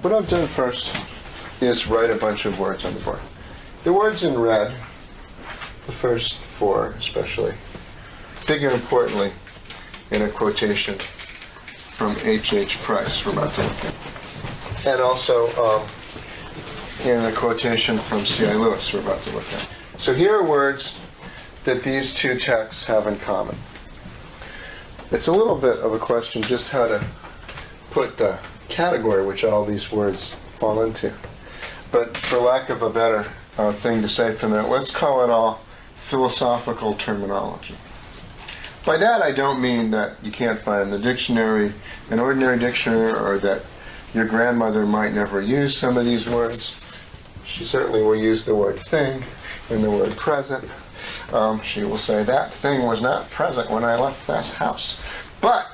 what I've done first is write a bunch of words on the board. The words in red, the first four especially, figure importantly in a quotation from H.H. Price we're about to look at. And also in a quotation from C.I. Lewis we're about to look at. So here are words that these two texts have in common. It's a little bit of a question just how to put the category which all these words fall into. But for lack of a better thing to say for a minute, let's call it all philosophical terminology. By that I don't mean that you can't find in the dictionary, an ordinary dictionary, or that your grandmother might never use some of these words. She certainly will use the word thing and the word present. She will say, that thing was not present when I left this house. But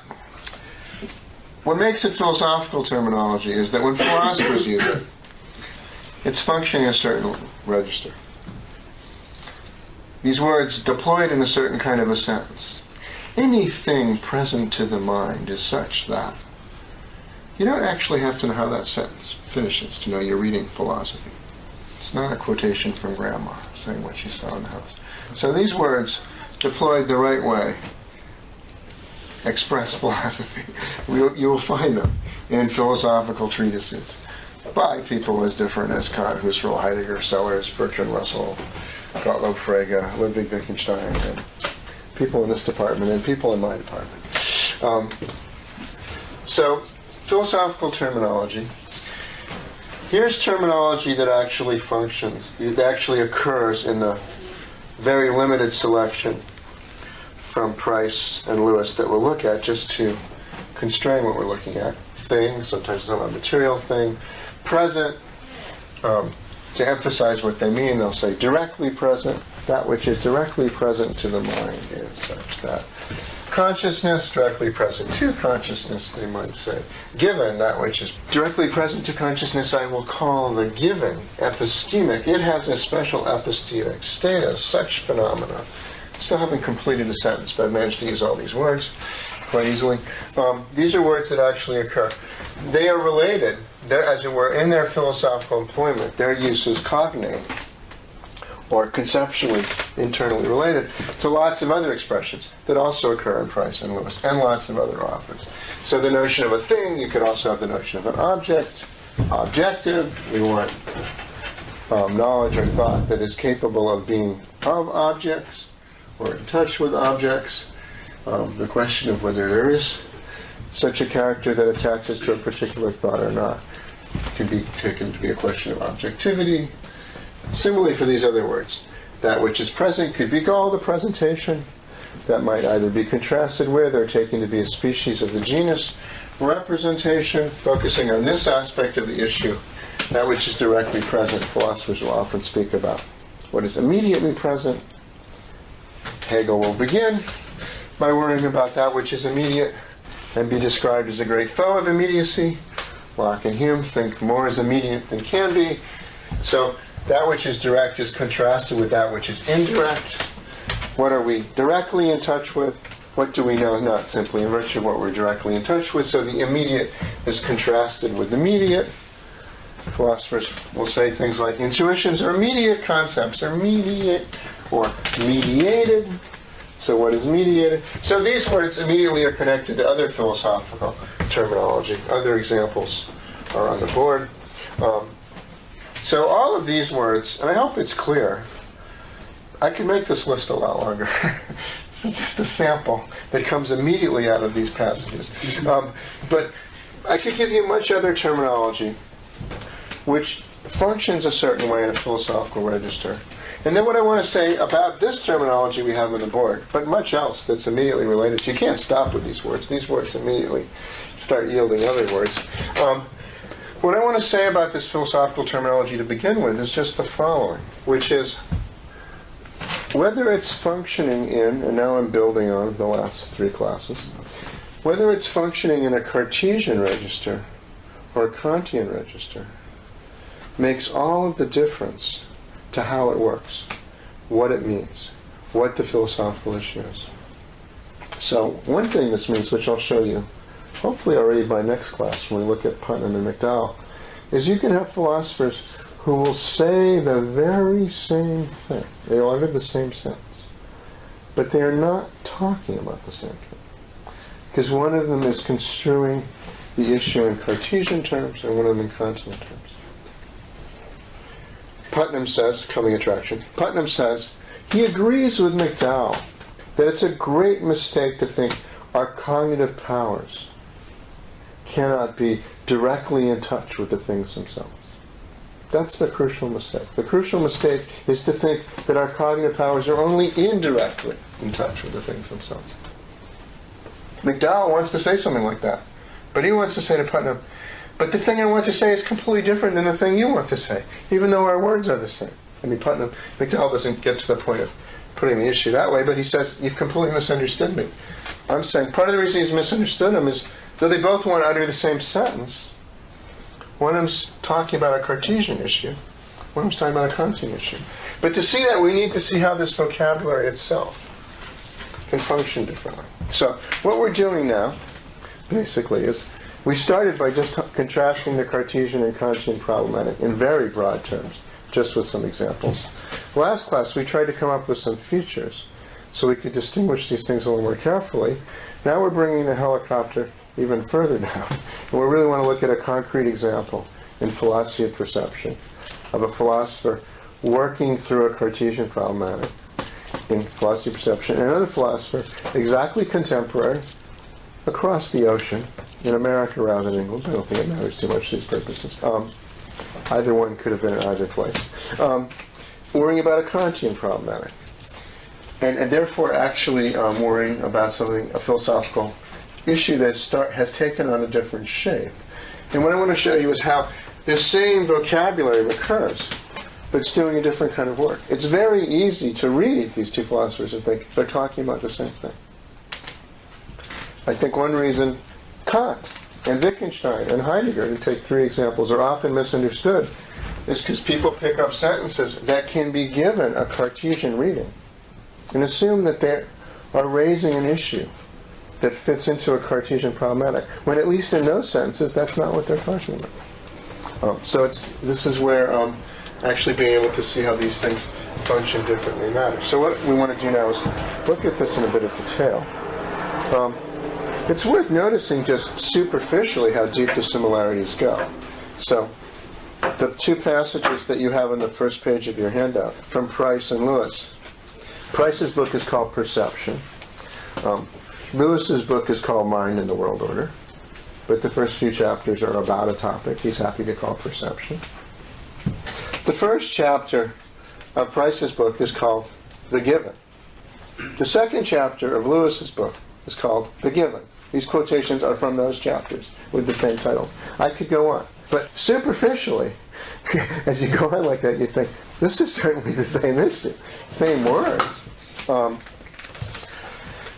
what makes it philosophical terminology is that when philosophers use it, it's functioning a certain register. These words deployed in a certain kind of a sentence. Anything present to the mind is such that. You don't actually have to know how that sentence finishes to know you're reading philosophy. It's not a quotation from grandma saying what she saw in the house. So these words, deployed the right way, express philosophy. You will find them in philosophical treatises by people as different as Kant, Husserl, Heidegger, Sellars, Bertrand Russell, Gottlob Frege, Ludwig Wittgenstein, and people in this department and people in my department. So, philosophical terminology. Here's terminology that actually functions. It actually occurs in the very limited selection from Price and Lewis that we'll look at just to constrain what we're looking at. Thing, sometimes talking about material thing. Present, to emphasize what they mean, they'll say directly present. That which is directly present to the mind is such that. Consciousness, directly present to consciousness, they might say. Given, that which is directly present to consciousness, I will call the given epistemic. It has a special epistemic status, such phenomena. Still haven't completed the sentence, but I've managed to use all these words quite easily. These are words that actually occur. They are related, they're, as it were, in their philosophical employment. Their use is cognate, or conceptually, internally related to lots of other expressions that also occur in Price and Lewis, and lots of other authors. So the notion of a thing, you could also have the notion of an object, objective. We want knowledge or thought that is capable of being of objects, or in touch with objects. The question of whether there is such a character that attaches to a particular thought or not can be taken to be a question of objectivity. Similarly for these other words, that which is present could be called a presentation. That might either be contrasted with or taken to be a species of the genus representation, focusing on this aspect of the issue. That which is directly present, philosophers will often speak about what is immediately present. Hegel will begin by worrying about that which is immediate and be described as a great foe of immediacy. Locke and Hume think more is immediate than can be. So that which is direct is contrasted with that which is indirect. What are we directly in touch with? What do we know not simply in virtue of what we're directly in touch with? So the immediate is contrasted with the mediate. Philosophers will say things like intuitions are immediate concepts, are mediate or mediated. So what is mediated? So these words immediately are connected to other philosophical terminology. Other examples are on the board. So all of these words, and I hope it's clear, I could make this list a lot longer. This is just a sample that comes immediately out of these passages. But I could give you much other terminology which functions a certain way in a philosophical register. And then what I want to say about this terminology we have on the board, but much else that's immediately related to. You can't stop with these words. These words immediately start yielding other words. What I want to say about this philosophical terminology to begin with is just the following, which is whether it's functioning in, and now I'm building on the last three classes, whether it's functioning in a Cartesian register or a Kantian register, makes all of the difference to how it works, what it means, what the philosophical issue is. So one thing this means, which I'll show you, hopefully already by next class when we look at Putnam and McDowell, is you can have philosophers who will say the very same thing. They utter the same sentence. But they are not talking about the same thing. Because one of them is construing the issue in Cartesian terms and one of them in Kantian terms. Putnam says, coming attraction, Putnam says, he agrees with McDowell that it's a great mistake to think our cognitive powers cannot be directly in touch with the things themselves. That's the crucial mistake. The crucial mistake is to think that our cognitive powers are only indirectly in touch with the things themselves. McDowell wants to say something like that, but he wants to say to Putnam, but the thing I want to say is completely different than the thing you want to say, even though our words are the same. I mean, McDowell doesn't get to the point of putting the issue that way, but he says, you've completely misunderstood me. I'm saying part of the reason he's misunderstood him is, though they both want to utter the same sentence, one of them's talking about a Cartesian issue, one of them's talking about a Kantian issue. But to see that, we need to see how this vocabulary itself can function differently. So what we're doing now, basically, is we started by just contrasting the Cartesian and Kantian problematic in very broad terms, just with some examples. Last class, we tried to come up with some features so we could distinguish these things a little more carefully. Now we're bringing the helicopter even further down. And we really want to look at a concrete example in philosophy of perception of a philosopher working through a Cartesian problematic in philosophy of perception, and another philosopher, exactly contemporary, across the ocean, in America rather than England. I don't think it matters too much to these purposes. Either one could have been in either place. Worrying about a Kantian problematic. And therefore actually worrying about something, a philosophical issue that has taken on a different shape. And what I want to show you is how this same vocabulary recurs, but it's doing a different kind of work. It's very easy to read these two philosophers and think they're talking about the same thing. I think one reason Kant and Wittgenstein and Heidegger, to take three examples, are often misunderstood is because people pick up sentences that can be given a Cartesian reading and assume that they are raising an issue that fits into a Cartesian problematic, when at least in those sentences, that's not what they're talking about. So this is where actually being able to see how these things function differently matters. So what we want to do now is look at this in a bit of detail. It's worth noticing just superficially how deep the similarities go. So the two passages that you have on the first page of your handout from Price and Lewis. Price's book is called Perception. Lewis's book is called Mind and the World Order. But the first few chapters are about a topic he's happy to call perception. The first chapter of Price's book is called The Given. The second chapter of Lewis's book is called The Given. These quotations are from those chapters with the same title. I could go on. But superficially, as you go on like that, you think, this is certainly the same issue, same words. Now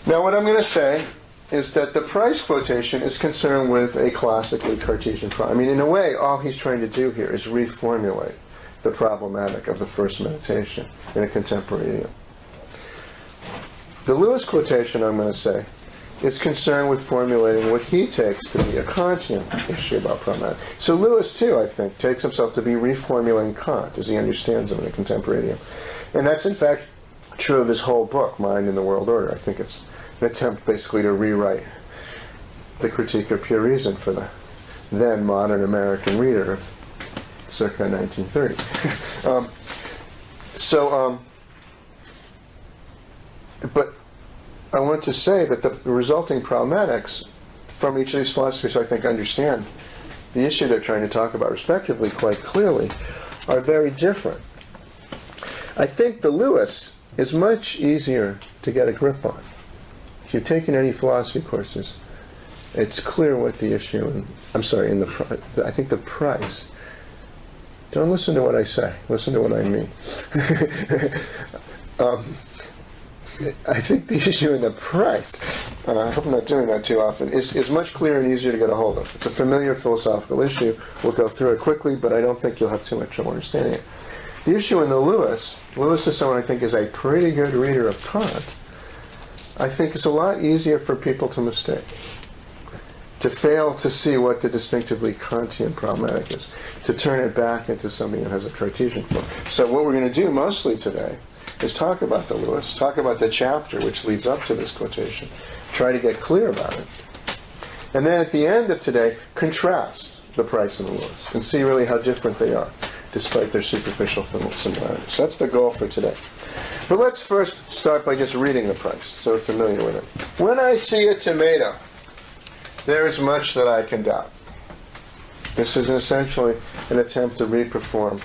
what I'm going to say is that the Price quotation is concerned with a classically Cartesian problem. I mean, in a way, all he's trying to do here is reformulate the problematic of the first meditation in a contemporary idiom. The Lewis quotation, I'm going to say, is concerned with formulating what he takes to be a Kantian issue about problematic. So Lewis, too, I think, takes himself to be reformulating Kant as he understands him in a contemporary idiom. And that's, in fact, true of his whole book, Mind and the World Order. I think it's an attempt, basically, to rewrite the Critique of Pure Reason for the then modern American reader of circa 1930. But I want to say that the resulting problematics from each of these philosophers, I think, understand the issue they're trying to talk about respectively quite clearly, are very different. I think the Lewis is much easier to get a grip on. If you've taken any philosophy courses, it's clear what the issue, I think the Price. Don't listen to what I say, listen to what I mean. I think the issue in the Price, I hope I'm not doing that too often, is much clearer and easier to get a hold of. It's a familiar philosophical issue. We'll go through it quickly, but I don't think you'll have too much trouble understanding it. The issue in the Lewis is someone I think is a pretty good reader of Kant. I think it's a lot easier for people to mistake. to fail to see what the distinctively Kantian problematic is, to turn it back into something that has a Cartesian form. So what we're going to do mostly today is talk about the Lewis, talk about the chapter which leads up to this quotation, try to get clear about it. And then at the end of today, contrast the Price and the Lewis and see really how different they are, despite their superficial similarities. That's the goal for today. But let's first start by just reading the Price, so we're familiar with it. When I see a tomato, there is much that I can doubt. This is essentially an attempt to re-perform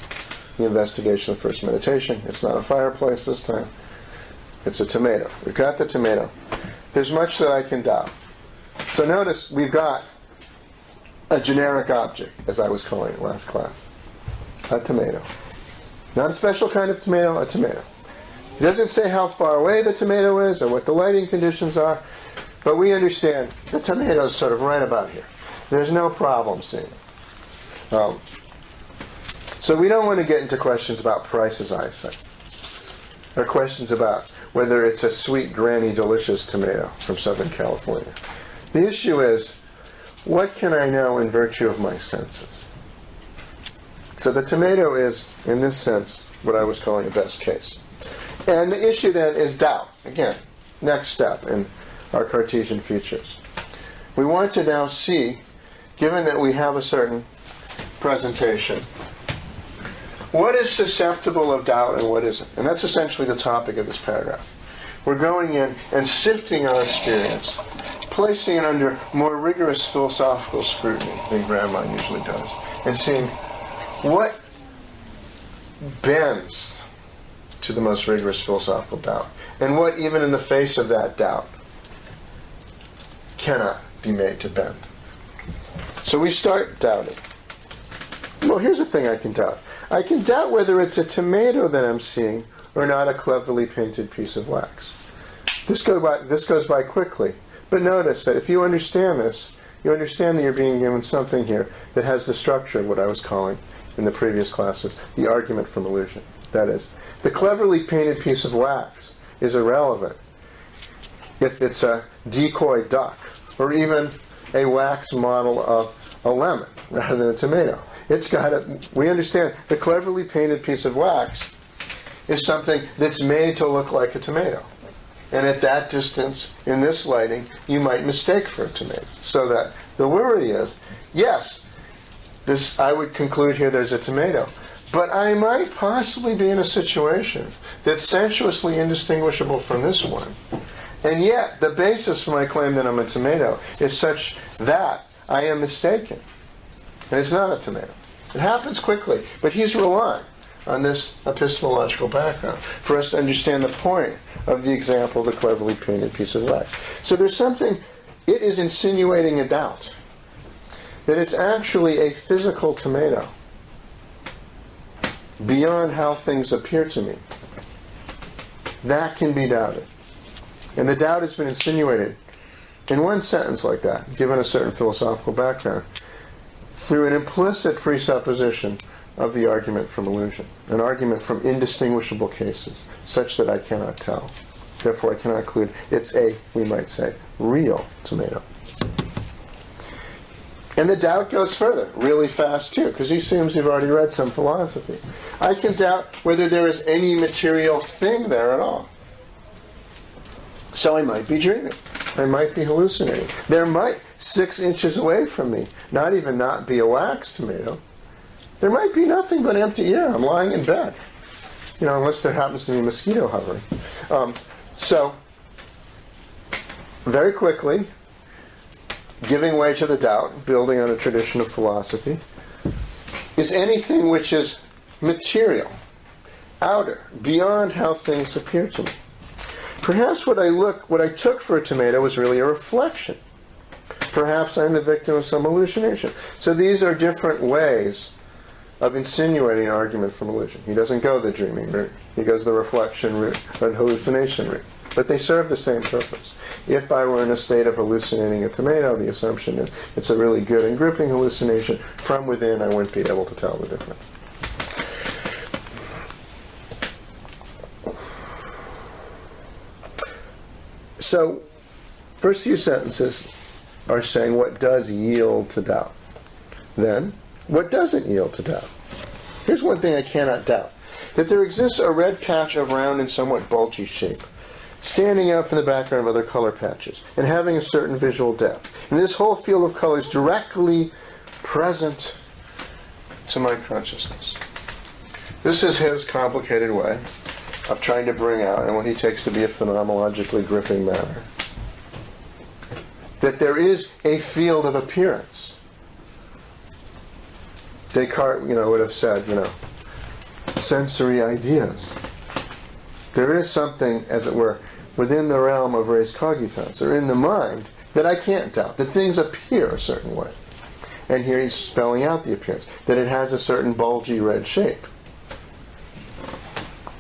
the investigation of first meditation. It's not a fireplace this time. It's a tomato. We've got the tomato. There's much that I can doubt. So notice we've got a generic object, as I was calling it last class. A tomato. Not a special kind of tomato, a tomato. It doesn't say how far away the tomato is or what the lighting conditions are, but we understand the tomato is sort of right about here. There's no problem seeing it. So we don't want to get into questions about Price's eyesight, or questions about whether it's a sweet, granny, delicious tomato from Southern California. The issue is, what can I know in virtue of my senses? So the tomato is, in this sense, what I was calling a best case. And the issue then is doubt. Again, next step in our Cartesian features. We want to now see, given that we have a certain presentation, what is susceptible of doubt and what isn't. And that's essentially the topic of this paragraph. We're going in and sifting our experience, placing it under more rigorous philosophical scrutiny than Grandma usually does, and seeing what bends to the most rigorous philosophical doubt, and what, even in the face of that doubt, cannot be made to bend. So we start doubting. Well, here's a thing I can doubt. I can doubt whether it's a tomato that I'm seeing or not a cleverly painted piece of wax. This goes by quickly. But notice that if you understand this, you understand that you're being given something here that has the structure of what I was calling in the previous classes the argument from illusion. That is, the cleverly painted piece of wax is irrelevant if it's a decoy duck or even a wax model of a lemon rather than a tomato. We understand the cleverly painted piece of wax is something that's made to look like a tomato. And at that distance, in this lighting, you might mistake for a tomato. So that the worry is, yes, I would conclude here there's a tomato, but I might possibly be in a situation that's sensuously indistinguishable from this one. And yet, the basis for my claim that I'm a tomato is such that I am mistaken. And it's not a tomato. It happens quickly, but he's relying on this epistemological background for us to understand the point of the example of the cleverly painted piece of wax. So there's something, it is insinuating a doubt that it's actually a physical tomato beyond how things appear to me. That can be doubted. And the doubt has been insinuated in one sentence like that, given a certain philosophical background, through an implicit presupposition of the argument from illusion, an argument from indistinguishable cases, such that I cannot tell. Therefore, I cannot conclude it's a, we might say, real tomato. And the doubt goes further, really fast too, because he assumes you've already read some philosophy. I can doubt whether there is any material thing there at all. So I might be dreaming. I might be hallucinating. There might, 6 inches away from me, not be a wax tomato. There might be nothing but empty air. I'm lying in bed. Unless there happens to be a mosquito hovering. So, very quickly, giving way to the doubt, building on a tradition of philosophy, is anything which is material, outer, beyond how things appear to me. Perhaps what I took for a tomato was really a reflection. Perhaps I'm the victim of some hallucination. So these are different ways of insinuating an argument from illusion. He doesn't go the dreaming route. He goes the reflection route, or the hallucination route. But they serve the same purpose. If I were in a state of hallucinating a tomato, the assumption is it's a really good and gripping hallucination. From within, I wouldn't be able to tell the difference. So, first few sentences, are saying what does yield to doubt. Then, what doesn't yield to doubt? Here's one thing I cannot doubt. That there exists a red patch of round and somewhat bulgy shape, standing out from the background of other color patches, and having a certain visual depth. And this whole field of color is directly present to my consciousness. This is his complicated way of trying to bring out, and what he takes to be a phenomenologically gripping matter, that there is a field of appearance. Descartes, would have said, sensory ideas. There is something, as it were, within the realm of res cogitans, or in the mind, that I can't doubt, that things appear a certain way. And here he's spelling out the appearance, that it has a certain bulgy red shape.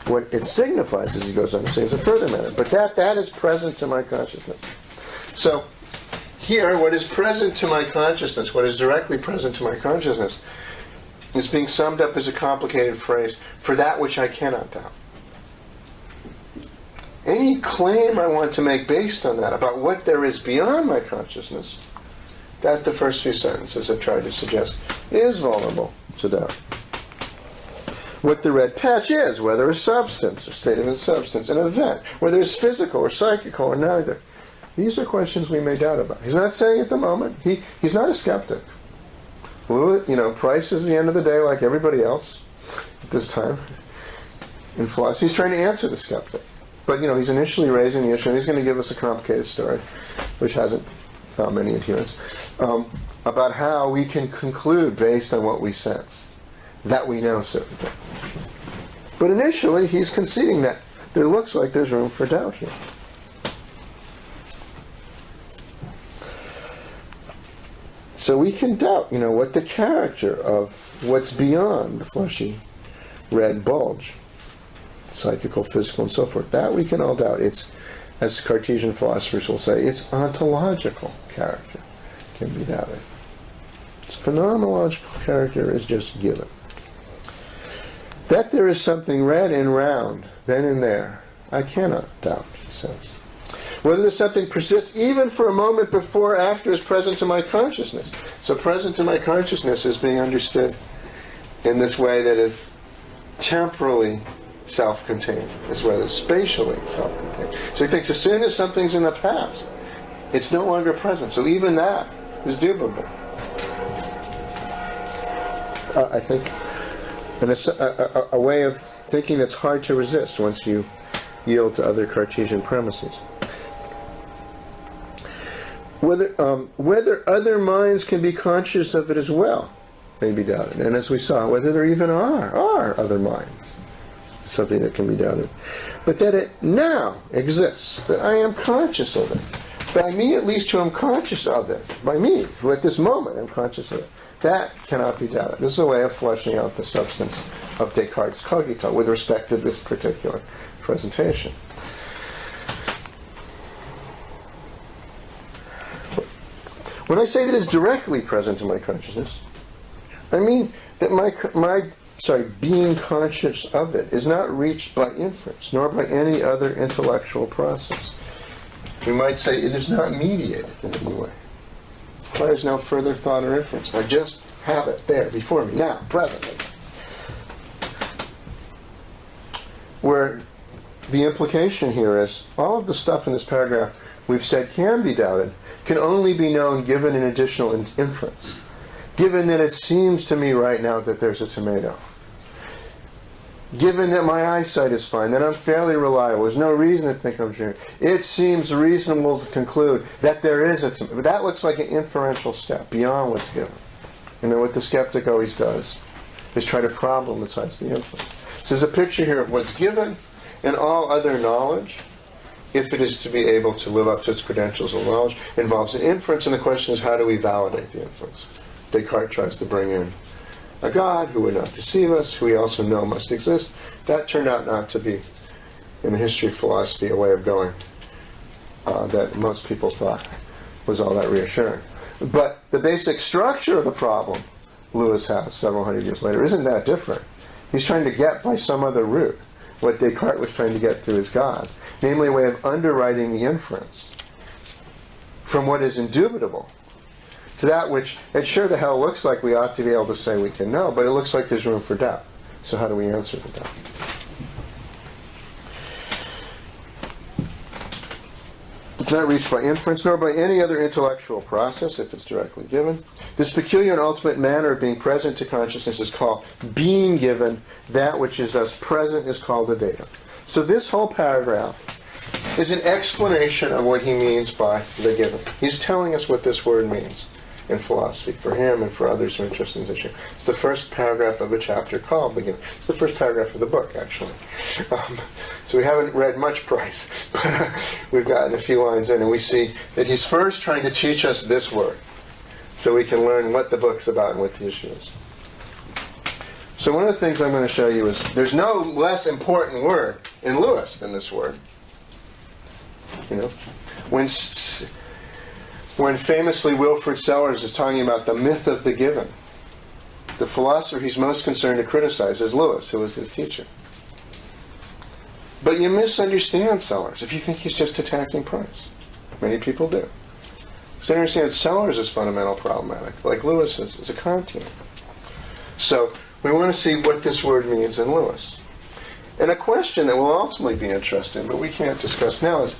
What it signifies, as he goes on to say, is a further matter. But that is present to my consciousness. So, here, what is present to my consciousness, what is directly present to my consciousness, is being summed up as a complicated phrase for that which I cannot doubt. Any claim I want to make based on that, about what there is beyond my consciousness, that the first few sentences have tried to suggest is vulnerable to doubt. What the red patch is, whether a substance, a state of a substance, an event, whether it's physical or psychical or neither. These are questions we may doubt about. He's not saying at the moment. He's not a skeptic. Price is the end of the day like everybody else at this time in philosophy. He's trying to answer the skeptic. But, he's initially raising the issue, and he's going to give us a complicated story, which hasn't found many adherents, about how we can conclude based on what we sense that we know certain things. But initially, he's conceding that there looks like there's room for doubt here. So we can doubt, what the character of what's beyond the fleshy red bulge, psychical, physical, and so forth, that we can all doubt. It's, as Cartesian philosophers will say, its ontological character can be doubted. Its phenomenological character is just given. That there is something red and round, then and there, I cannot doubt, he says. Whether there's something persists even for a moment before or after is present to my consciousness. So present to my consciousness is being understood in this way that is temporally self-contained, as well as spatially self-contained. So he thinks as soon as something's in the past, it's no longer present. So even that is doable. I think, and it's a way of thinking that's hard to resist once you yield to other Cartesian premises. Whether other minds can be conscious of it as well may be doubted. And as we saw, whether there even are other minds, something that can be doubted. But that it now exists, that I am conscious of it. By me, at least, who am conscious of it. By me, who at this moment am conscious of it. That cannot be doubted. This is a way of fleshing out the substance of Descartes' cogito with respect to this particular presentation. When I say that it's directly present in my consciousness, I mean that my being conscious of it is not reached by inference, nor by any other intellectual process. We might say it is not mediated in any way. It requires no further thought or inference. I just have it there before me, now, presently. Where the implication here is, all of the stuff in this paragraph we've said can be doubted, can only be known given an additional inference. Given that it seems to me right now that there's a tomato. Given that my eyesight is fine, that I'm fairly reliable, there's no reason to think I'm dreaming. It seems reasonable to conclude that there is a tomato. But that looks like an inferential step beyond what's given. What the skeptic always does is try to problematize the inference. So there's a picture here of what's given, and all other knowledge, if it is to be able to live up to its credentials of knowledge, involves an inference, and the question is, how do we validate the inference? Descartes tries to bring in a God who would not deceive us, who we also know must exist. That turned out not to be, in the history of philosophy, a way of going that most people thought was all that reassuring. But the basic structure of the problem Lewis has several hundred years later isn't that different. He's trying to get by some other route what Descartes was trying to get through his God, namely a way of underwriting the inference from what is indubitable to that which it sure the hell looks like we ought to be able to say we can know, but it looks like there's room for doubt. So how do we answer the doubt? It's not reached by inference, nor by any other intellectual process, if it's directly given. This peculiar and ultimate manner of being present to consciousness is called being given. That which is thus present is called a datum. So this whole paragraph is an explanation of what he means by the given. He's telling us what this word means in philosophy, for him and for others who are interested in this issue. It's the first paragraph of a chapter called The Given. It's the first paragraph of the book, actually. So we haven't read much Price, but we've gotten a few lines in, and we see that he's first trying to teach us this word, so we can learn what the book's about and what the issue is. So one of the things I'm going to show you is there's no less important word in Lewis than this word. You know, when famously Wilfrid Sellars is talking about the myth of the given, the philosopher he's most concerned to criticize is Lewis, who was his teacher. But you misunderstand Sellars if you think he's just attacking Price. Many people do. So you understand Sellars is fundamental problematic, like Lewis is a Kantian. So we want to see what this word means in Lewis. And a question that will ultimately be interesting, but we can't discuss now, is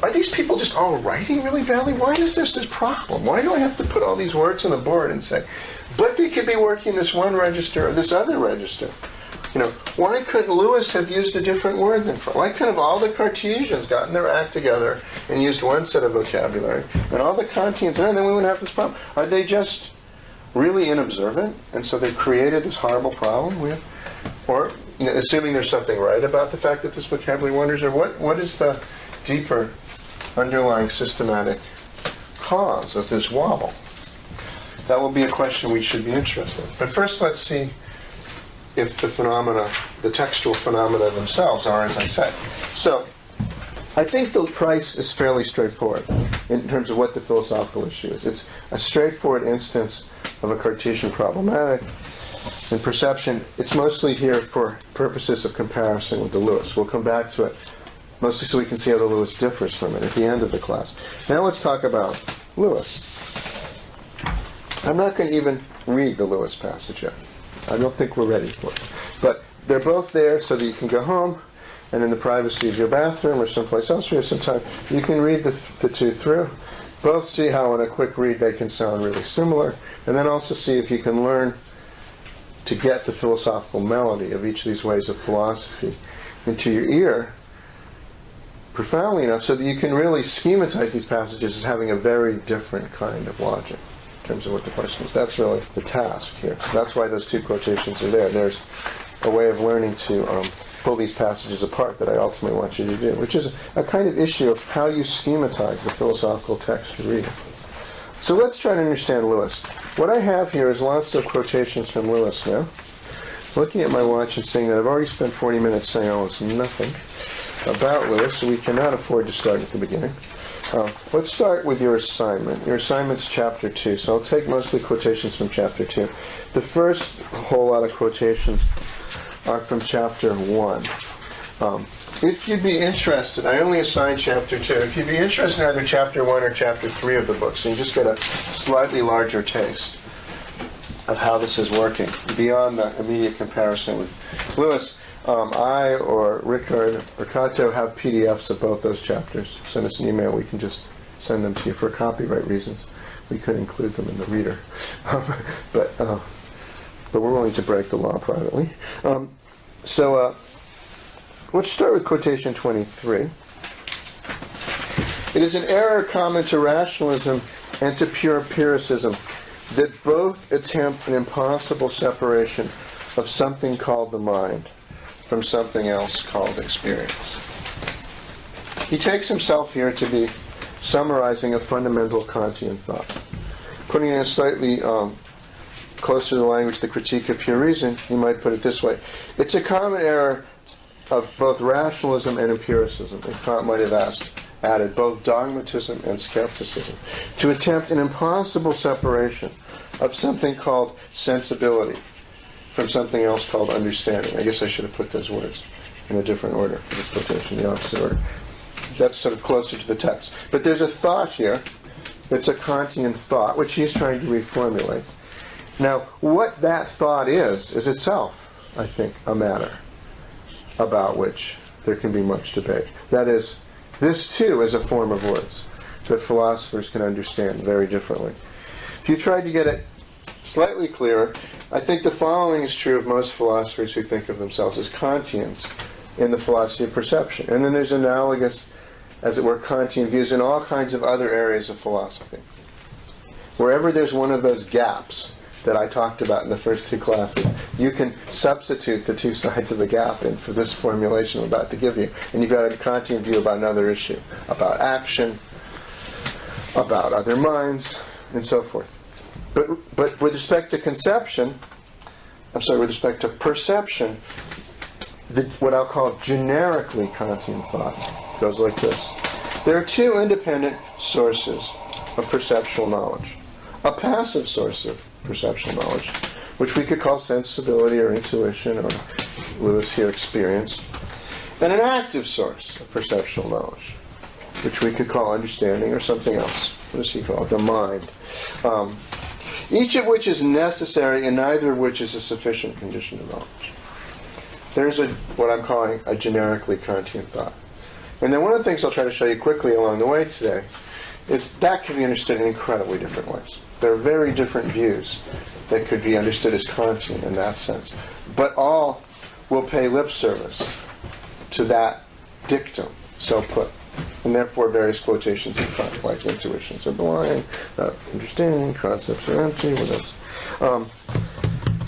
are these people just all writing really badly? Why is this problem? Why do I have to put all these words on the board and say, but they could be working this one register or this other register? You know, why couldn't Lewis have used a different word than Freud? Why couldn't have all the Cartesians gotten their act together and used one set of vocabulary, and all the Kantians, and then we wouldn't have this problem? Are they just really inobservant, and so they created this horrible problem? Or, you know, assuming there's something right about the fact that this vocabulary wanders, or what is the deeper underlying systematic cause of this wobble? That will be a question we should be interested in. But first, let's see if the phenomena, the textual phenomena themselves are as I said. So, I think the Price is fairly straightforward in terms of what the philosophical issue is. It's a straightforward instance of a Cartesian problematic. In perception, it's mostly here for purposes of comparison with the Lewis. We'll come back to it, mostly so we can see how the Lewis differs from it at the end of the class. Now let's talk about Lewis. I'm not going to even read the Lewis passage yet. I don't think we're ready for it. But they're both there so that you can go home, and in the privacy of your bathroom or someplace else where you have some time, you can read the two through. Both see how in a quick read they can sound really similar, and then also see if you can learn to get the philosophical melody of each of these ways of philosophy into your ear profoundly enough so that you can really schematize these passages as having a very different kind of logic in terms of what the question is. That's really the task here. That's why those two quotations are there. There's a way of learning to pull these passages apart that I ultimately want you to do, which is a kind of issue of how you schematize the philosophical text you're reading. So let's try to understand Lewis. What I have here is lots of quotations from Lewis now. Looking at my watch and seeing that I've already spent 40 minutes saying almost nothing about Lewis, so we cannot afford to start at the beginning. Let's start with your assignment. Your assignment's chapter 2, so I'll take mostly quotations from chapter 2. The first whole lot of quotations are from chapter 1. If you'd be interested, I only assigned chapter 2. If you'd be interested in either chapter 1 or chapter 3 of the book, so you just get a slightly larger taste of how this is working, beyond the immediate comparison with Lewis, I or Rickard or Kato have PDFs of both those chapters. Send us an email, we can just send them to you for copyright reasons. We could include them in the reader. But we're willing to break the law privately. Let's start with quotation 23. It is an error common to rationalism and to pure empiricism that both attempt an impossible separation of something called the mind from something else called experience. He takes himself here to be summarizing a fundamental Kantian thought. Putting it in slightly closer to the language, the critique of pure reason, he might put it this way. It's a common error of both rationalism and empiricism, and Kant might have added both dogmatism and skepticism, to attempt an impossible separation of something called sensibility from something else called understanding. I guess I should have put those words in a different order for this quotation, the opposite order. That's sort of closer to the text. But there's a thought here It's a Kantian thought, which he's trying to reformulate. Now, what that thought is itself, I think, a matter about which there can be much debate. That is, this too is a form of words that philosophers can understand very differently. If you tried to get it slightly clearer, I think the following is true of most philosophers who think of themselves as Kantians in the philosophy of perception. And then there's analogous, as it were, Kantian views in all kinds of other areas of philosophy. Wherever there's one of those gaps that I talked about in the first two classes, you can substitute the two sides of the gap in for this formulation I'm about to give you. And you've got a Kantian view about another issue, about action, about other minds, and so forth. But with respect to with respect to perception, what I'll call generically Kantian thought goes like this. There are two independent sources of perceptual knowledge. A passive source of perceptual knowledge, which we could call sensibility or intuition, or Lewis here, experience, and an active source of perceptual knowledge, which we could call understanding or something else. What does he call it? The mind. Each of which is necessary and neither of which is a sufficient condition of knowledge. There's what I'm calling a generically Kantian thought. And then one of the things I'll try to show you quickly along the way today is that can be understood in incredibly different ways. There are very different views that could be understood as Kantian in that sense. But all will pay lip service to that dictum, so put. And therefore various quotations of Kant, like intuitions are blind, understanding, concepts are empty, what else?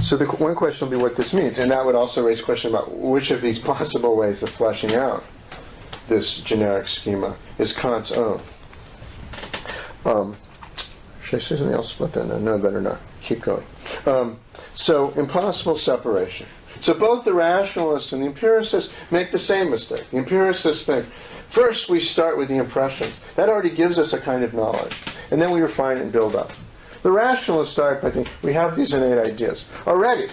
So the one question will be what this means, and that would also raise a question about which of these possible ways of fleshing out this generic schema is Kant's own. Should I say something else about that? No, better not. Keep going. So impossible separation. So both the rationalists and the empiricists make the same mistake. The empiricists think, first we start with the impressions. That already gives us a kind of knowledge. And then we refine it and build up. The rationalists start by thinking, we have these innate ideas. Already,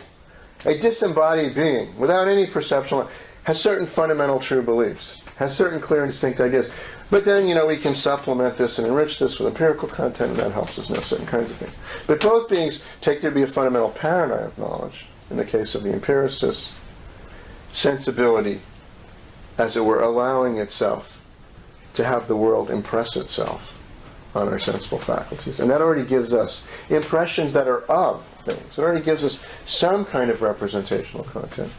a disembodied being, without any perceptual, has certain fundamental true beliefs, has certain clear and distinct ideas. But then, we can supplement this and enrich this with empirical content, and that helps us know certain kinds of things. But both beings take there to be a fundamental paradigm of knowledge. In the case of the empiricists, sensibility, as it were, allowing itself to have the world impress itself on our sensible faculties. And that already gives us impressions that are of things. It already gives us some kind of representational content.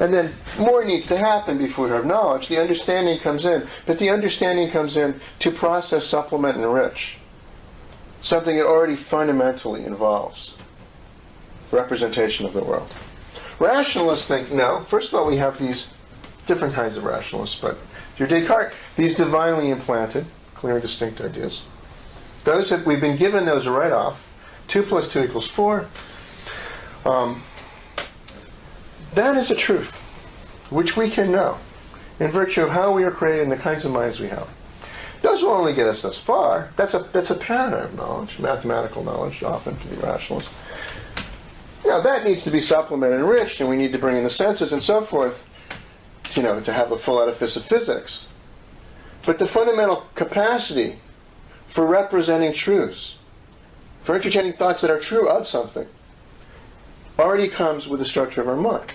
And then more needs to happen before we have knowledge. The understanding comes in. But the understanding comes in to process, supplement, and enrich something that already fundamentally involves representation of the world. Rationalists think, no, first of all, we have these different kinds of rationalists, but if you're Descartes, these divinely implanted, clear and distinct ideas. Those that we've been given those right off. 2 + 2 = 4. That is a truth which we can know in virtue of how we are created and the kinds of minds we have. Those will only get us thus far. That's a paradigm knowledge, mathematical knowledge, often for the rationalists. Now that needs to be supplemented and enriched, and we need to bring in the senses and so forth, to have a full edifice of physics. But the fundamental capacity for representing truths, for entertaining thoughts that are true of something, already comes with the structure of our mind.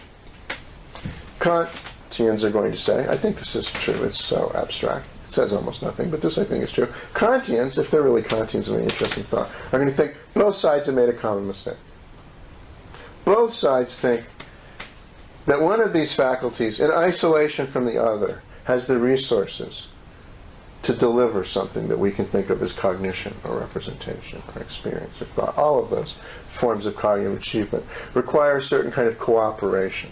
Kantians are going to say, I think this is true, it's so abstract, it says almost nothing, but this I think is true. Kantians, if they're really Kantians of an interesting thought, are going to think both sides have made a common mistake. Both sides think that one of these faculties, in isolation from the other, has the resources to deliver something that we can think of as cognition or representation or experience or thought. All of those forms of cognitive achievement require a certain kind of cooperation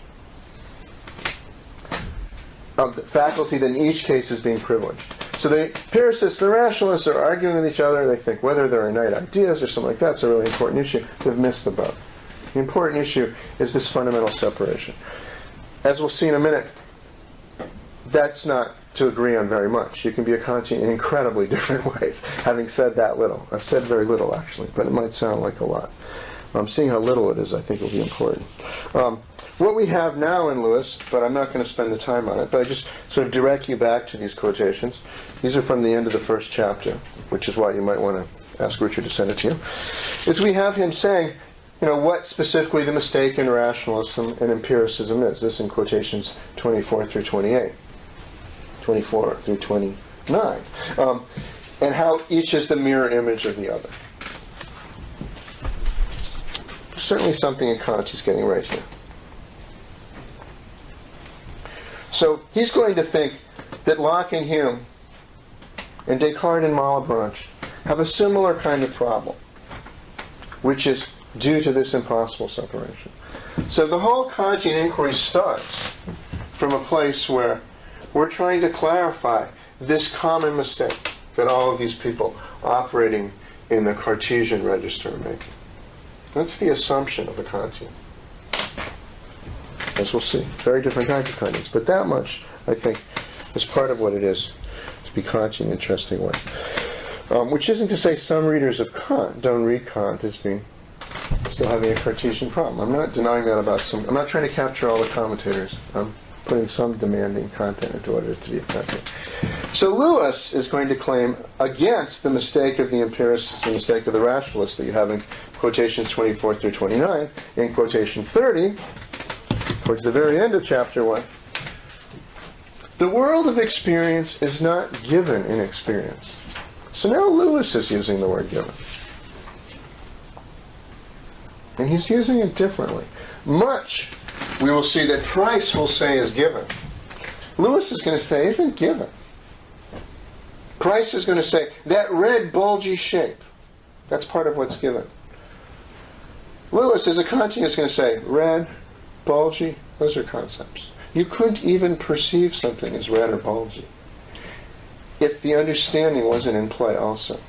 of the faculty that in each case is being privileged. So the empiricists and the rationalists are arguing with each other. They think whether they're innate ideas or something like that's a really important issue. They've missed the boat. The important issue is this fundamental separation. As we'll see in a minute, that's not to agree on very much. You can be a Kantian in incredibly different ways, having said that little. I've said very little, actually, but it might sound like a lot. Seeing how little it is, I think, will be important. What we have now in Lewis, but I'm not going to spend the time on it, but I just sort of direct you back to these quotations. These are from the end of the first chapter, which is why you might want to ask Richard to send it to you, is we have him saying, what specifically the mistake in rationalism and empiricism is. This in quotations 24 through 28, 24 through 29, and how each is the mirror image of the other. Certainly something in Kant he's getting right here. So he's going to think that Locke and Hume and Descartes and Malebranche have a similar kind of problem, which is due to this impossible separation. So the whole Kantian inquiry starts from a place where we're trying to clarify this common mistake that all of these people operating in the Cartesian register are making. That's the assumption of the Kantian. As we'll see, very different kinds of Kantians. But that much, I think, is part of what it is to be Kantian in an interesting way. Which isn't to say some readers of Kant don't read Kant as being still having a Cartesian problem. I'm not denying that about some. I'm not trying to capture all the commentators. I'm putting some demanding content into what it is to be effective. So Lewis is going to claim against the mistake of the empiricist, the mistake of the rationalist that you have in quotations 24 through 29. In quotation 30, towards the very end of chapter 1, the world of experience is not given in experience. So now Lewis is using the word given. And he's using it differently. Much, we will see that Price will say is given. Lewis is going to say isn't given. Price is going to say that red bulgy shape, that's part of what's given. Lewis, as a Kantian, is going to say red, bulgy, those are concepts. You couldn't even perceive something as red or bulgy if the understanding wasn't in play also.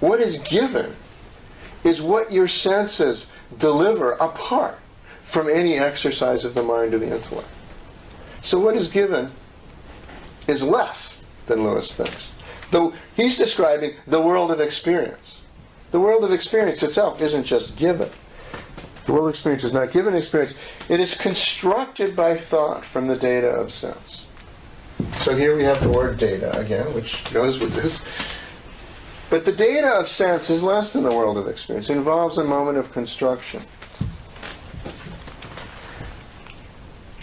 What is given is what your senses deliver apart from any exercise of the mind or the intellect. So what is given is less than Lewis thinks. Though he's describing the world of experience. The world of experience itself isn't just given. The world of experience is not given experience. It is constructed by thought from the data of sense. So here we have the word data again, which goes with this. But the data of sense is less than the world of experience. It involves a moment of construction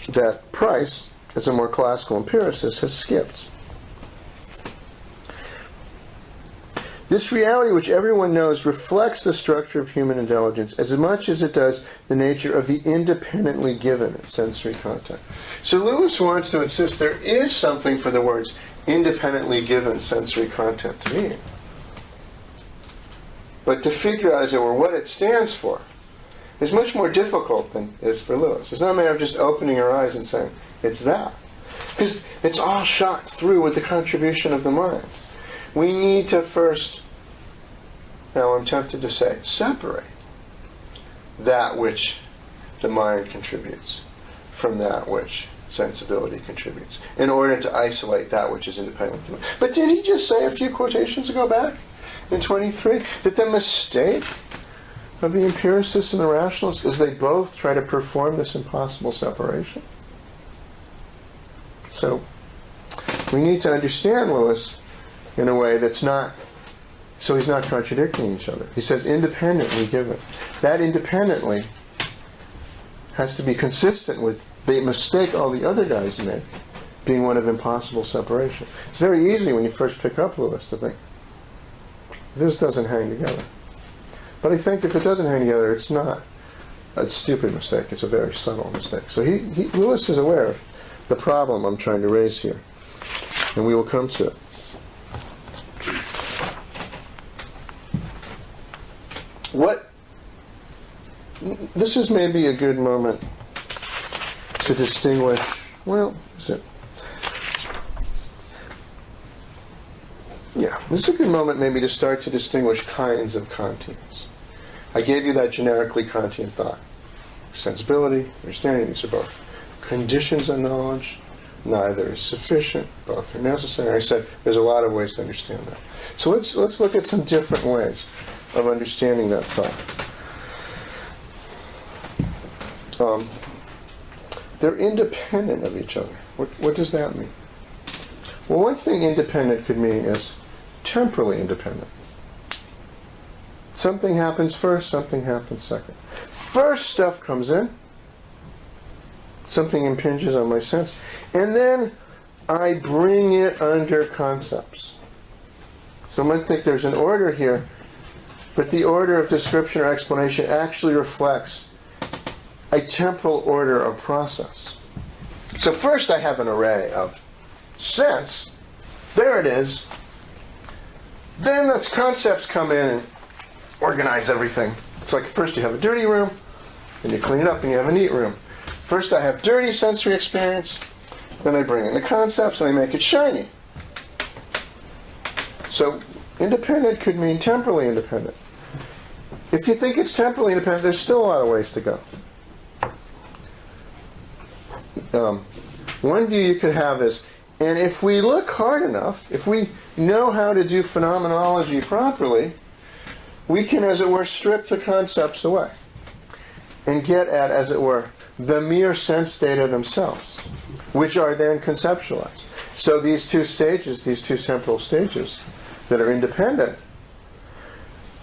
that Price, as a more classical empiricist, has skipped. This reality, which everyone knows, reflects the structure of human intelligence as much as it does the nature of the independently given sensory content. So Lewis wants to insist there is something for the words independently given sensory content to mean. But to figure out, as it were, what it stands for is much more difficult than it is for Lewis. It's not a matter of just opening your eyes and saying, it's that. Because it's all shot through with the contribution of the mind. We need to first, now I'm tempted to say, separate that which the mind contributes from that which sensibility contributes in order to isolate that which is independent. But did he just say a few quotations ago back in 23 that the mistake of the empiricists and the rationalists is they both try to perform this impossible separation? So we need to understand Lewis in a way that's not, so he's not contradicting each other. He says independently given. That independently has to be consistent with the mistake all the other guys make, being one of impossible separation. It's very easy when you first pick up Lewis to think, this doesn't hang together. But I think if it doesn't hang together, it's not a stupid mistake. It's a very subtle mistake. So Lewis is aware of the problem I'm trying to raise here. And we will come to it. This is maybe a good moment to distinguish, well, is it? Yeah, this is a good moment maybe to start to distinguish kinds of Kantians. I gave you that generically Kantian thought. Sensibility, understanding, these are both conditions of knowledge. Neither is sufficient, both are necessary. I said there's a lot of ways to understand that. So let's look at some different ways of understanding that thought. They're independent of each other. What does that mean? Well, one thing independent could mean is temporally independent. Something happens first, something happens second. First stuff comes in, something impinges on my sense, and then I bring it under concepts. So I might think there's an order here, but the order of description or explanation actually reflects a temporal order of process. So first I have an array of sense. There it is. Then the concepts come in and organize everything. It's like first you have a dirty room, then you clean it up and you have a neat room. First I have dirty sensory experience, then I bring in the concepts and I make it shiny. So independent could mean temporally independent. If you think it's temporally independent, there's still a lot of ways to go. One view you could have is, and if we look hard enough, if we know how to do phenomenology properly, we can, as it were, strip the concepts away and get at, as it were, the mere sense data themselves, which are then conceptualized. So these two stages, these two temporal stages that are independent,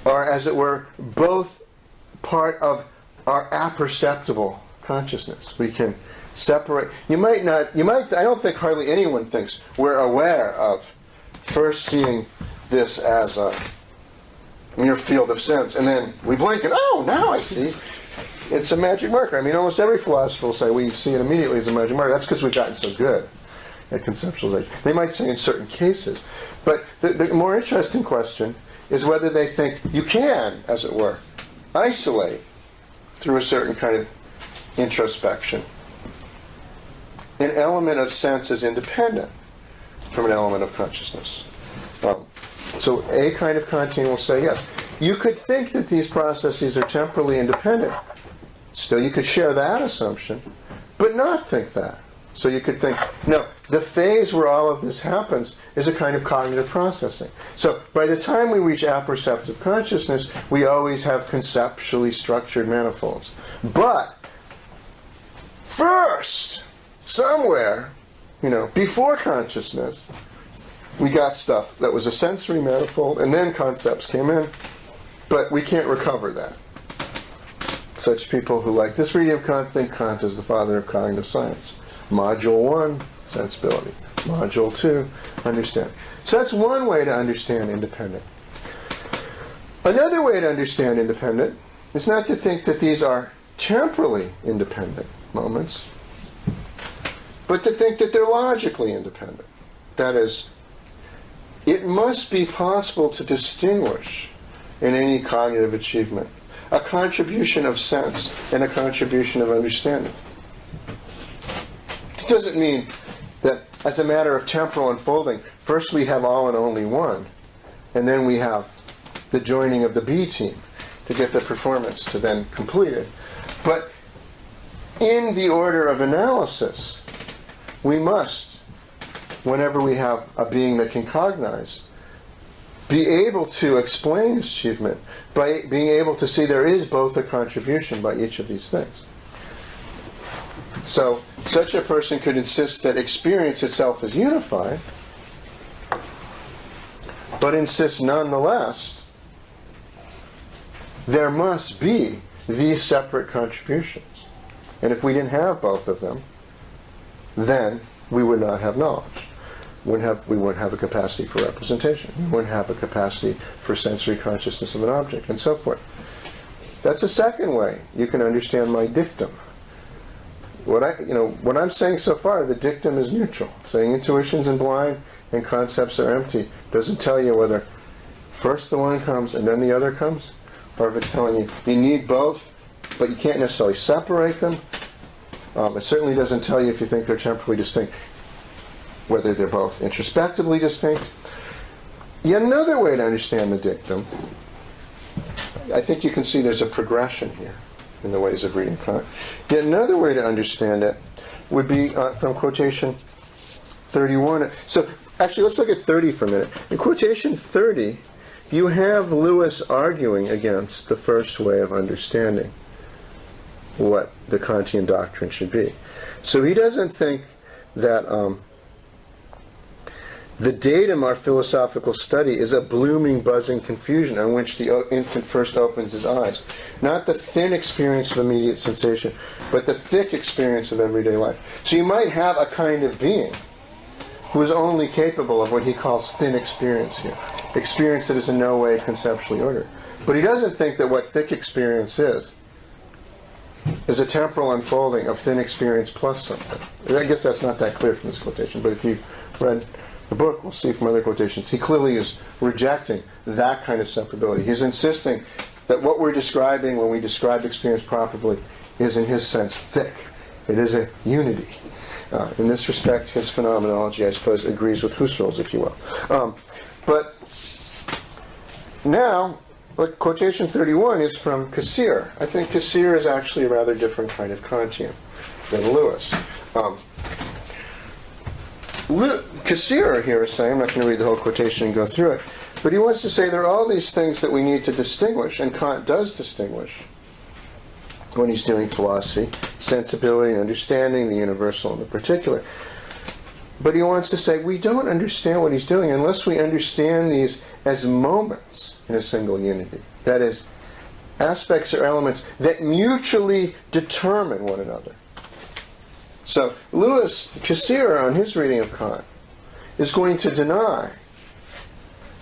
are, as it were, both part of our apperceptible consciousness. We can separate. I don't think hardly anyone thinks we're aware of first seeing this as a mere field of sense, and then we blink and, oh, now I see. It's a magic marker. I mean, almost every philosopher will say we see it immediately as a magic marker. That's because we've gotten so good at conceptualization. They might say in certain cases. But the more interesting question is whether they think you can, as it were, isolate through a certain kind of introspection an element of sense as independent from an element of consciousness. So a kind of Kantian will say, yes, you could think that these processes are temporally independent. Still, you could share that assumption, but not think that. So you could think, no, the phase where all of this happens is a kind of cognitive processing. So by the time we reach apperceptive consciousness, we always have conceptually structured manifolds. But first, somewhere, before consciousness, we got stuff that was a sensory manifold, and then concepts came in, but we can't recover that. Such people who like this reading of Kant think Kant is the father of cognitive science. Module 1, sensibility. Module 2, understanding. So that's one way to understand independent. Another way to understand independent is not to think that these are temporally independent moments, but to think that they're logically independent. That is, it must be possible to distinguish in any cognitive achievement a contribution of sense and a contribution of understanding. It doesn't mean that as a matter of temporal unfolding, first we have all and only one, and then we have the joining of the B team to get the performance to then complete it. But in the order of analysis, we must, whenever we have a being that can cognize, be able to explain his achievement by being able to see there is both a contribution by each of these things. So, such a person could insist that experience itself is unified, but insist nonetheless there must be these separate contributions. And if we didn't have both of them, then we would not have knowledge. We wouldn't have a capacity for representation. We wouldn't have a capacity for sensory consciousness of an object, and so forth. That's a second way you can understand my dictum. What I'm saying so far, the dictum is neutral. Saying intuition's in blind and concepts are empty doesn't tell you whether first the one comes and then the other comes, or if it's telling you you need both, but you can't necessarily separate them. It certainly doesn't tell you, if you think they're temporally distinct, whether they're both introspectively distinct. Yet another way to understand the dictum, I think you can see there's a progression here in the ways of reading Kant. Yet another way to understand it would be from quotation 31. So actually, let's look at 30 for a minute. In quotation 30, you have Lewis arguing against the first way of understanding what the Kantian doctrine should be. So he doesn't think that The datum our philosophical study is a blooming, buzzing confusion on which the infant first opens his eyes. Not the thin experience of immediate sensation, but the thick experience of everyday life. So you might have a kind of being who is only capable of what he calls thin experience here. Experience that is in no way conceptually ordered. But he doesn't think that what thick experience is a temporal unfolding of thin experience plus something. I guess that's not that clear from this quotation, but if you read the book, we'll see from other quotations, he clearly is rejecting that kind of separability. He's insisting that what we're describing when we describe experience properly is, in his sense, thick. It is a unity. In this respect, his phenomenology, I suppose, agrees with Husserl's, if you will. But now, quotation 31 is from Cassirer. I think Cassirer is actually a rather different kind of Kantian than Lewis. Cassirer here is saying, I'm not going to read the whole quotation and go through it, but he wants to say there are all these things that we need to distinguish, and Kant does distinguish when he's doing philosophy, sensibility and understanding, the universal and the particular. But he wants to say we don't understand what he's doing unless we understand these as moments in a single unity. That is, aspects or elements that mutually determine one another. So Cassirer, on his reading of Kant, is going to deny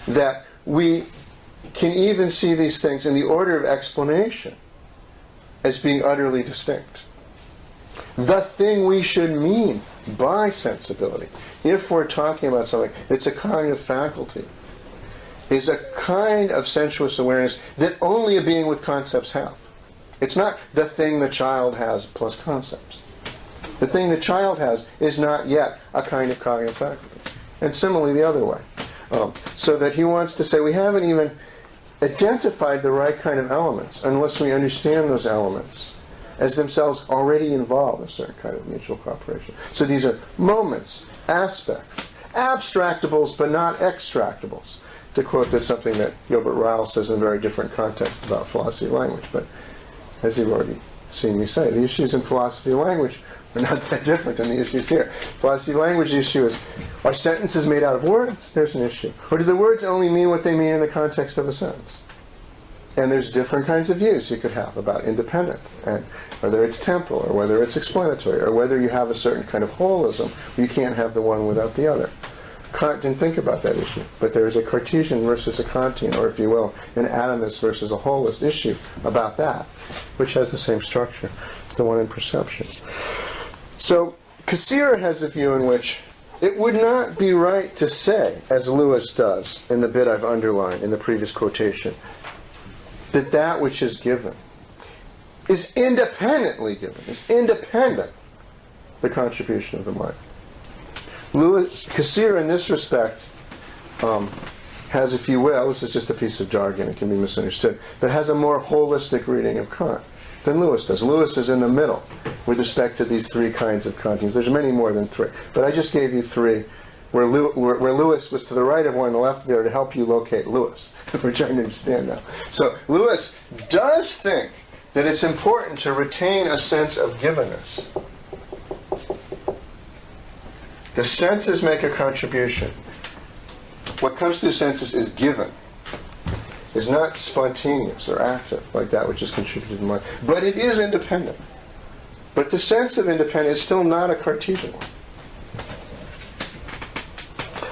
that we can even see these things in the order of explanation as being utterly distinct. The thing we should mean by sensibility, if we're talking about something that's a kind of faculty, is a kind of sensuous awareness that only a being with concepts have. It's not the thing the child has plus concepts. The thing the child has is not yet a kind of cognitive faculty. And similarly the other way. So that he wants to say we haven't even identified the right kind of elements unless we understand those elements as themselves already involve a certain kind of mutual cooperation. So these are moments, aspects, abstractables but not extractables. To quote that something that Gilbert Ryle says in a very different context about philosophy of language, but as you've already seen me say, the issues in philosophy of language are not that different than the issues here. Philosophy of language issue is, are sentences made out of words? There's an issue. Or do the words only mean what they mean in the context of a sentence? And there's different kinds of views you could have about independence, and whether it's temporal, or whether it's explanatory, or whether you have a certain kind of holism, you can't have the one without the other. Kant didn't think about that issue, but there is a Cartesian versus a Kantian, or if you will, an atomist versus a holist issue about that, which has the same structure. It's the one in perception. So Cassirer has a view in which it would not be right to say, as Lewis does in the bit I've underlined in the previous quotation, that that which is given is independently given, is independent the contribution of the mind. Cassirer, in this respect, has, if you will, this is just a piece of jargon, it can be misunderstood, but has a more holistic reading of Kant than Lewis does. Lewis is in the middle with respect to these three kinds of Kantians. There's many more than three, but I just gave you three where Lewis was to the right of one and the left of the other to help you locate Lewis. We're trying to understand now. So Lewis does think that it's important to retain a sense of givenness. The senses make a contribution. What comes through senses is given. Is not spontaneous or active like that which is contributed in mind. But it is independent. But the sense of independence is still not a Cartesian one.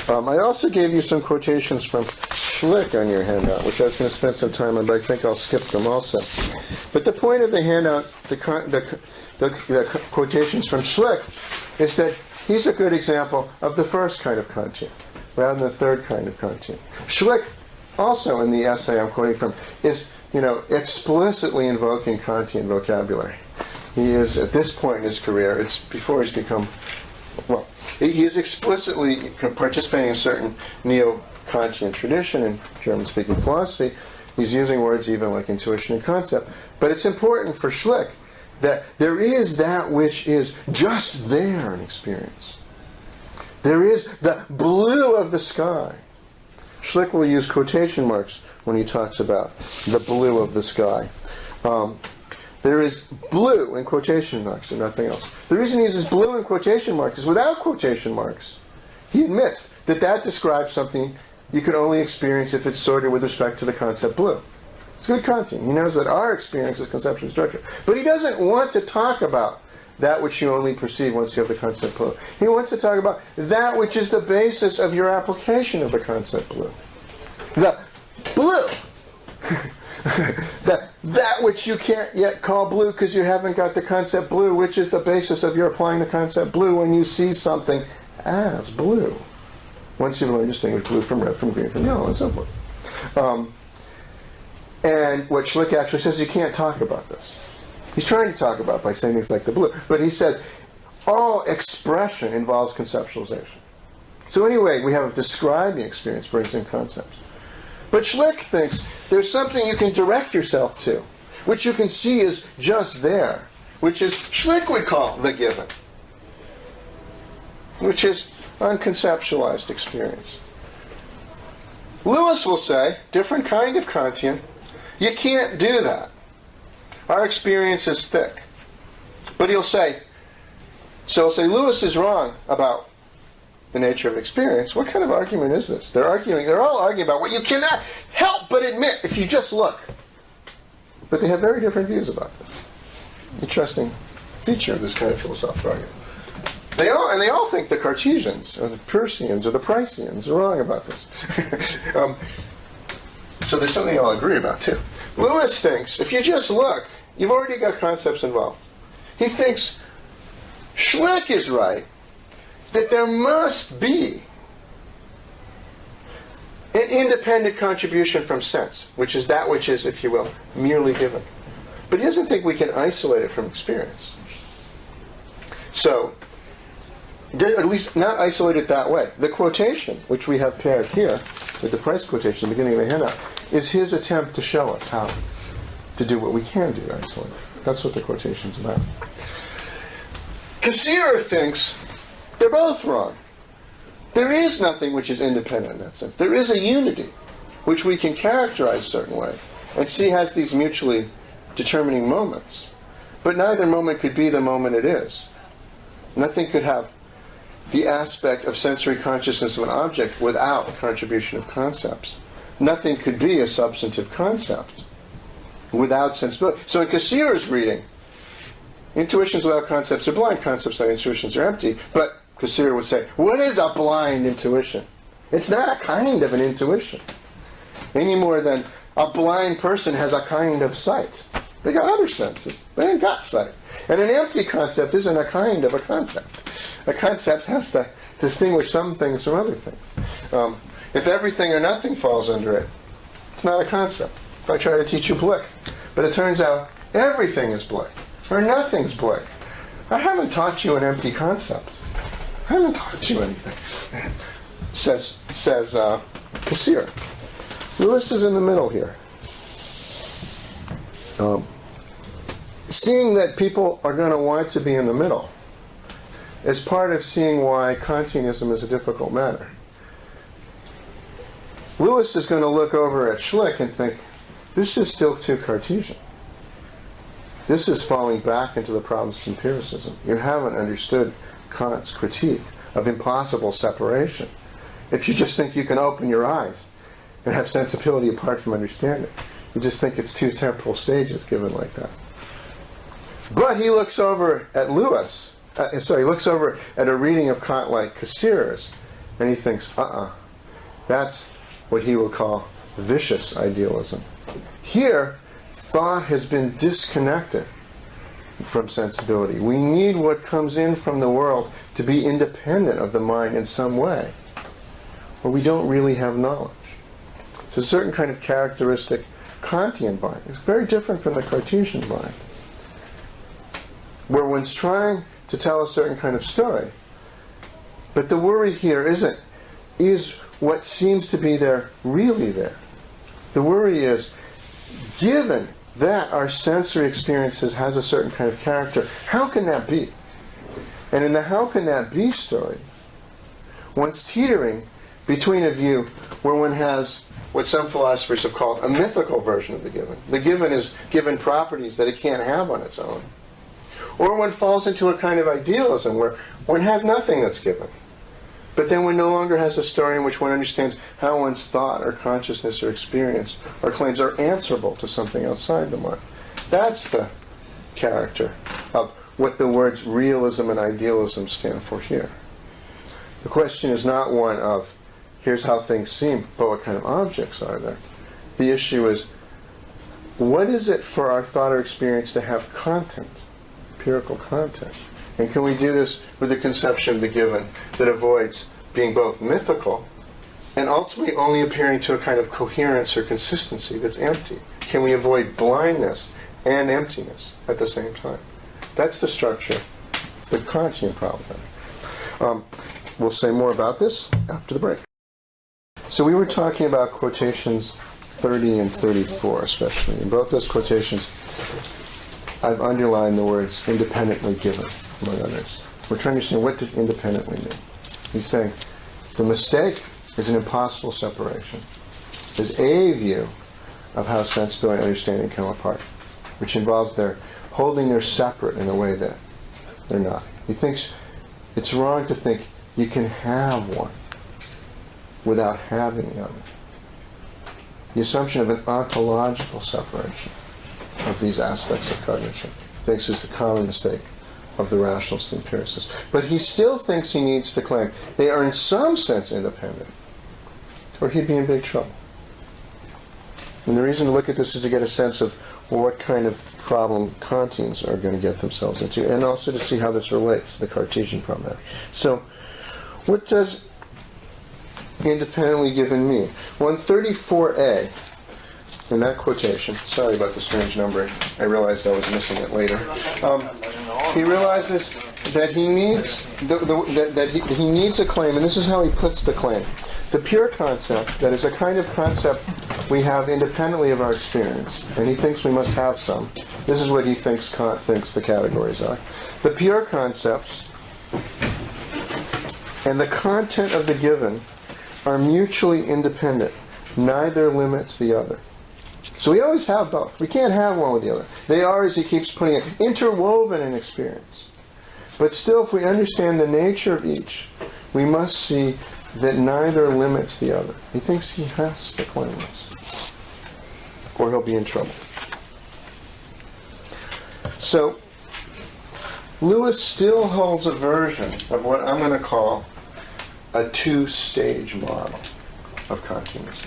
I also gave you some quotations from Schlick on your handout, which I was going to spend some time on, but I think I'll skip them also. But the point of the handout, the quotations from Schlick, is that he's a good example of the first kind of Kantian, rather than the third kind of Kantian. Schlick, also in the essay I'm quoting from, is explicitly invoking Kantian vocabulary. He is, at this point in his career, it's before he's become, well, he is explicitly participating in a certain neo-Kantian tradition in German-speaking philosophy. He's using words even like intuition and concept. But it's important for Schlick that there is that which is just there in experience. There is the blue of the sky. Schlick will use quotation marks when he talks about the blue of the sky. There is blue in quotation marks and nothing else. The reason he uses blue in quotation marks is without quotation marks, he admits that that describes something you can only experience if it's sorted with respect to the concept blue. It's good Kantian. He knows that our experience is conceptually structured. But he doesn't want to talk about that which you only perceive once you have the concept blue. He wants to talk about that which is the basis of your application of the concept blue. The blue. that which you can't yet call blue because you haven't got the concept blue, which is the basis of your applying the concept blue when you see something as blue. Once you've learned to distinguish blue from red, from green, from yellow, and so forth. And what Schlick actually says, you can't talk about this. He's trying to talk about it by saying things like the blue. But he says, all expression involves conceptualization. So anyway, we have describing experience brings in concepts. But Schlick thinks there's something you can direct yourself to, which you can see is just there, which is Schlick would call the given, which is unconceptualized experience. Lewis will say, different kind of Kantian, you can't do that. Our experience is thick. But he'll say, Lewis is wrong about the nature of experience. What kind of argument is this? They're all arguing about what you cannot help but admit if you just look. But they have very different views about this. Interesting feature of this kind of philosophical argument. They all think the Cartesians, or the Empiricians, or the Priceans are wrong about this. So there's something they all agree about, too. Lewis thinks, if you just look, you've already got concepts involved. He thinks Schlick is right, that there must be an independent contribution from sense, which is that which is, if you will, merely given. But he doesn't think we can isolate it from experience. So, at least not isolate it that way. The quotation, which we have paired here, with the Price quotation at the beginning of the handout, is his attempt to show us how to do what we can do, isolate. That's what the quotation's about. Cassirer thinks they're both wrong. There is nothing which is independent in that sense. There is a unity which we can characterize a certain way and see has these mutually determining moments. But neither moment could be the moment it is. Nothing could have the aspect of sensory consciousness of an object without a contribution of concepts. Nothing could be a substantive concept without sensibility. So in Cassirer's reading, intuitions without concepts are blind, concepts without intuitions are empty. But Cassirer would say, what is a blind intuition? It's not a kind of an intuition. Any more than a blind person has a kind of sight. They got other senses. They ain't got sight. And an empty concept isn't a kind of a concept. A concept has to distinguish some things from other things. If everything or nothing falls under it, it's not a concept. If I try to teach you Blick, but it turns out everything is Blick, or nothing's Blick. I haven't taught you an empty concept. I haven't taught you anything. Says Cassirer. Lewis is in the middle here. Seeing that people are going to want to be in the middle is part of seeing why Kantianism is a difficult matter. Lewis is going to look over at Schlick and think, this is still too Cartesian. This is falling back into the problems of empiricism. You haven't understood Kant's critique of impossible separation. If you just think you can open your eyes and have sensibility apart from understanding, you just think it's two temporal stages given like that. But he looks over at Lewis, he looks over at a reading of Kant like Cassirer's, and he thinks, that's what he will call vicious idealism. Here, thought has been disconnected from sensibility. We need what comes in from the world to be independent of the mind in some way, or we don't really have knowledge. It's a certain kind of characteristic Kantian mind. It's very different from the Cartesian mind, where one's trying to tell a certain kind of story. But the worry here is what seems to be there really there. The worry is, given that our sensory experiences has a certain kind of character, how can that be? And in the how can that be story, one's teetering between a view where one has what some philosophers have called a mythical version of the given. The given is given properties that it can't have on its own. Or one falls into a kind of idealism where one has nothing that's given. But then one no longer has a story in which one understands how one's thought or consciousness or experience or claims are answerable to something outside the mind. That's the character of what the words realism and idealism stand for here. The question is not one of, here's how things seem, but what kind of objects are there? The issue is, what is it for our thought or experience to have content, empirical content? And can we do this with a conception of the given that avoids being both mythical and ultimately only appearing to a kind of coherence or consistency that's empty? Can we avoid blindness and emptiness at the same time? That's the structure of the Kantian problem. We'll say more about this after the break. So we were talking about quotations 30 and 34 especially. In both those quotations, I've underlined the words independently given, among others. We're trying to understand, what does independently mean? He's saying the mistake is an impossible separation. There's a view of how sensibility and understanding come apart, which involves their holding they're separate in a way that they're not. He thinks it's wrong to think you can have one without having the other. The assumption of an ontological separation of these aspects of cognition, he thinks, is the common mistake of the rationalist empiricist. But he still thinks he needs to claim they are in some sense independent, or he'd be in big trouble. And the reason to look at this is to get a sense of what kind of problem Kantians are going to get themselves into, and also to see how this relates to the Cartesian problem. So, what does independently given mean? 134a, in that quotation, sorry about the strange numbering, I realized I was missing it later. He realizes that he needs he needs a claim, and this is how he puts the claim. The pure concept, that is a kind of concept we have independently of our experience, and he thinks we must have some. This is what he thinks Kant thinks the categories are. The pure concepts and the content of the given are mutually independent. Neither limits the other. So we always have both. We can't have one with the other. They are, as he keeps putting it, interwoven in experience. But still, if we understand the nature of each, we must see that neither limits the other. He thinks he has to claim this, or he'll be in trouble. So, Lewis still holds a version of what I'm going to call a two-stage model of Kantianism.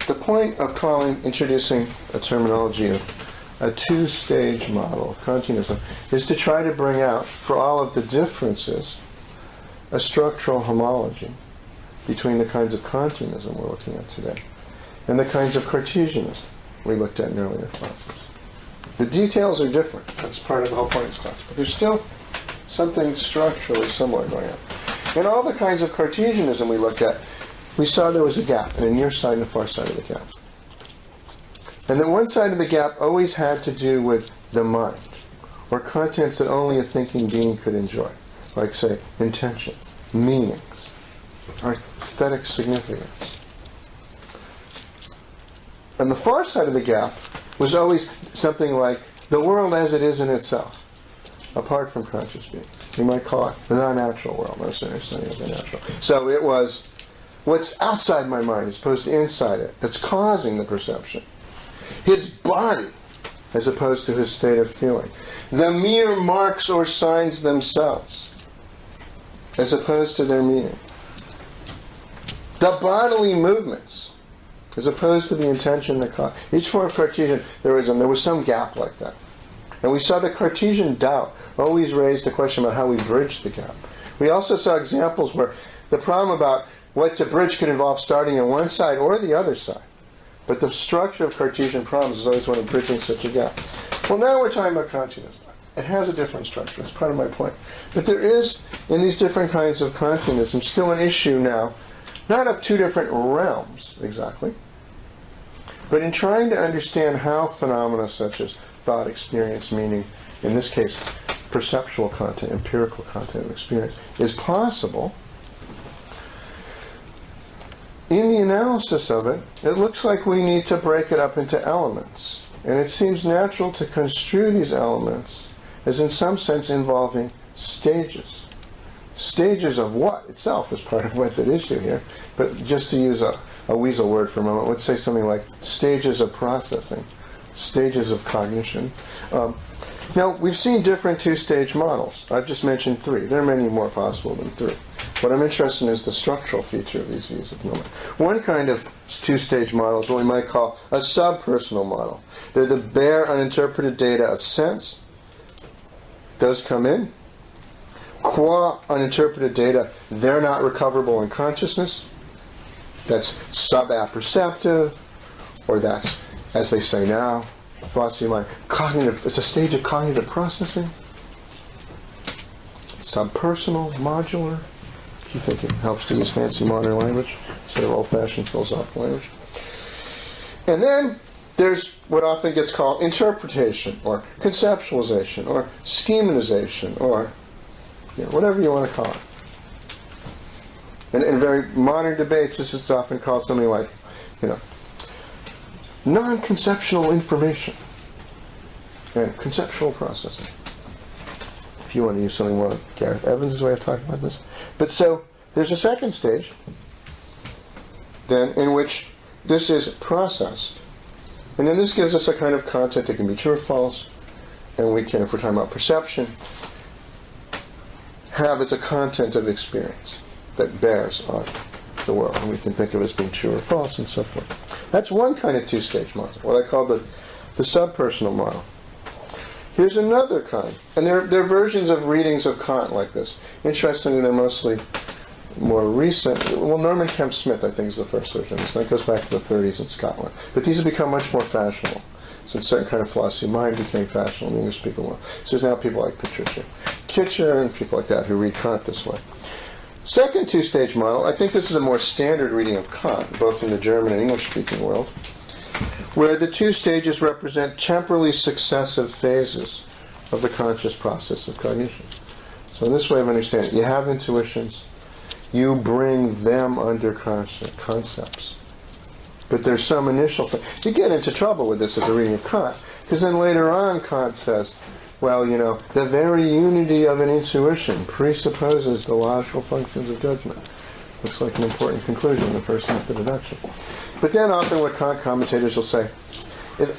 The point of introducing a terminology of a two-stage model of Kantianism is to try to bring out, for all of the differences, a structural homology between the kinds of Kantianism we're looking at today and the kinds of Cartesianism we looked at in earlier classes. The details are different. That's part of the whole point of this class. But there's still something structurally similar going on. In all the kinds of Cartesianism we looked at, we saw there was a gap, and a near side and a far side of the gap. And that one side of the gap always had to do with the mind, or contents that only a thinking being could enjoy, like, say, intentions, meanings, or aesthetic significance. And the far side of the gap was always something like the world as it is in itself, apart from conscious beings. You might call it the non-natural world. Most understanding of the natural. So it was what's outside my mind as opposed to inside it that's causing the perception. His body as opposed to his state of feeling. The mere marks or signs themselves as opposed to their meaning. The bodily movements as opposed to the intention that caused. Each form of Cartesian, there was some gap like that. And we saw the Cartesian doubt always raised the question about how we bridge the gap. We also saw examples where the problem about what to bridge could involve starting on one side or the other side. But the structure of Cartesian problems is always one of bridging such a gap. Well, now we're talking about Kantianism. It has a different structure. That's part of my point. But there is, in these different kinds of Kantianism, still an issue now, not of two different realms exactly, but in trying to understand how phenomena such as thought, experience, meaning, in this case, perceptual content, empirical content of experience, is possible. In the analysis of it, it looks like we need to break it up into elements. And it seems natural to construe these elements as in some sense involving stages. stages of what itself is part of what's at issue here. But just to use a weasel word for a moment, let's say something like stages of processing, stages of cognition. Now, we've seen different two-stage models. I've just mentioned three. There are many more possible than three. What I'm interested in is the structural feature of these views at the moment. One kind of two-stage model is what we might call a subpersonal model. They're the bare, uninterpreted data of sense. Those come in. Qua uninterpreted data, they're not recoverable in consciousness. That's sub-apperceptive, or that's, as they say now, philosophy of mind, cognitive. It's a stage of cognitive processing. Subpersonal, modular. If you think it helps to use fancy modern language instead of old-fashioned philosophical language. And then there's what often gets called interpretation, or conceptualization, or schematization, or whatever you want to call it. And in very modern debates, this is often called something like, non-conceptual information and conceptual processing. If you want to use something more like Gareth Evans' way of talking about this. But so, there's a second stage, then, in which this is processed. And then this gives us a kind of content that can be true or false, and we can, if we're talking about perception, have as a content of experience that bears on the world, and we can think of it as being true or false, and so forth. That's one kind of two-stage model, what I call the subpersonal model. Here's another kind, and there are versions of readings of Kant like this. Interestingly, they're mostly more recent. Well, Norman Kemp Smith, I think, is the first version of this. That goes back to the 30s in Scotland. But these have become much more fashionable. So a certain kind of philosophy of mind became fashionable in the English-speaking world. So there's now people like Patricia Kitcher and people like that who read Kant this way. Second two-stage model, I think this is a more standard reading of Kant, both in the German and English-speaking world, where the two stages represent temporally successive phases of the conscious process of cognition. So in this way of understanding, you have intuitions, you bring them under concepts. But there's some initial thing. You get into trouble with this as a reading of Kant, because then later on Kant says, well, the very unity of an intuition presupposes the logical functions of judgment. Looks like an important conclusion in the first half of the deduction. But then often what Kant commentators will say is,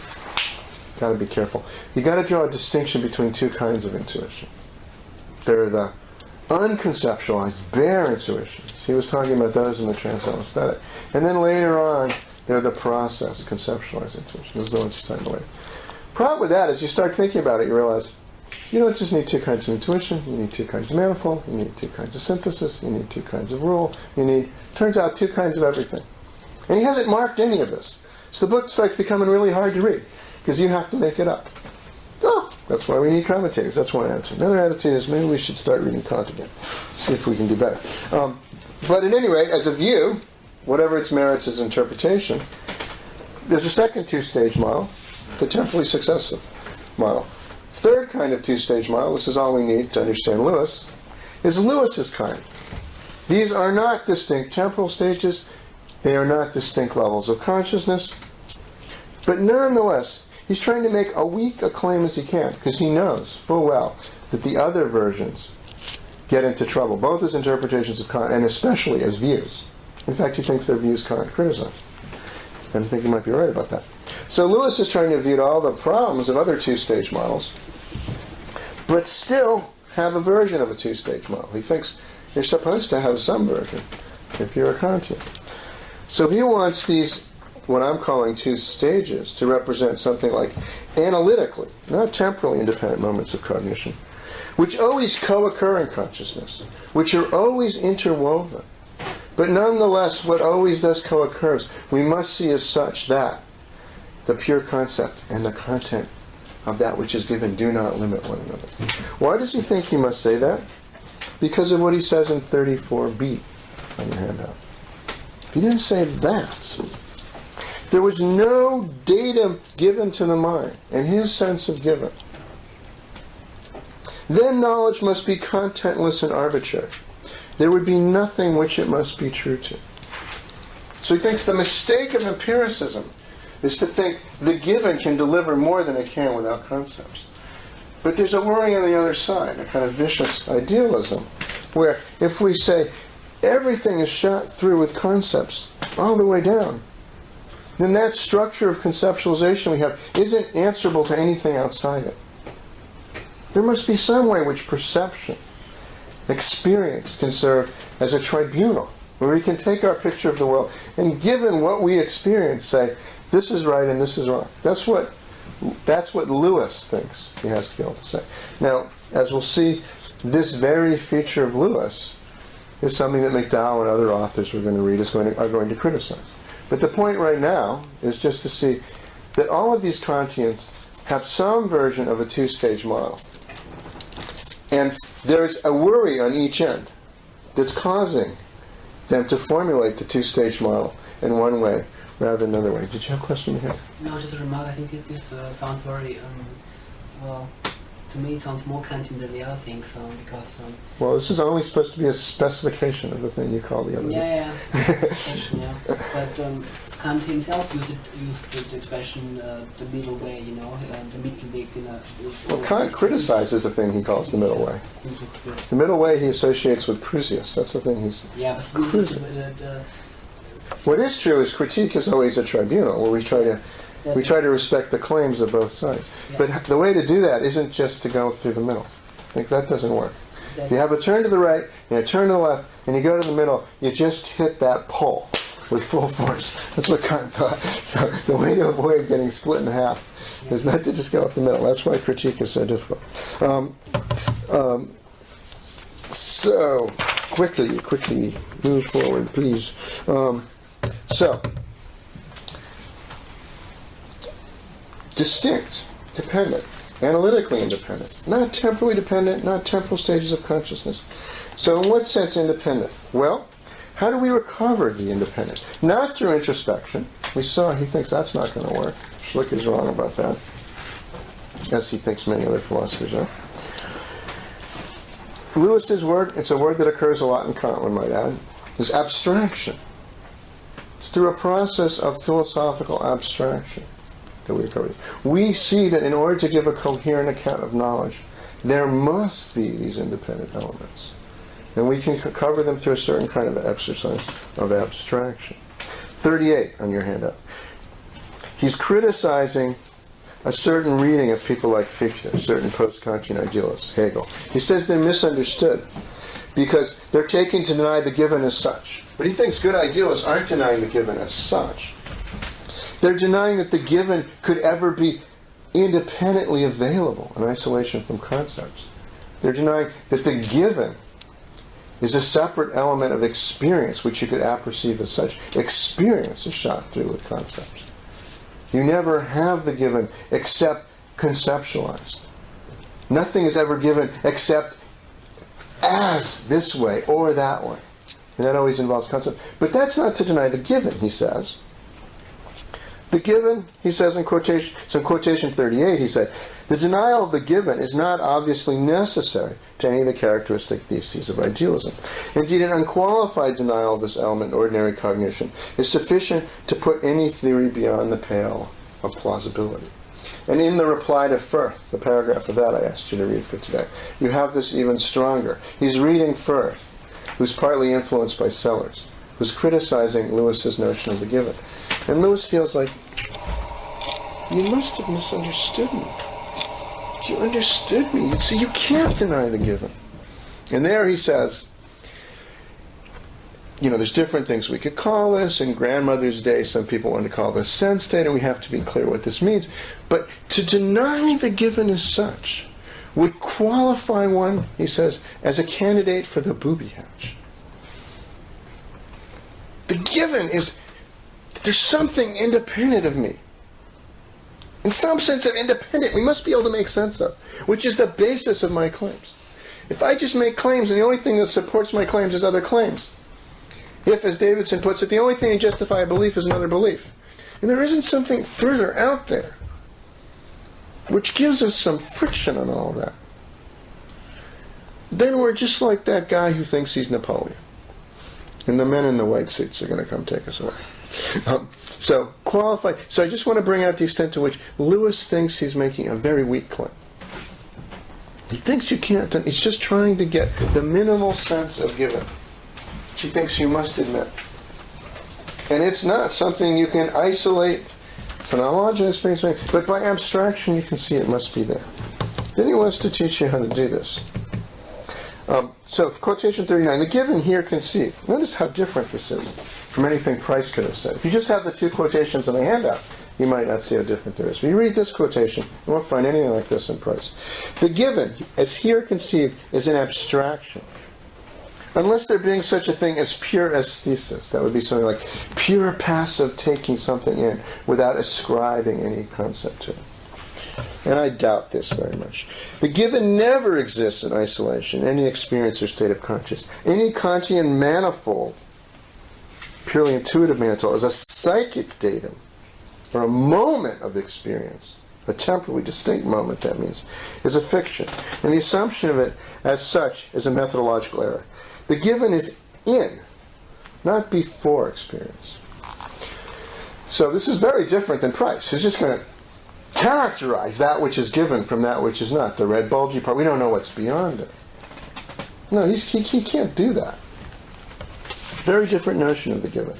got to be careful. You got to draw a distinction between two kinds of intuition. There are the unconceptualized, bare intuitions. He was talking about those in the transcendental aesthetic. And then later on, there are the process, conceptualized intuition. Those are the ones he's talking about later. Problem with that is you start thinking about it, you realize you don't just need two kinds of intuition, you need two kinds of manifold, you need two kinds of synthesis, you need two kinds of rule, turns out, two kinds of everything. And he hasn't marked any of this. So the book starts becoming really hard to read, because you have to make it up. Oh, that's why we need commentators. That's one attitude. Another attitude is maybe we should start reading Kant again, see if we can do better. But at any rate, as a view, whatever its merits as interpretation, there's a second two-stage model, the temporally successive model. Third kind of two-stage model, this is all we need to understand Lewis, is Lewis's kind. These are not distinct temporal stages, they are not distinct levels of consciousness, but nonetheless, he's trying to make a weak a claim as he can, because he knows full well that the other versions get into trouble, both as interpretations of Kant and especially as views. In fact, he thinks their views Kant criticized. And I think he might be right about that. So Lewis is trying to view all the problems of other two-stage models, but still have a version of a two-stage model. He thinks you're supposed to have some version if you're a Kantian. So he wants these, what I'm calling two stages, to represent something like analytically, not temporally independent moments of cognition, which always co-occur in consciousness, which are always interwoven. But nonetheless, what always does co-occurs, we must see as such that the pure concept and the content of that which is given do not limit one another. Why does he think he must say that? Because of what he says in 34b on your handout. If he didn't say that, there was no data given to the mind, and his sense of given, then knowledge must be contentless and arbitrary. There would be nothing which it must be true to. So he thinks the mistake of empiricism is to think the given can deliver more than it can without concepts. But there's a worry on the other side, a kind of vicious idealism, where if we say everything is shot through with concepts all the way down, then that structure of conceptualization we have isn't answerable to anything outside it. There must be some way which perception, experience can serve as a tribunal, where we can take our picture of the world and, given what we experience, say, this is right and this is wrong. That's what Lewis thinks he has to be able to say. Now, as we'll see, this very feature of Lewis is something that McDowell and other authors we're going to read are going to criticize. But the point right now is just to see that all of these Kantians have some version of a two-stage model. And there's a worry on each end that's causing them to formulate the two-stage model in one way rather than another way. Did you have a question here? No, just a remark. I think this sounds very, well, to me it sounds more Kantian than the other things, because... well, this is only supposed to be a specification of the thing you call the other thing. Yeah. But Kant himself used the expression the middle way, the Mittelweg. Well, Kant criticizes the thing he calls the middle way. The middle way he associates with Crusius. That's the thing he's... Yeah, but what is true is critique is always a tribunal, where we try to respect the claims of both sides. Yeah. But the way to do that isn't just to go through the middle, because that doesn't work. If you have a turn to the right and a turn to the left, and you go to the middle, you just hit that pole with full force. That's what Kant thought. So the way to avoid getting split in half is not to just go up the middle. That's why critique is so difficult. So quickly move forward, please. So distinct, dependent, analytically independent, not temporally dependent, not temporal stages of consciousness. So in what sense independent? Well, how do we recover the independence? Not through introspection. We saw he thinks that's not going to work. Schlick is wrong about that, as he thinks many other philosophers are. Lewis's word, it's a word that occurs a lot in Kant, one might add, is abstraction. It's through a process of philosophical abstraction that we recover. We see that in order to give a coherent account of knowledge, there must be these independent elements. And we can cover them through a certain kind of exercise of abstraction. 38 on your handout. He's criticizing a certain reading of people like Fichte, certain post-Kantian idealists, Hegel. He says they're misunderstood because they're taking to deny the given as such. But he thinks good idealists aren't denying the given as such. They're denying that the given could ever be independently available in isolation from concepts. They're denying that the given is a separate element of experience which you could apperceive as such. Experience is shot through with concepts. You never have the given except conceptualized. Nothing is ever given except as this way or that way. And that always involves concept. But that's not to deny the given, he says. The given, he says in quotation, so in quotation 38, he said, the denial of the given is not obviously necessary to any of the characteristic theses of idealism. Indeed, an unqualified denial of this element in ordinary cognition is sufficient to put any theory beyond the pale of plausibility. And in the reply to Firth, the paragraph of that I asked you to read for today, you have this even stronger. He's reading Firth, who's partly influenced by Sellars, who's criticizing Lewis's notion of the given. And Lewis feels like, you must have misunderstood me. You understood me. See, you can't deny the given. And there he says, there's different things we could call this. In grandmother's day, some people want to call this sense state, and we have to be clear what this means. But to deny the given as such would qualify one, he says, as a candidate for the booby hatch. The given is, there's something independent of me. In some sense of independent, we must be able to make sense of, which is the basis of my claims. If I just make claims and the only thing that supports my claims is other claims, if, as Davidson puts it, the only thing to justify a belief is another belief, and there isn't something further out there which gives us some friction on all of that, then we're just like that guy who thinks he's Napoleon. And the men in the white suits are going to come take us away. So, qualified. So I just want to bring out the extent to which Lewis thinks he's making a very weak claim. He thinks you can't. He's just trying to get the minimal sense of given, which he thinks you must admit. And it's not something you can isolate phenomenology and experience, but by abstraction you can see it must be there. Then he wants to teach you how to do this. So quotation 39, the given here conceived. Notice how different this is from anything Price could have said. If you just have the two quotations in the handout, you might not see how different there is. But you read this quotation, you won't find anything like this in Price. The given, as here conceived, is an abstraction. Unless there being such a thing as pure aesthesis, that would be something like pure passive taking something in without ascribing any concept to it. And I doubt this very much. The given never exists in isolation, any experience or state of consciousness. Any Kantian manifold, purely intuitive manifold, is a psychic datum, or a moment of experience, a temporally distinct moment, that means, is a fiction. And the assumption of it as such is a methodological error. The given is in, not before experience. So this is very different than Price. He's just going to characterize that which is given from that which is not. The red bulgy part, we don't know what's beyond it. No, he can't do that. Very different notion of the given.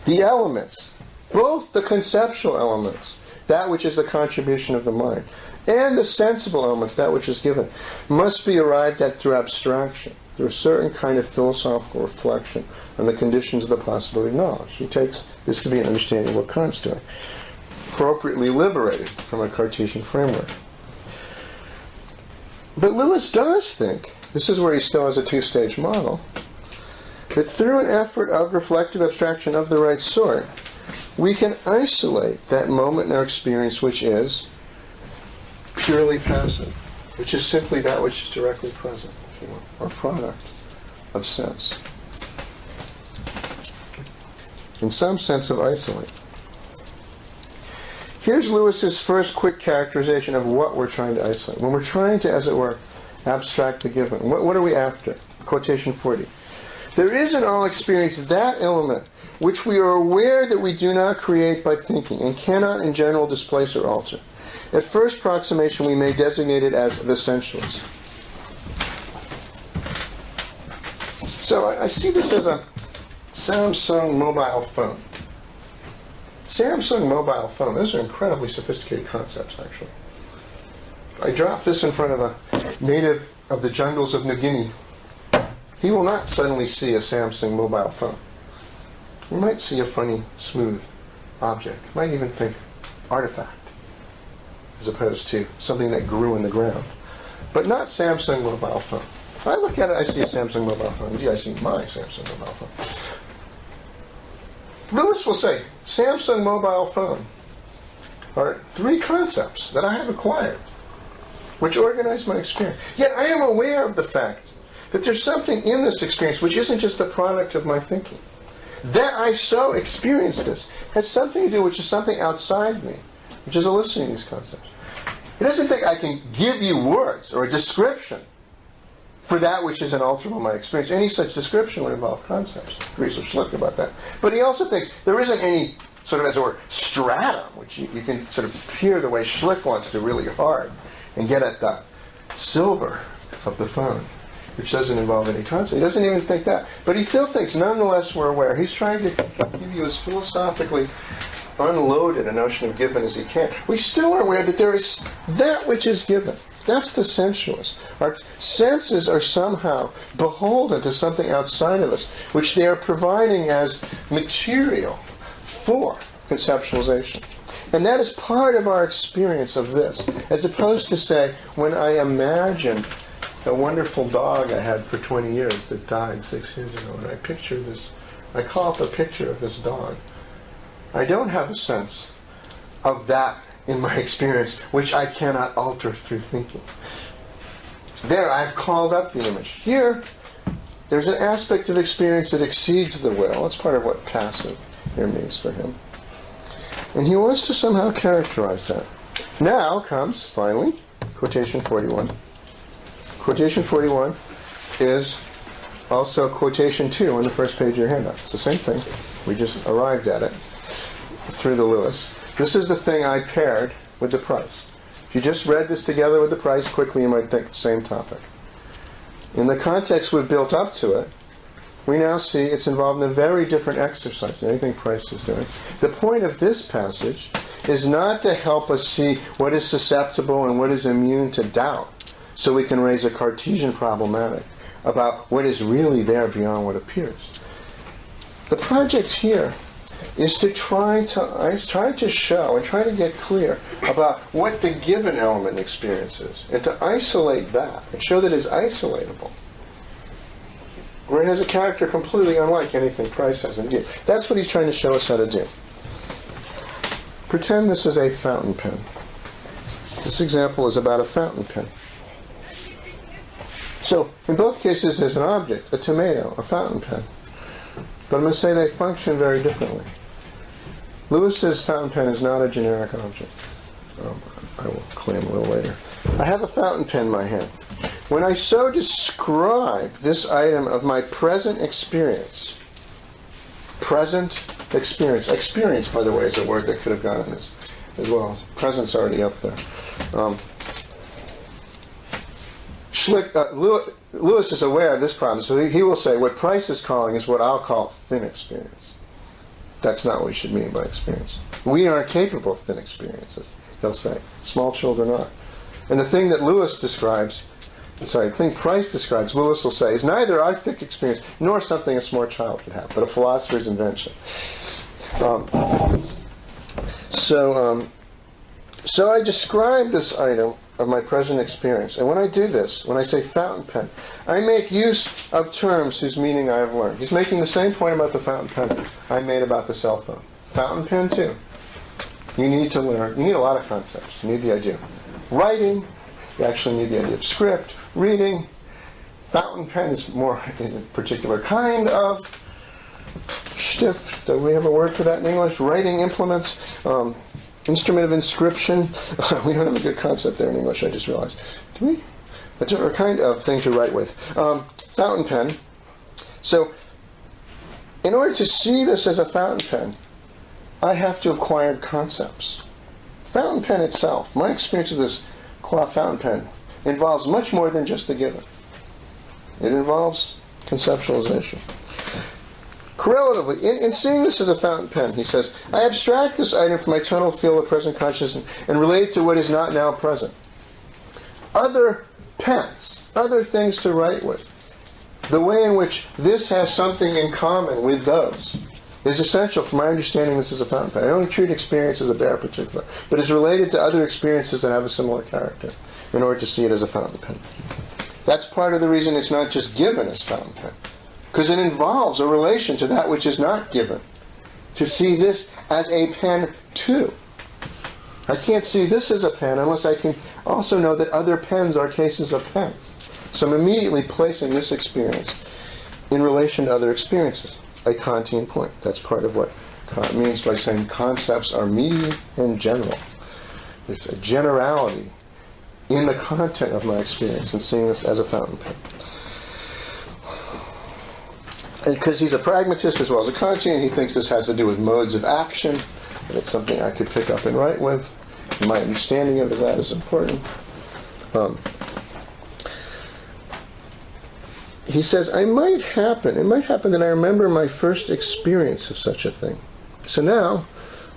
The elements, both the conceptual elements, that which is the contribution of the mind, and the sensible elements, that which is given, must be arrived at through abstraction, through a certain kind of philosophical reflection on the conditions of the possibility of knowledge. He takes this to be an understanding of what Kant's doing, appropriately liberated from a Cartesian framework. But Lewis does think, this is where he still has a two-stage model, that through an effort of reflective abstraction of the right sort, we can isolate that moment in our experience which is purely passive, which is simply that which is directly present, if you will, or product of sense. In some sense of isolate. Here's Lewis's first quick characterization of what we're trying to isolate. When we're trying to, as it were, abstract the given, what are we after? Quotation 40. There is in all experience that element which we are aware that we do not create by thinking and cannot in general displace or alter. At first approximation we may designate it as the sensuous. So I see this as a Samsung mobile phone. Samsung mobile phone, those are incredibly sophisticated concepts, actually. I dropped this in front of a native of the jungles of New Guinea. He will not suddenly see a Samsung mobile phone. He might see a funny, smooth object. Might even think artifact, as opposed to something that grew in the ground. But not Samsung mobile phone. If I look at it, I see a Samsung mobile phone. Gee, I see my Samsung mobile phone. Lewis will say, Samsung mobile phone are three concepts that I have acquired, which organize my experience. Yet I am aware of the fact that there's something in this experience which isn't just the product of my thinking. That I so experience this has something to do, which is something outside me, which is eliciting these concepts. He doesn't think I can give you words or a description for that which is unalterable in my experience. Any such description would involve concepts. He agrees with Schlick about that. But he also thinks there isn't any sort of, as it were, stratum, which you can sort of peer the way Schlick wants to really hard and get at the silver of the phone, which doesn't involve any concept. He doesn't even think that. But he still thinks, nonetheless, we're aware. He's trying to give you as philosophically unloaded a notion of given as he can. We still are aware that there is that which is given. That's the sensuous. Our senses are somehow beholden to something outside of us, which they are providing as material for conceptualization. And that is part of our experience of this, as opposed to, say, when I imagine a wonderful dog I had for 20 years that died 6 years ago, and I picture this, I call up a picture of this dog. I don't have a sense of that in my experience, which I cannot alter through thinking. There, I've called up the image. Here, there's an aspect of experience that exceeds the will. That's part of what passive here means for him. And he wants to somehow characterize that. Now comes, finally, quotation 41. Quotation 41 is also quotation 2 on the first page of your handout. It's the same thing. We just arrived at it through the Lewis. This is the thing I paired with the Price. If you just read this together with the price quickly, you might think the same topic. In the context we've built up to it, we now see it's involved in a very different exercise than anything Price is doing. The point of this passage is not to help us see what is susceptible and what is immune to doubt, so we can raise a Cartesian problematic about what is really there beyond what appears. The project here is to try to show and try to get clear about what the given element experiences, and to isolate that and show that it's isolatable, where it has a character completely unlike anything Price has in view. That's what he's trying to show us how to do. Pretend this is a fountain pen. This example is about a fountain pen. So, in both cases there's an object, a tomato, a fountain pen. But I'm going to say they function very differently. Lewis's fountain pen is not a generic object. I will claim a little later. I have a fountain pen in my hand. When I so describe this item of my present experience, experience, by the way, is a word that could have gone in this as well. Present's already up there. Lewis is aware of this problem, so he will say what Price is calling is what I'll call thin experience. That's not what we should mean by experience. We aren't capable of thin experiences, he'll say. Small children are. And the thing that the thing Price describes, Lewis will say, is neither our thick experience nor something a small child could have, but a philosopher's invention. So I describe this item of my present experience. And when I do this, when I say fountain pen, I make use of terms whose meaning I have learned. He's making the same point about the fountain pen I made about the cell phone. Fountain pen, too. You need to learn. You need a lot of concepts. You need the idea of writing. You actually need the idea of script, reading. Fountain pen is more a particular kind of Stift. Do we have a word for that in English? Writing implements. Instrument of inscription. We don't have a good concept there in English, I just realized. Do we? A different kind of thing to write with. Fountain pen. So, in order to see this as a fountain pen, I have to acquire concepts. Fountain pen itself, my experience of this qua fountain pen, involves much more than just the given. It involves conceptualization. Correlatively, in seeing this as a fountain pen, he says, I abstract this item from my tonal field of present consciousness and relate it to what is not now present. Other pens, other things to write with, the way in which this has something in common with those is essential for my understanding this as a fountain pen. I don't treat experience as a bare particular, but is related to other experiences that have a similar character in order to see it as a fountain pen. That's part of the reason it's not just given as fountain pen, because it involves a relation to that which is not given. To see this as a pen too. I can't see this as a pen unless I can also know that other pens are cases of pens. So I'm immediately placing this experience in relation to other experiences. A Kantian point. That's part of what Kant means by saying concepts are meaty and general. There's a generality in the content of my experience and seeing this as a fountain pen. And because he's a pragmatist as well as a Kantian, he thinks this has to do with modes of action, and it's something I could pick up and write with. And my understanding of that is important. He says, it might happen that I remember my first experience of such a thing. So now,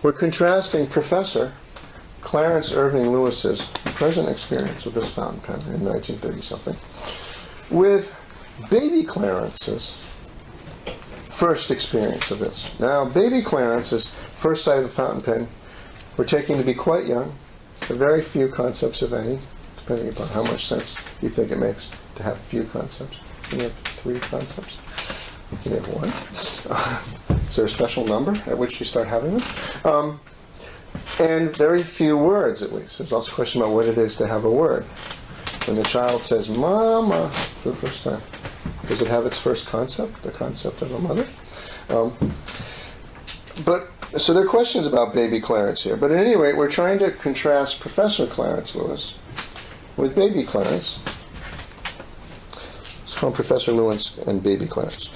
we're contrasting Professor Clarence Irving Lewis's present experience with this fountain pen in 1930-something with baby Clarence's first experience of this. Now, baby Clarence's first sight of the fountain pen we're taking to be quite young, very few concepts, if any, depending upon how much sense you think it makes to have few concepts. Can you have 3 concepts? Can you have 1? Is there a special number at which you start having them? And very few words, at least. There's also a question about what it is to have a word. When the child says, Mama, for the first time, does it have its first concept, the concept of a mother? So there are questions about baby Clarence here. But at any rate, we're trying to contrast Professor Clarence Lewis with baby Clarence. Let's call him Professor Lewis and baby Clarence.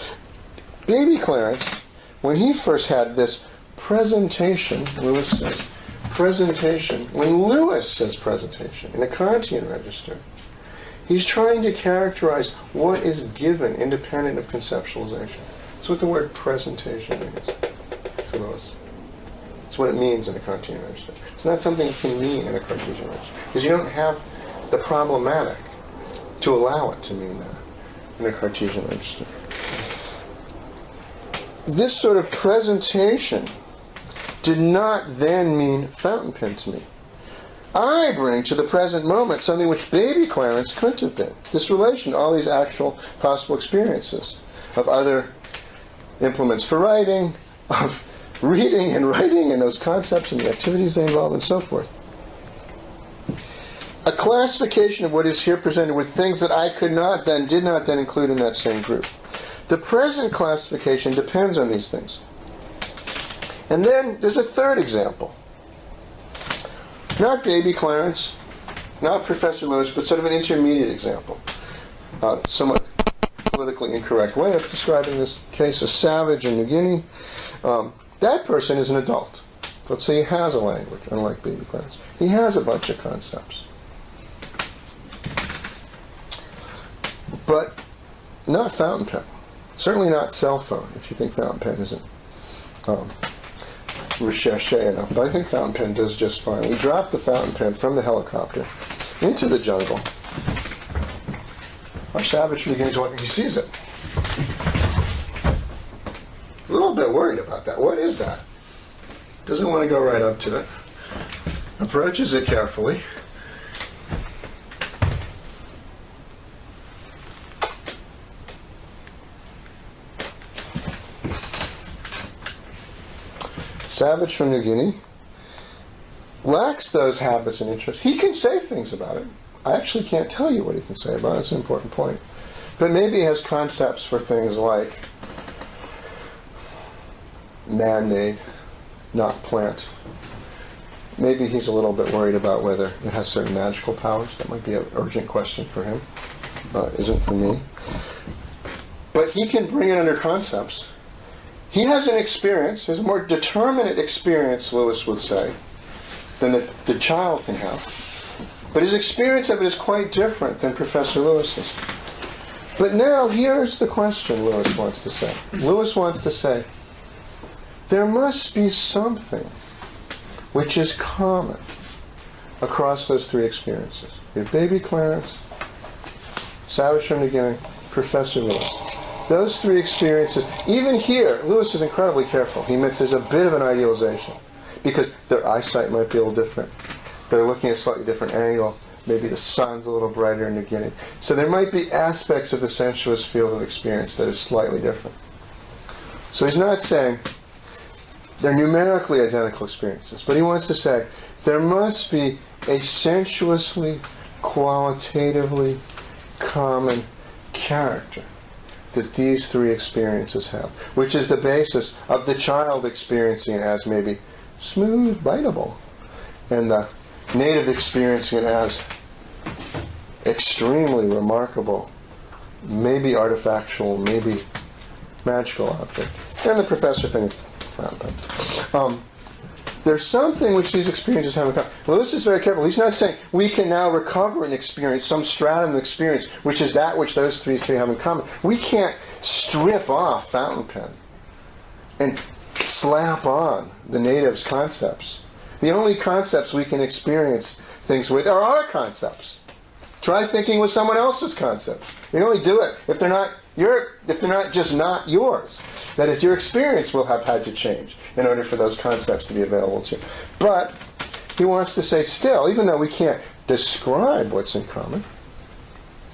Baby Clarence, when he first had this presentation, Lewis says, presentation, when Lewis says presentation in a Kantian register, he's trying to characterize what is given independent of conceptualization. That's what the word presentation means to Lewis. That's what it means in a Kantian register. It's not something it can mean in a Cartesian register, because you don't have the problematic to allow it to mean that in a Cartesian register. This sort of presentation did not then mean fountain pen to me. I bring to the present moment something which baby Clarence couldn't have been. This relation to all these actual possible experiences of other implements for writing, of reading and writing and those concepts and the activities they involve and so forth. A classification of what is here presented with things that I did not then include in that same group. The present classification depends on these things. And then there's a third example. Not baby Clarence, not Professor Lewis, but sort of an intermediate example. Somewhat politically incorrect way of describing this case. A savage in New Guinea. That person is an adult. Let's say he has a language, unlike baby Clarence. He has a bunch of concepts. But not fountain pen. Certainly not cell phone, if you think fountain pen isn't recherché enough. But I think fountain pen does just fine. We drop the fountain pen from the helicopter into the jungle. Our savage begins walking. He sees it. A little bit worried about that. What is that? Doesn't want to go right up to it. Approaches it carefully. Savage from New Guinea lacks those habits and interests. He can say things about it. I actually can't tell you what he can say about it. That's an important point. But maybe he has concepts for things like man-made, not plant. Maybe he's a little bit worried about whether it has certain magical powers. That might be an urgent question for him. Isn't for me. But he can bring it under concepts. He has an experience, has a more determinate experience, Lewis would say, than the child can have. But his experience of it is quite different than Professor Lewis's. But now here's the question Lewis wants to say. Lewis wants to say, there must be something which is common across those three experiences. You have baby Clarence, savage from the beginning, Professor Lewis. Those three experiences, even here, Lewis is incredibly careful. He admits there's a bit of an idealization because their eyesight might be a little different. They're looking at a slightly different angle. Maybe the sun's a little brighter in the beginning. So there might be aspects of the sensuous field of experience that is slightly different. So he's not saying they're numerically identical experiences, but he wants to say there must be a sensuously, qualitatively common character that these three experiences have, which is the basis of the child experiencing it as maybe smooth, biteable, and the native experiencing it as extremely remarkable, maybe artifactual, maybe magical object. And the professor thinks, there's something which these experiences have in common. Lewis is very careful. He's not saying we can now recover an experience, some stratum of experience, which is that which those three have in common. We can't strip off fountain pen and slap on the native's concepts. The only concepts we can experience things with are our concepts. Try thinking with someone else's concepts. You can only do it if they're not just not yours. That is, your experience will have had to change in order for those concepts to be available to you. But he wants to say still, even though we can't describe what's in common,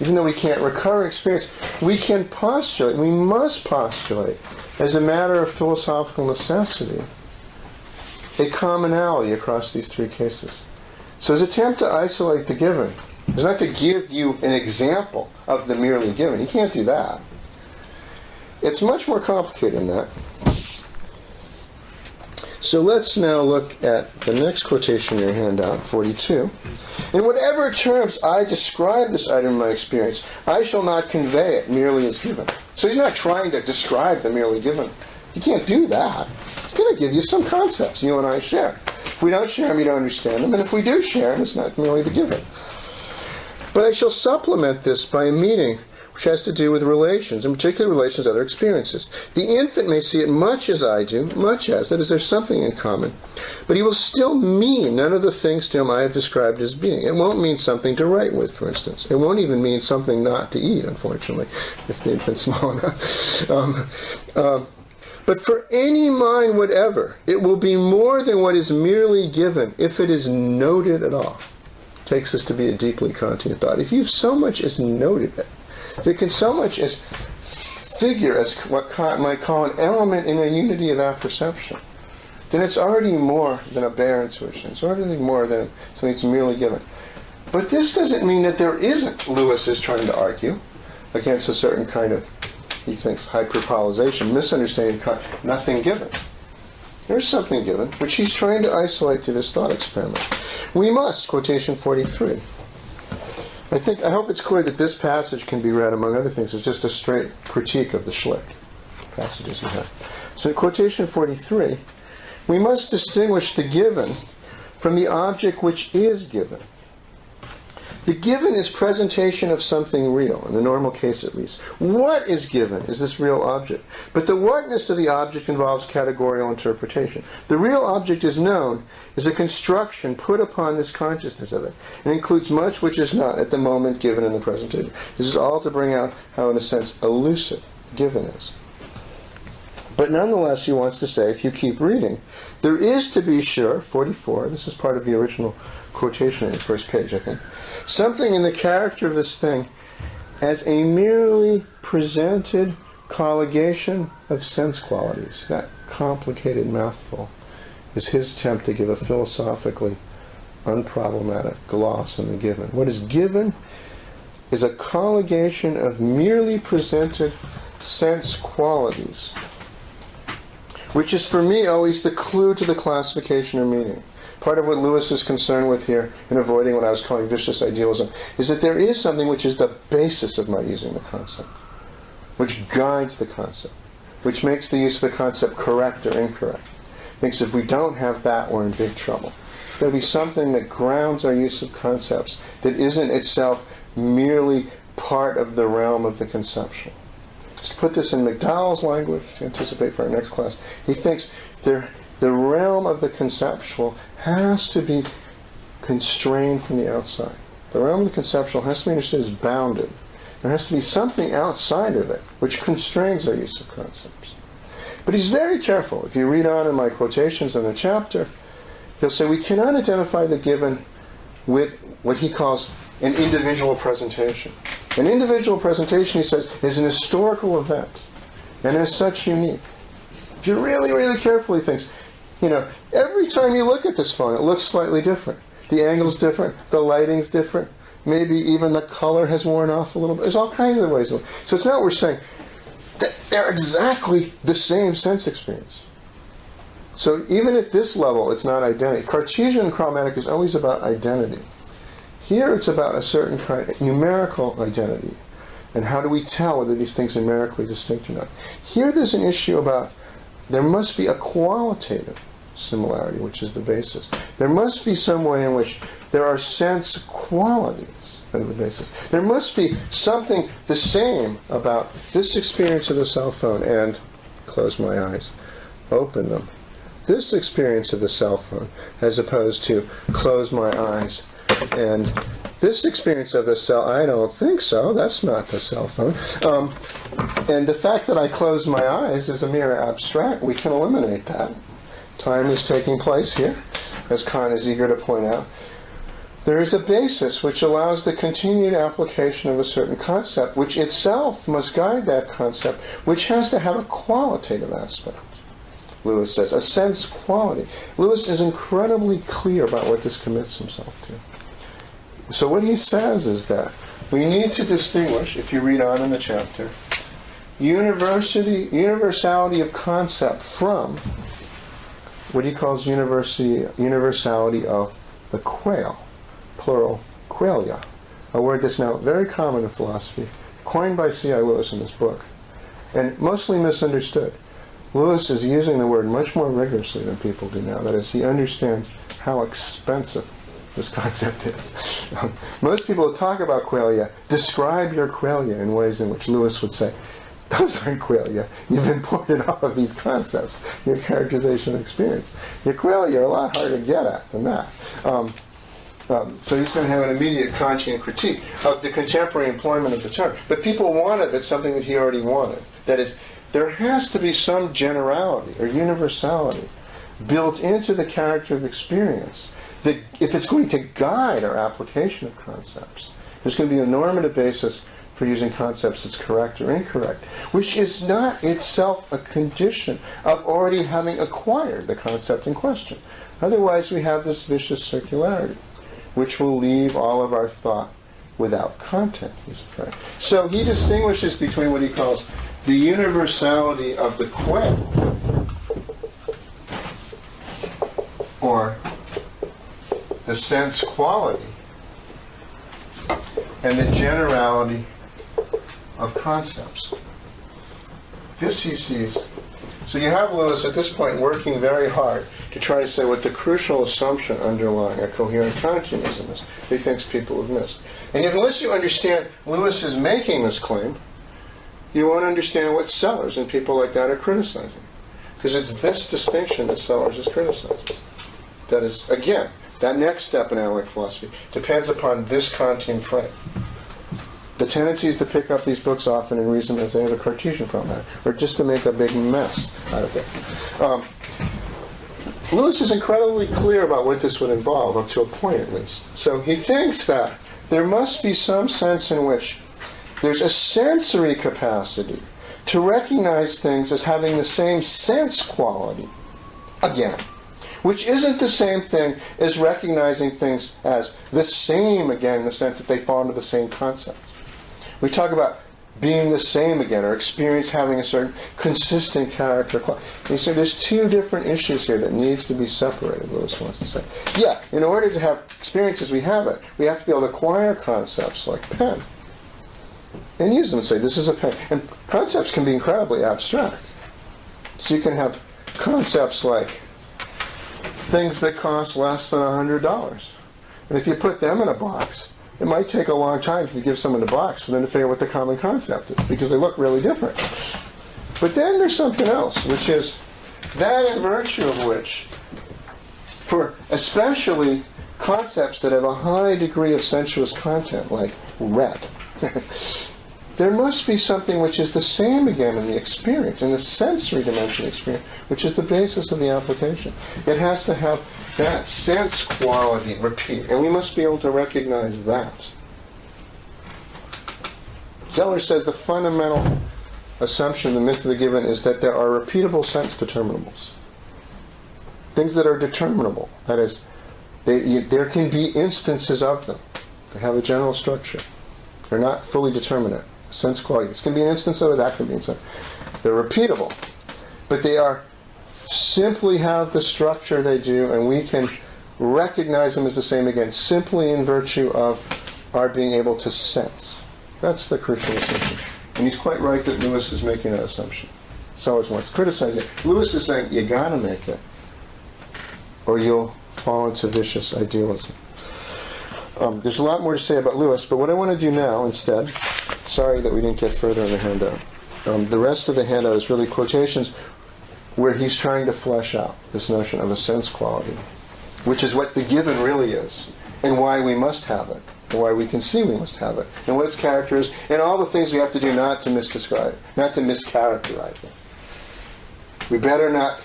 even though we can't recover experience, we can postulate, we must postulate, as a matter of philosophical necessity, a commonality across these three cases. So his attempt to isolate the given is not to give you an example of the merely given. You can't do that. It's much more complicated than that. So let's now look at the next quotation in your handout, 42. In whatever terms I describe this item in my experience, I shall not convey it merely as given. So he's not trying to describe the merely given. He can't do that. He's going going to give you some concepts you and I share. If we don't share them, you don't understand them. And if we do share them, it's not merely the giving. But I shall supplement this by a meaning which has to do with relations, in particular relations to other experiences. The infant may see it much as I do, that is, there's something in common, but he will still mean none of the things to him I have described as being. It won't mean something to write with, for instance. It won't even mean something not to eat, unfortunately, if the infant's small enough. But for any mind whatever, it will be more than what is merely given, if it is noted at all. Takes us to be a deeply Kantian thought. If you've so much as noted it, if it can so much as figure as what Kant might call an element in a unity of apperception, then it's already more than a bare intuition. It's already more than something that's merely given. But this doesn't mean that there isn't, Lewis is trying to argue, against a certain kind of, he thinks, hyperpolarization, misunderstanding Kant, nothing given. There's something given, which he's trying to isolate to this thought experiment. We must, quotation 43. I hope it's clear that this passage can be read, among other things, as just a straight critique of the Schlick passages we have. So in quotation 43, we must distinguish the given from the object which is given. The given is presentation of something real, in the normal case at least. What is given is this real object. But the whatness of the object involves categorical interpretation. The real object is known is a construction put upon this consciousness of it, and includes much which is not at the moment given in the presentation. This is all to bring out how, in a sense, elusive given is. But nonetheless, he wants to say, if you keep reading, there is, to be sure, 44, this is part of the original quotation in the first page, I think, something in the character of this thing as a merely presented colligation of sense qualities. That complicated mouthful is his attempt to give a philosophically unproblematic gloss on the given. What is given is a colligation of merely presented sense qualities, which is for me always the clue to the classification or meaning. Part of what Lewis is concerned with here, in avoiding what I was calling vicious idealism, is that there is something which is the basis of my using the concept, which guides the concept, which makes the use of the concept correct or incorrect. Thinks if we don't have that, we're in big trouble. There's got to be something that grounds our use of concepts that isn't itself merely part of the realm of the conceptual. To put this in McDowell's language, to anticipate for our next class, he thinks the realm of the conceptual has to be constrained from the outside. The realm of the conceptual has to be understood as bounded. There has to be something outside of it which constrains our use of concepts. But he's very careful. If you read on in my quotations in the chapter, he'll say we cannot identify the given with what he calls an individual presentation. An individual presentation, he says, is an historical event, and as such unique. If you're really, really careful, he thinks, every time you look at this phone, it looks slightly different. The angle's different, the lighting's different, maybe even the color has worn off a little bit. There's all kinds of ways. So it's not what we're saying. They're exactly the same sense experience. So even at this level, it's not identity. Cartesian chromatic is always about identity. Here it's about a certain kind of numerical identity. And how do we tell whether these things are numerically distinct or not? Here there's an issue about there must be a qualitative similarity, which is the basis. There must be some way in which there are sense qualities that are the basis. There must be something the same about this experience of the cell phone and, close my eyes, open them. This experience of the cell phone as opposed to close my eyes and this experience of the cell, I don't think so. That's not the cell phone. And the fact that I closed my eyes is a mere abstract. We can eliminate that. Time is taking place here, as Kant is eager to point out. There is a basis which allows the continued application of a certain concept, which itself must guide that concept, which has to have a qualitative aspect. Lewis says, a sense quality. Lewis is incredibly clear about what this commits himself to. So what he says is that we need to distinguish, if you read on in the chapter, universality of concept from what he calls universality of the quale, plural, qualia, a word that's now very common in philosophy, coined by C.I. Lewis in his book, and mostly misunderstood. Lewis is using the word much more rigorously than people do now. That is, he understands how expensive this concept is. Most people who talk about qualia describe your qualia in ways in which Lewis would say, those aren't qualia. You've imported all of these concepts, your characterization of experience. Your qualia are a lot harder to get at than that. So he's going to have an immediate Kantian critique of the contemporary employment of the term. But people want it, it's something that he already wanted. That is, there has to be some generality or universality built into the character of experience that if it's going to guide our application of concepts, there's going to be a normative basis for using concepts that's correct or incorrect, which is not itself a condition of already having acquired the concept in question. Otherwise, we have this vicious circularity, which will leave all of our thought without content, he's afraid. So he distinguishes between what he calls the universality of the qua, or the sense quality, and the generality of concepts. This he sees. So you have Lewis at this point working very hard to try to say what the crucial assumption underlying a coherent Kantianism is that he thinks people have missed. And unless you understand Lewis is making this claim, you won't understand what Sellars and people like that are criticizing. Because it's this distinction that Sellars is criticizing. That is, again, that next step in analytic philosophy depends upon this Kantian frame. The tendency is to pick up these books often and read them as they have a Cartesian format, or just to make a big mess out of it. Lewis is incredibly clear about what this would involve, up to a point at least. So he thinks that there must be some sense in which there's a sensory capacity to recognize things as having the same sense quality, again, which isn't the same thing as recognizing things as the same again in the sense that they fall into the same concept. We talk about being the same again, or experience having a certain consistent character. And you see, there's two different issues here that needs to be separated, Lewis wants to say. Yeah, in order to have experience as we have it, we have to be able to acquire concepts like pen and use them and say, this is a pen. And concepts can be incredibly abstract. So you can have concepts like things that cost less than $100. And if you put them in a box, it might take a long time if you give someone a box for them to figure out what the common concept is, because they look really different. But then there's something else, which is that in virtue of which, for especially concepts that have a high degree of sensuous content, like red, there must be something which is the same again in the experience, in the sensory dimension of experience, which is the basis of the application. It has to have that sense quality repeat, and we must be able to recognize that. Sellars says the fundamental assumption, the myth of the given, is that there are repeatable sense determinables. Things that are determinable. That is, there can be instances of them. They have a general structure. They're not fully determinate. Sense quality. This can be an instance of it, that can be an instance. They're repeatable. But they are simply have the structure they do, and we can recognize them as the same again, simply in virtue of our being able to sense. That's the crucial assumption. And he's quite right that Lewis is making that assumption. Sellars wants to criticize it. Lewis is saying, you gotta make it, or you'll fall into vicious idealism. There's a lot more to say about Lewis, but what I want to do now instead, sorry that we didn't get further in the handout, the rest of the handout is really quotations where he's trying to flesh out this notion of a sense quality, which is what the given really is, and why we must have it, and why we can see we must have it, and what its character is, and all the things we have to do not to misdescribe it, not to mischaracterize it. We better not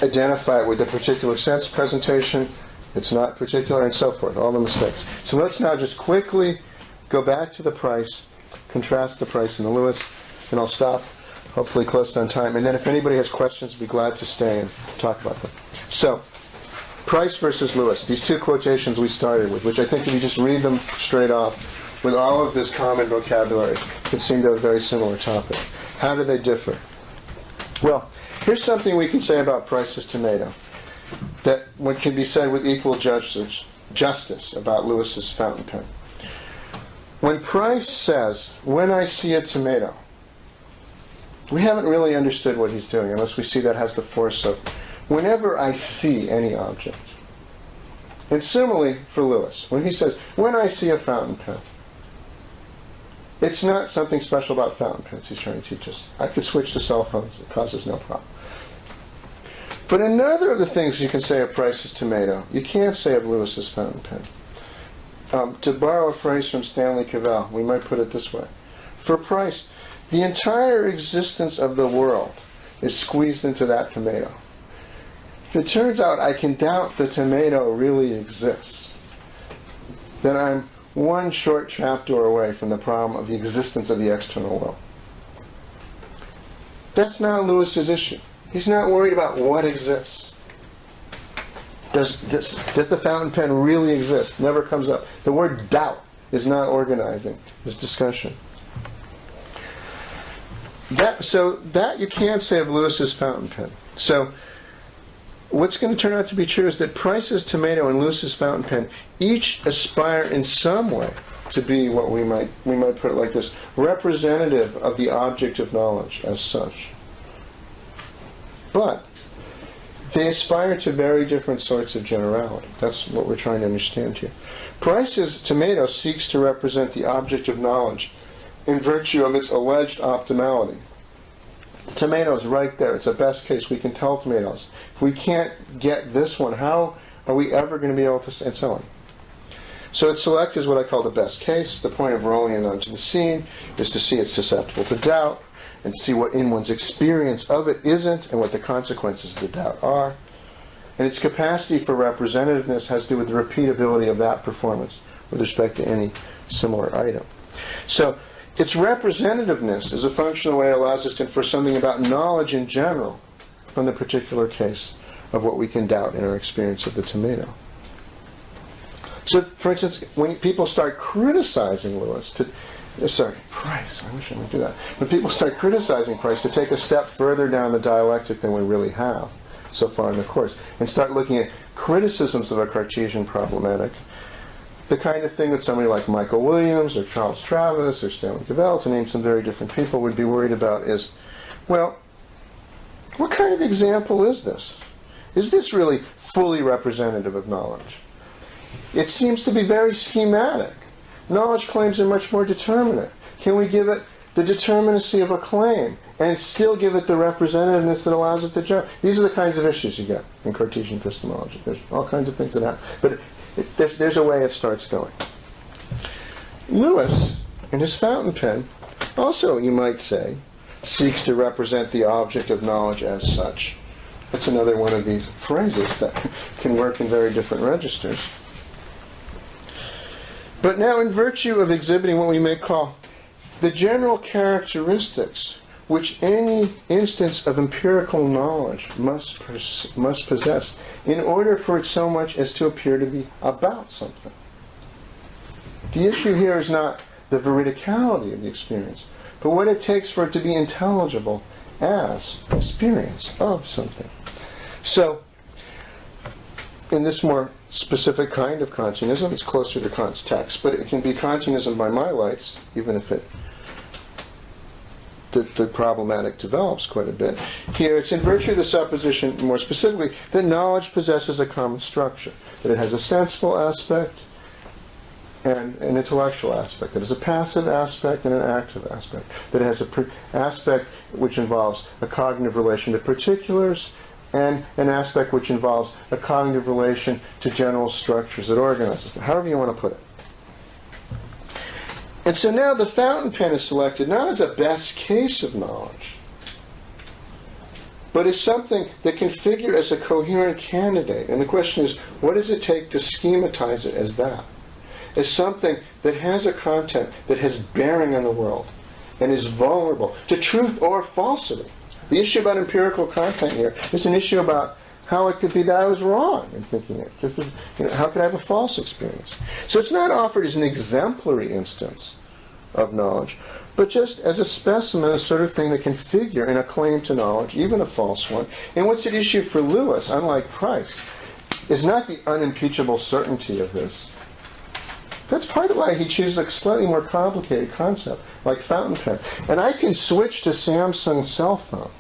identify it with a particular sense presentation. It's not particular, and so forth, all the mistakes. So let's now just quickly go back to the price, contrast the price and the Lewis, and I'll stop, hopefully close on time. And then if anybody has questions, I'd be glad to stay and talk about them. So, Price versus Lewis, these two quotations we started with, which I think if you just read them straight off, with all of this common vocabulary, could seem to have a very similar topic. How do they differ? Well, here's something we can say about Price's tomato that what can be said with equal justice about Lewis's fountain pen. When Price says, when I see a tomato, We haven't really understood what he's doing unless we see that has the force of whenever I see any object. And similarly for Lewis, when he says, when I see a fountain pen, it's not something special about fountain pens he's trying to teach us. I could switch to cell phones, it causes no problem. But another of the things you can say of Price's tomato, you can't say of Lewis's fountain pen. To borrow a phrase from Stanley Cavell, we might put it this way. For Price, the entire existence of the world is squeezed into that tomato. If it turns out I can doubt the tomato really exists, then I'm one short trapdoor away from the problem of the existence of the external world. That's not Lewis's issue. He's not worried about what exists. Does the fountain pen really exist? Never comes up. The word doubt is not organizing this discussion. That you can't say of Lewis's fountain pen. So what's going to turn out to be true is that Price's tomato and Lewis's fountain pen each aspire in some way to be what we might put it like this, representative of the object of knowledge as such. But they aspire to very different sorts of generality. That's what we're trying to understand here. Price's tomato seeks to represent the object of knowledge in virtue of its alleged optimality. The tomato's right there. It's a best case. We can tell tomatoes. If we can't get this one, how are we ever going to be able to, and so on. So its select is what I call the best case. The point of rolling it onto the scene is to see it's susceptible to doubt and see what in one's experience of it isn't and what the consequences of the doubt are. And its capacity for representativeness has to do with the repeatability of that performance with respect to any similar item. So its representativeness is a functional way it allows us to infer something about knowledge in general from the particular case of what we can doubt in our experience of the tomato. So, for instance, when people start criticizing Price, I wish I would do that. When people start criticizing Price to take a step further down the dialectic than we really have so far in the course, and start looking at criticisms of a Cartesian problematic, the kind of thing that somebody like Michael Williams or Charles Travis or Stanley Cavell, to name some very different people, would be worried about is, well, what kind of example is this? Is this really fully representative of knowledge? It seems to be very schematic. Knowledge claims are much more determinate. Can we give it the determinacy of a claim and still give it the representativeness that allows it to jump? These are the kinds of issues you get in Cartesian epistemology. There's all kinds of things that happen. But there's a way it starts going. Lewis, in his fountain pen, also, you might say, seeks to represent the object of knowledge as such. That's another one of these phrases that can work in very different registers. But now, in virtue of exhibiting what we may call the general characteristics which any instance of empirical knowledge must possess in order for it so much as to appear to be about something. The issue here is not the veridicality of the experience, but what it takes for it to be intelligible as experience of something. So, in this more specific kind of Kantianism, it's closer to Kant's text, but it can be Kantianism by my lights, even if the problematic develops quite a bit. Here, it's in virtue of the supposition, more specifically, that knowledge possesses a common structure, that it has a sensible aspect and an intellectual aspect, that it has a passive aspect and an active aspect, that it has an aspect which involves a cognitive relation to particulars, and an aspect which involves a cognitive relation to general structures that organize it, however you want to put it. And so now the fountain pen is selected not as a best case of knowledge, but as something that can figure as a coherent candidate. And the question is, what does it take to schematize it as that? As something that has a content that has bearing on the world and is vulnerable to truth or falsity. The issue about empirical content here is an issue about how it could be that I was wrong in thinking it. Just, how could I have a false experience? So it's not offered as an exemplary instance of knowledge, but just as a specimen, a sort of thing that can figure in a claim to knowledge, even a false one. And what's at issue for Lewis, unlike Price, is not the unimpeachable certainty of this, That's part of why he chooses a slightly more complicated concept, like fountain pen. And I can switch to Samsung cell phone,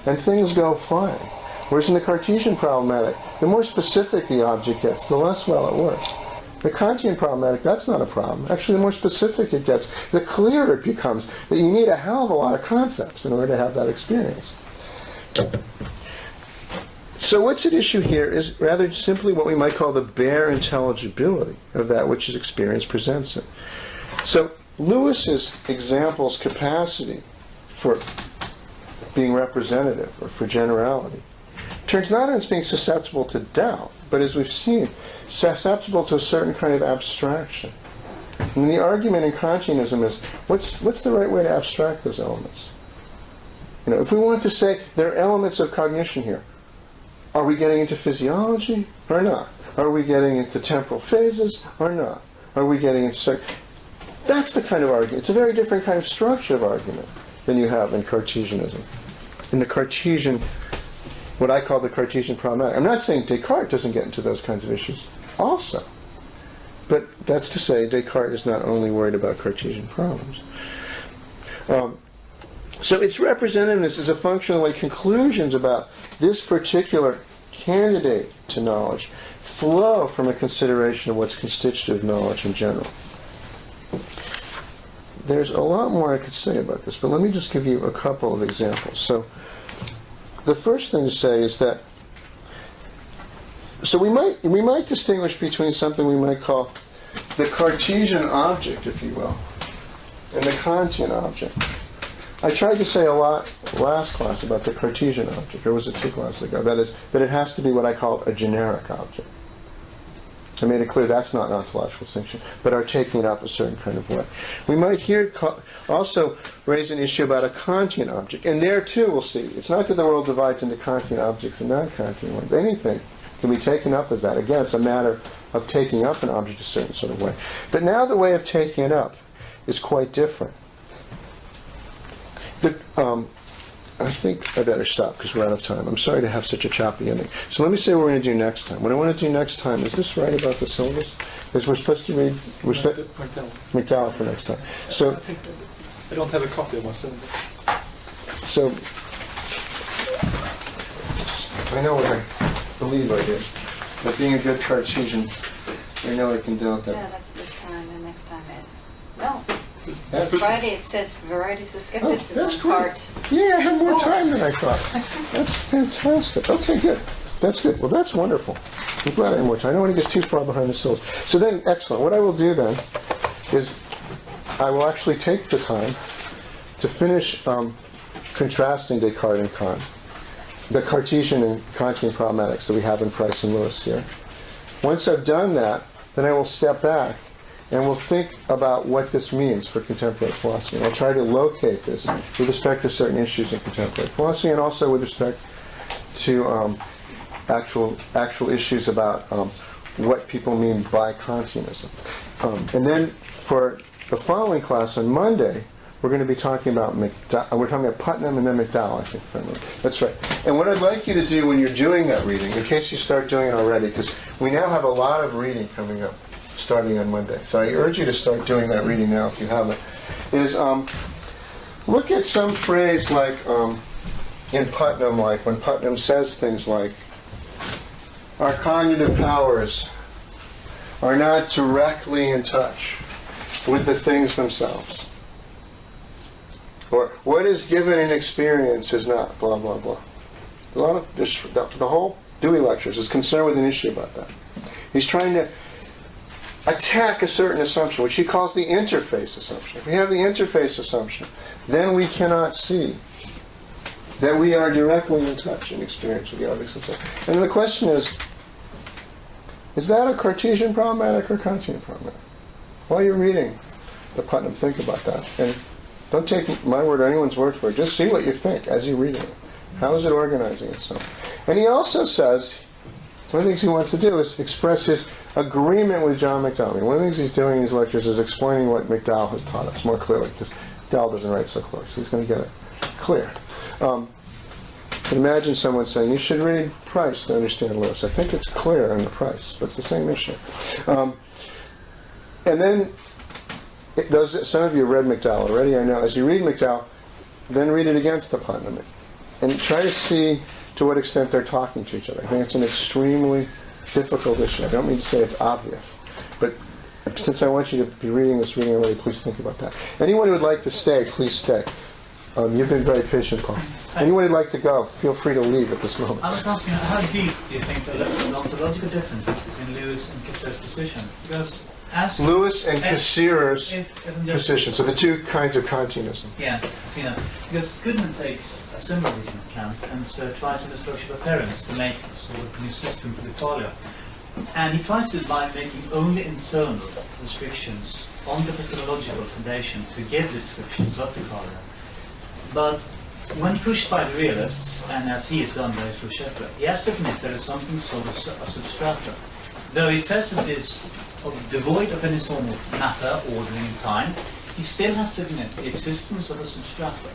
and things go fine. Whereas in the Cartesian problematic, the more specific the object gets, the less well it works. The Kantian problematic, that's not a problem. Actually, the more specific it gets, the clearer it becomes that you need a hell of a lot of concepts in order to have that experience. So what's at issue here is rather simply what we might call the bare intelligibility of that which his experience presents it. So Lewis's example's capacity for being representative or for generality turns not on its being susceptible to doubt, but as we've seen, susceptible to a certain kind of abstraction. And the argument in Kantianism is, what's the right way to abstract those elements? You know, if we want to say there are elements of cognition here, are we getting into physiology or not? Are we getting into temporal phases or not? Are we getting into... That's the kind of argument. It's a very different kind of structure of argument than you have in Cartesianism. In the Cartesian, what I call the Cartesian problematic. I'm not saying Descartes doesn't get into those kinds of issues also. But that's to say Descartes is not only worried about Cartesian problems. So its representativeness is a function of the way conclusions about this particular candidate to knowledge flow from a consideration of what's constitutive knowledge in general. There's a lot more I could say about this, but let me just give you a couple of examples. So the first thing to say is that we might distinguish between something we might call the Cartesian object, if you will, and the Kantian object. I tried to say a lot last class about the Cartesian object, or was it 2 classes ago? That is, that it has to be what I call a generic object. I made it clear that's not an ontological distinction, but are taking it up a certain kind of way. We might here also raise an issue about a Kantian object, and there too we'll see. It's not that the world divides into Kantian objects and non-Kantian ones. Anything can be taken up as that. Again, it's a matter of taking up an object a certain sort of way. But now the way of taking it up is quite different. I think I better stop because we're out of time. I'm sorry to have such a choppy ending. So let me say what we're going to do next time. What I want to do next time, is this right about the syllabus? Because we're supposed to read McDowell for next time. So I don't have a copy of my syllabus. So I know what I believe I did. But being a good Cartesian, I know I can do it. Yeah, that's this time, and next time is... No. That's Friday it says Varieties of Skepticism that's great. part. Yeah, I have more time than I thought. That's fantastic. Okay, good. That's good. Well, that's wonderful. I'm glad I have more time. I don't want to get too far behind the syllabus. So then, excellent. What I will do then is I will actually take the time to finish contrasting Descartes and Kant, the Cartesian and Kantian problematics that we have in Price and Lewis here. Once I've done that, then I will step back and we'll think about what this means for contemporary philosophy. And I'll try to locate this with respect to certain issues in contemporary philosophy and also with respect to actual issues about what people mean by Kantianism. And then for the following class on Monday, we're going to be talking about we're talking about Putnam and then McDowell, I think, if I remember. That's right. And what I'd like you to do when you're doing that reading, in case you start doing it already, because we now have a lot of reading coming up starting on Monday. So I urge you to start doing that reading now if you haven't, is look at some phrase like in Putnam, like when Putnam says things like, our cognitive powers are not directly in touch with the things themselves. Or what is given in experience is not, blah, blah, blah. A lot of the whole Dewey Lectures is concerned with an issue about that. He's trying to attack a certain assumption, which he calls the interface assumption. If we have the interface assumption, then we cannot see that we are directly in touch in experience with the objects themselves. And the question is that a Cartesian problematic or Kantian problematic? While you're reading the Putnam, think about that. And don't take my word or anyone's word for it. Just see what you think as you're reading it. How is it organizing itself? And he also says, one of the things he wants to do is express his agreement with John McDowell. One of the things he's doing in these lectures is explaining what McDowell has taught us more clearly, because McDowell doesn't write so close. He's going to get it clear. Imagine someone saying, you should read Price to understand Lewis. I think it's clear in the Price, but it's the same issue. And then, some of you read McDowell already, I know. As you read McDowell, then read it against the Putnam. And try to see to what extent they're talking to each other. I think it's an extremely difficult issue. I don't mean to say it's obvious. But since I want you to be reading this reading already, please think about that. Anyone who would like to stay, please stay. You've been very patient, Paul. Anyone who'd like to go, feel free to leave at this moment. I was asking, how deep do you think the ontological differences between Lewis and Cassir's position? Because as Lewis and Cassir's if I'm just- position, so the two kinds of Kantianism. Yes, because Goodman takes a similar vision of Kant and tries to structure of appearance to make a sort of new system for the qualia. And he tries to do it by making only internal restrictions on the epistemological foundation to give the descriptions of the qualia. But when pushed by the realists, and as he has done by his Shepard, he has to admit there is something sort of a substrata. Though he says it is devoid of any form of matter, ordering in time, he still has to admit the existence of a substrata,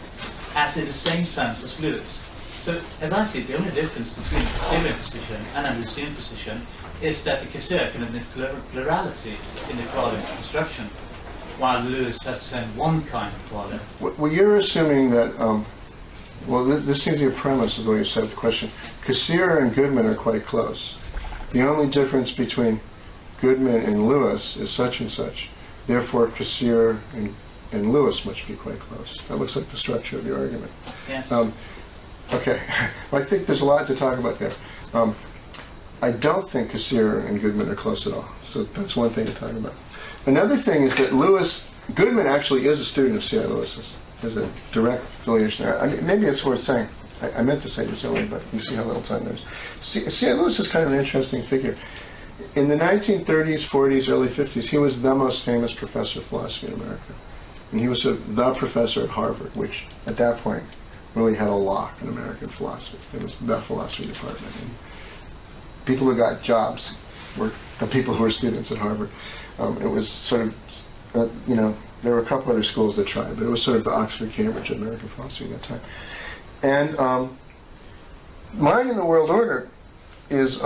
as in the same sense as Lewis. So, as I see it, the only difference between the Cassirian position and the Lewisian position is that the Cassir can admit plurality in the qualia construction, while Lewis has to send one kind of qualia. Well, you're assuming that, this seems to be a premise of the way you said the question. Cassir and Goodman are quite close. The only difference between Goodman and Lewis is such and such. Therefore, Cassir and Lewis must be quite close. That looks like the structure of the argument. Yes. Okay. Well, I think there's a lot to talk about there. I don't think Cassir and Goodman are close at all. So that's one thing to talk about. Another thing is that Goodman actually is a student of C.I. Lewis's. There's a direct affiliation there. I mean, maybe it's worth saying. I meant to say this earlier, but you see how little time there is. C.I. Lewis is kind of an interesting figure. In the 1930s, 40s, early 50s, he was the most famous professor of philosophy in America. And he was the professor at Harvard, which at that point really had a lock in American philosophy. It was the philosophy department. And people who got jobs were the people who were students at Harvard. It was sort of, there were a couple other schools that tried, but it was sort of the Oxford, Cambridge of American philosophy at that time. And Mind in the World Order is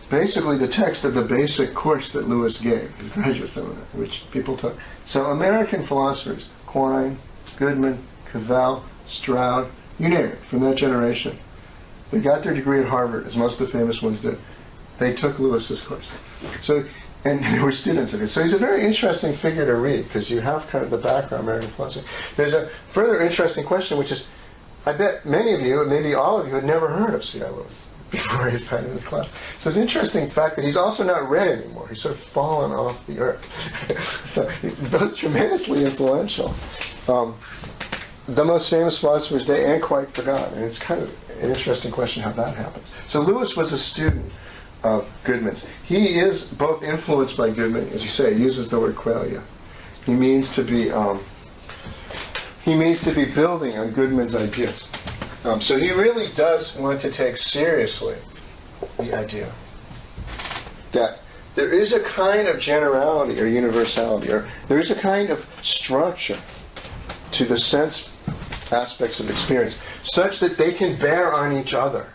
basically the text of the basic course that Lewis gave, his graduate seminar, which people took. So American philosophers, Quine, Goodman, Cavell, Stroud, you name it, from that generation, they got their degree at Harvard, as most of the famous ones did. They took Lewis's course. And they were students of his. So he's a very interesting figure to read, because you have kind of the background of American philosophy. There's a further interesting question, which is, I bet many of you, maybe all of you, had never heard of C.I. Lewis before his time in this class. So it's an interesting fact that he's also not read anymore. He's sort of fallen off the earth. So he's both tremendously influential. The most famous philosophers today, and quite forgotten. And it's kind of an interesting question how that happens. So Lewis was a student of Goodman's. He is both influenced by Goodman, as you say, he uses the word qualia. He means to be building on Goodman's ideas. So he really does want to take seriously the idea that there is a kind of generality or universality, or there is a kind of structure to the sense aspects of experience, such that they can bear on each other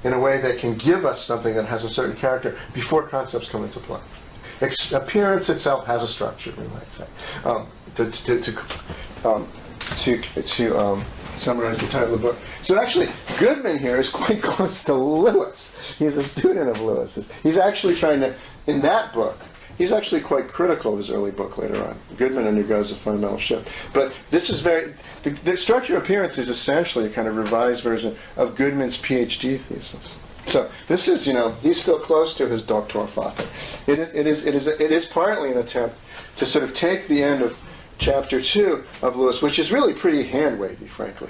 in a way that can give us something that has a certain character before concepts come into play. Appearance itself has a structure, we might say. To summarize the title of the book. So actually, Goodman here is quite close to Lewis. He's a student of Lewis's. He's actually trying to, in that book, he's actually quite critical of his early book later on. Goodman undergoes a fundamental shift. But this is the structure of appearance is essentially a kind of revised version of Goodman's PhD thesis. So this is, he's still close to his Doktorvater. It is partly an attempt to sort of take the end of Chapter 2 of Lewis, which is really pretty hand-wavy, frankly,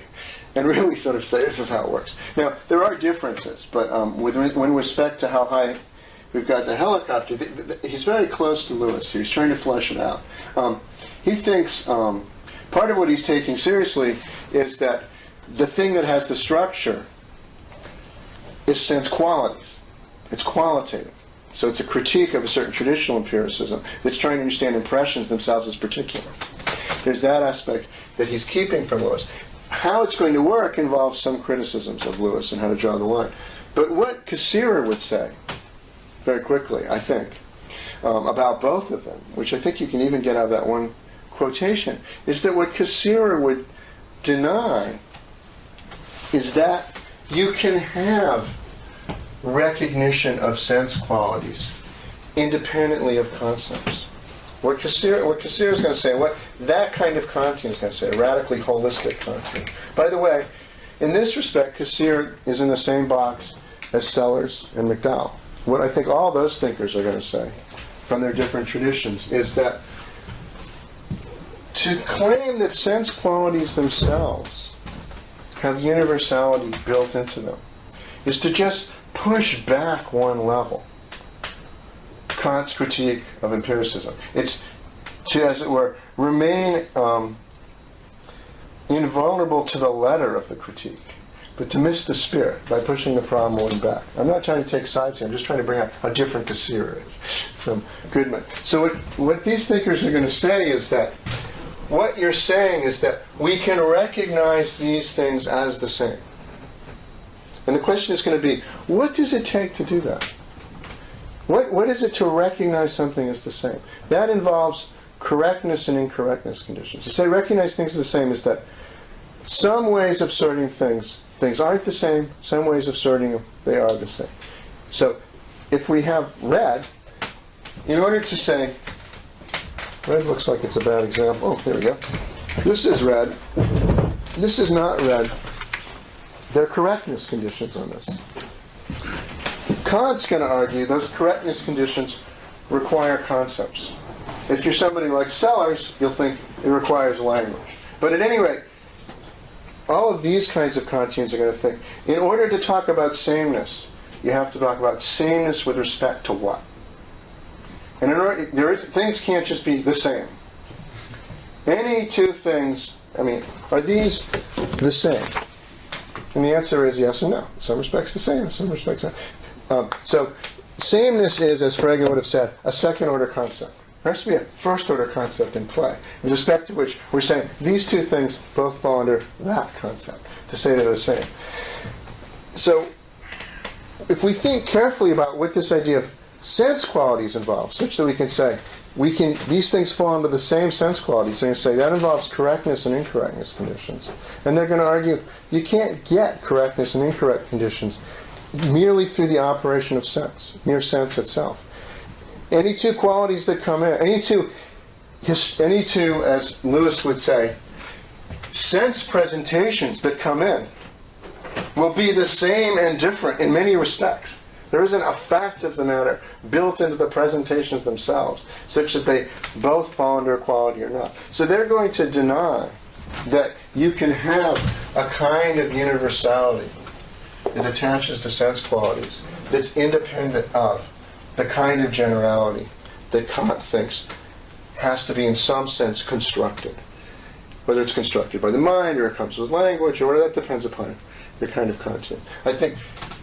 and really sort of say this is how it works. Now, there are differences, but with respect to how high we've got the helicopter, he's very close to Lewis here. He's trying to flesh it out. He thinks part of what he's taking seriously is that the thing that has the structure is sense qualities. It's qualitative. So it's a critique of a certain traditional empiricism that's trying to understand impressions themselves as particular. There's that aspect that he's keeping from Lewis. How it's going to work involves some criticisms of Lewis and how to draw the line. But what Cassir would say, very quickly, I think, about both of them, which I think you can even get out of that one quotation, is that what Cassirer would deny is that you can have recognition of sense qualities independently of concepts. What Cassirer is going to say, what that kind of Kantian is going to say, a radically holistic Kantian. By the way, in this respect, Cassirer is in the same box as Sellars and McDowell. What I think all those thinkers are going to say, from their different traditions, is that to claim that sense qualities themselves have universality built into them is to just push back one level Kant's critique of empiricism. It's to, as it were, remain invulnerable to the letter of the critique, but to miss the spirit by pushing the problem one back. I'm not trying to take sides here. I'm just trying to bring out how different Cassirer is from Goodman. So what these thinkers are going to say is that what you're saying is that we can recognize these things as the same. And the question is going to be, what does it take to do that? What is it to recognize something as the same? That involves correctness and incorrectness conditions. To say recognize things as the same is that some ways of sorting things aren't the same, some ways of sorting them, they are the same. So if we have red, in order to say, red looks like it's a bad example. Oh, here we go. This is red. This is not red. There are correctness conditions on this. Kant's going to argue those correctness conditions require concepts. If you're somebody like Sellars, you'll think it requires language. But at any rate, all of these kinds of Kantians are going to think, in order to talk about sameness, you have to talk about sameness with respect to what? And things can't just be the same. Any two things, are these the same? And the answer is yes and no. In some respects the same, in some respects not. So sameness is, as Frege would have said, a second-order concept. There has to be a first-order concept in play, with respect to which we're saying these two things both fall under that concept, to say they're the same. So if we think carefully about what this idea of sense qualities involves, such that we can say, these things fall under the same sense qualities, so you say that involves correctness and incorrectness conditions. And they're going to argue you can't get correctness and incorrect conditions merely through the operation of sense, mere sense itself. Any two qualities that come in, any two, as Lewis would say, sense presentations that come in will be the same and different in many respects. There isn't a fact of the matter built into the presentations themselves, such that they both fall under equality or not. So they're going to deny that you can have a kind of universality that attaches to sense qualities that's independent of the kind of generality that Kant thinks has to be in some sense constructed. Whether it's constructed by the mind or it comes with language or whatever, that depends upon your kind of content. I think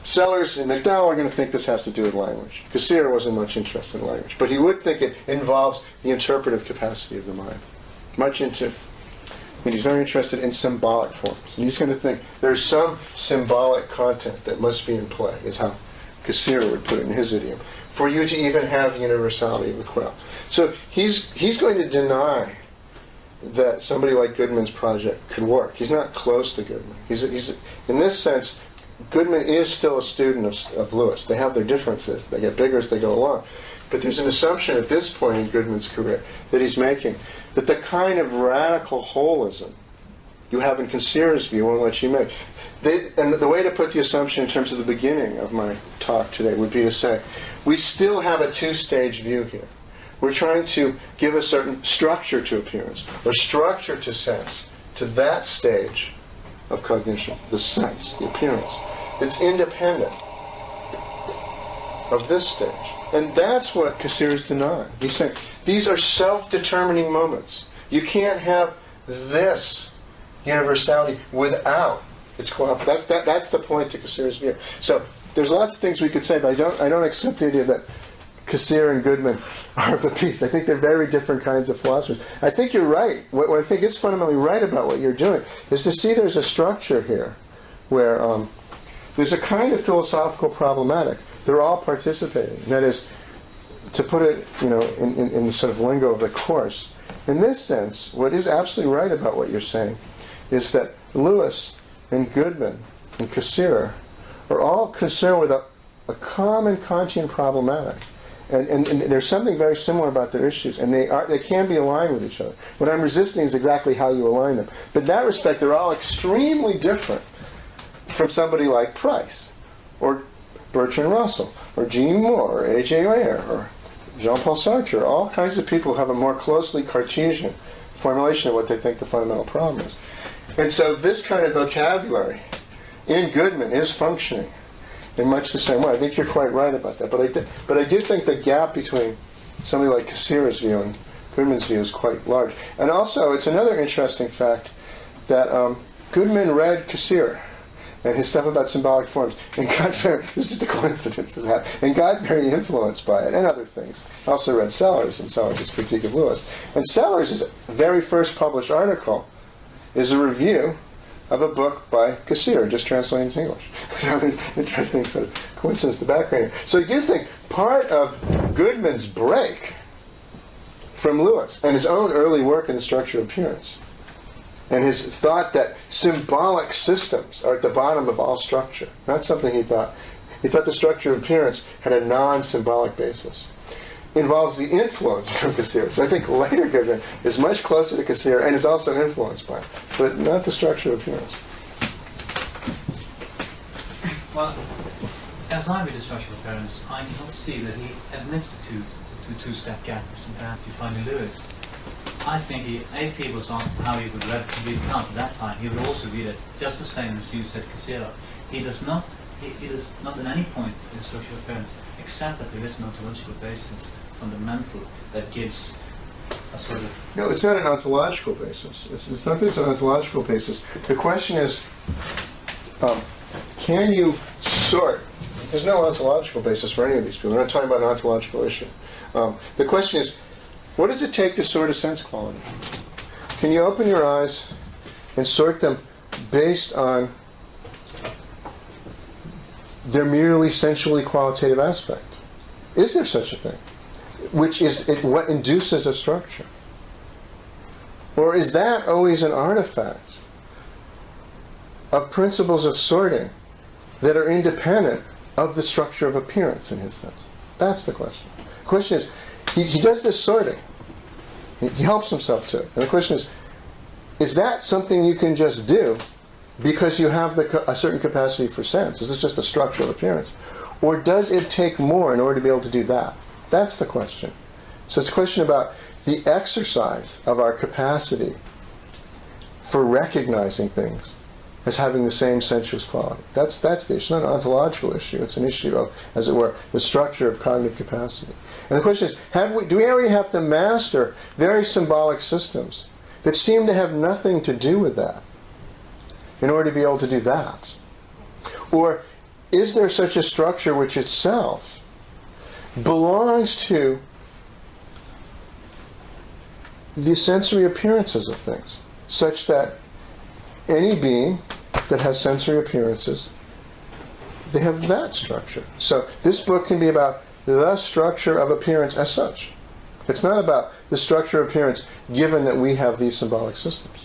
Sellars and McDowell are going to think this has to do with language. Cassirer wasn't much interested in language, but he would think it involves the interpretive capacity of the mind. He's very interested in symbolic forms. And he's going to think there's some symbolic content that must be in play, is how Cassirer would put it in his idiom, for you to even have universality of the quell. So he's going to deny that somebody like Goodman's project could work. He's not close to Goodman. He's in this sense, Goodman is still a student of Lewis. They have their differences. They get bigger as they go along. But there's an assumption at this point in Goodman's career that he's making that the kind of radical holism you have in Cassirer's view won't let you make. And the way to put the assumption in terms of the beginning of my talk today would be to say, we still have a two-stage view here. We're trying to give a certain structure to appearance, or structure to sense, to that stage of cognition, the sense, the appearance, that's independent of this stage. And that's what Cassirer's denying. He's saying, these are self-determining moments. You can't have this universality without its cooperation. That's the point to Cassirer's view. So there's lots of things we could say, but I don't accept the idea that Cassirer and Goodman are of a piece. I think they're very different kinds of philosophers. I think you're right. What I think is fundamentally right about what you're doing is to see there's a structure here where there's a kind of philosophical problematic. They're all participating. That is, to put it, in the sort of lingo of the course, in this sense, what is absolutely right about what you're saying is that Lewis and Goodman and Cassirer are all concerned with a common Kantian problematic. And there's something very similar about their issues, and they can be aligned with each other. What I'm resisting is exactly how you align them. But in that respect, they're all extremely different from somebody like Price, or Bertrand Russell, or Jean Moore, or A.J. Ayer, or Jean-Paul Sartre. All kinds of people have a more closely Cartesian formulation of what they think the fundamental problem is. And so this kind of vocabulary in Goodman is functioning in much the same way. I think you're quite right about that. But I do think the gap between somebody like Cassirer's view and Goodman's view is quite large. And also, it's another interesting fact that Goodman read Cassirer and his stuff about symbolic forms, and got very, it's just a coincidence that, and got very influenced by it, and other things. Also read Sellars and Sellars' critique of Lewis. And Sellars' very first published article is a review of a book by Cassirer, just translated into English. So interesting sort of coincidence, the background here. So I do think part of Goodman's break from Lewis and his own early work in the structure of appearance, and his thought that symbolic systems are at the bottom of all structure, not something he thought. He thought the structure of appearance had a non-symbolic basis. Involves the influence from Cassirer. So I think later Goodman is much closer to Cassirer and is also influenced by it, but not the structure of appearance. Well, as I read the structure of appearance, I cannot see that he admits the two-step gap as perhaps you find in Lewis. I think if he was asked how he would read Kant at that time, he would also read it just the same as you said, Cassirer. He does not at any point in structural appearance accept that there is an ontological basis, fundamental, that gives a sort of... No, it's not an ontological basis. It's not that it's an ontological basis. The question is, can you sort? There's no ontological basis for any of these people. We're not talking about an ontological issue. The question is, what does it take to sort a sense quality? Can you open your eyes and sort them based on their merely sensually qualitative aspect? Is there such a thing? Which is what induces a structure? Or is that always an artifact of principles of sorting that are independent of the structure of appearance in his sense? That's the question. The question is, he does this sorting. He helps himself to it. And the question is that something you can just do because you have a certain capacity for sense? Is this just a structure of appearance? Or does it take more in order to be able to do that? That's the question. So it's a question about the exercise of our capacity for recognizing things as having the same sensuous quality. That's the issue. It's not an ontological issue. It's an issue of, as it were, the structure of cognitive capacity. And the question is, do we already have to master very symbolic systems that seem to have nothing to do with that in order to be able to do that? Or is there such a structure which itself belongs to the sensory appearances of things, such that any being that has sensory appearances, they have that structure. So this book can be about the structure of appearance as such. It's not about the structure of appearance given that we have these symbolic systems.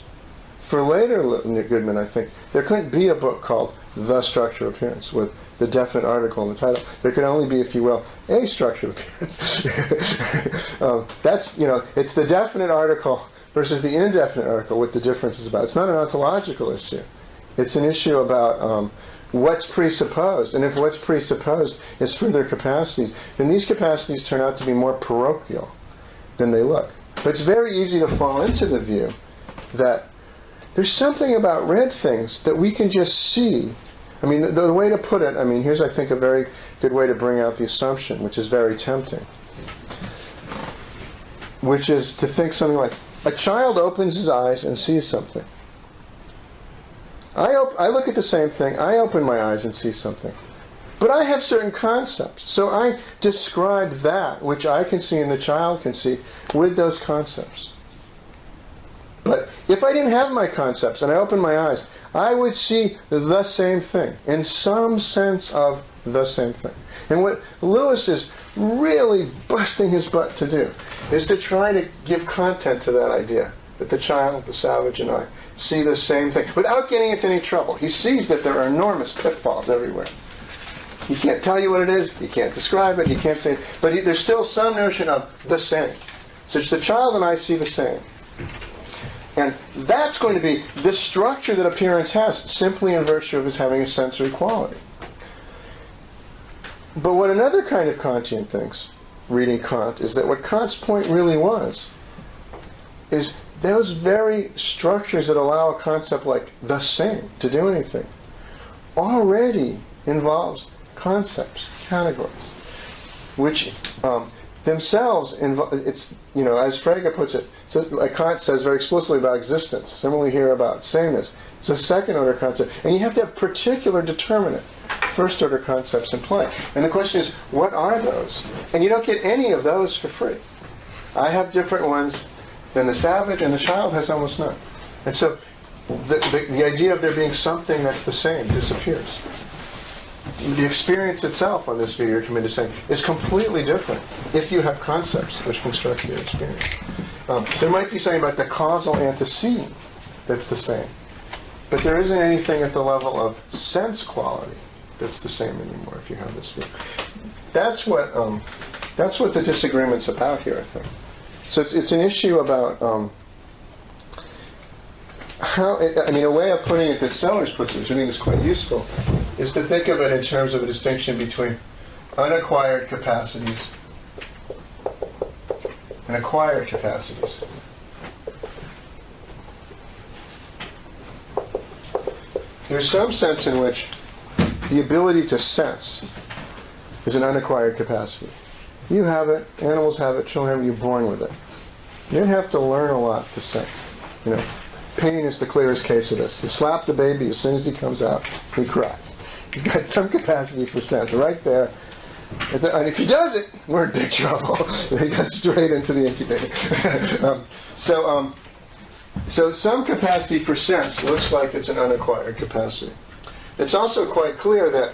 For later Goodman, I think, there couldn't be a book called The Structure of Appearance with the definite article in the title. There could only be, if you will, a structure of appearance. It's the definite article versus the indefinite article what the difference is about. It's not an ontological issue. It's an issue about what's presupposed. And if what's presupposed is further capacities, then these capacities turn out to be more parochial than they look. But it's very easy to fall into the view that there's something about red things that we can just see. I mean, the way to put it, here's, I think, a very good way to bring out the assumption, which is very tempting, which is to think something like, a child opens his eyes and sees something. I look at the same thing, I open my eyes and see something. But I have certain concepts. So I describe that which I can see and the child can see with those concepts. But if I didn't have my concepts and I opened my eyes, I would see the same thing, in some sense of the same thing. And what Lewis is really busting his butt to do is to try to give content to that idea, that the child, the savage, and I see the same thing without getting into any trouble. He sees that there are enormous pitfalls everywhere. He can't tell you what it is, he can't describe it, he can't say it, but there's still some notion of the same, such the child and I see the same. And that's going to be the structure that appearance has, simply in virtue of its having a sensory quality. But what another kind of Kantian thinks, reading Kant, is that what Kant's point really was is those very structures that allow a concept like the same to do anything already involves concepts, categories, which themselves it's, you know, as Frege puts it, so like Kant says very explicitly about existence, similarly here about sameness. It's a second order concept, and you have to have particular determinate first order concepts in play. And the question is, what are those? And you don't get any of those for free. I have different ones than the savage, and the child has almost none. And so the idea of there being something that's the same disappears. The experience itself on this view you're committed to saying is completely different if you have concepts which construct your experience. There might be something about the causal antecedent that's the same, but there isn't anything at the level of sense quality that's the same anymore if you have this view. That's what the disagreement's about here, I think. So it's an issue about how, a way of putting it that Sellars puts it, which I think is quite useful, is to think of it in terms of a distinction between unacquired capacities and acquired capacities. There's some sense in which the ability to sense is an unacquired capacity. You have it, animals have it, children have it, you're born with it. You don't have to learn a lot to sense. You know, pain is the clearest case of this. You slap the baby, as soon as he comes out, he cries. He's got some capacity for sense right there. And if he does it, we're in big trouble. He goes straight into the incubator. So some capacity for sense looks like it's an unacquired capacity. It's also quite clear that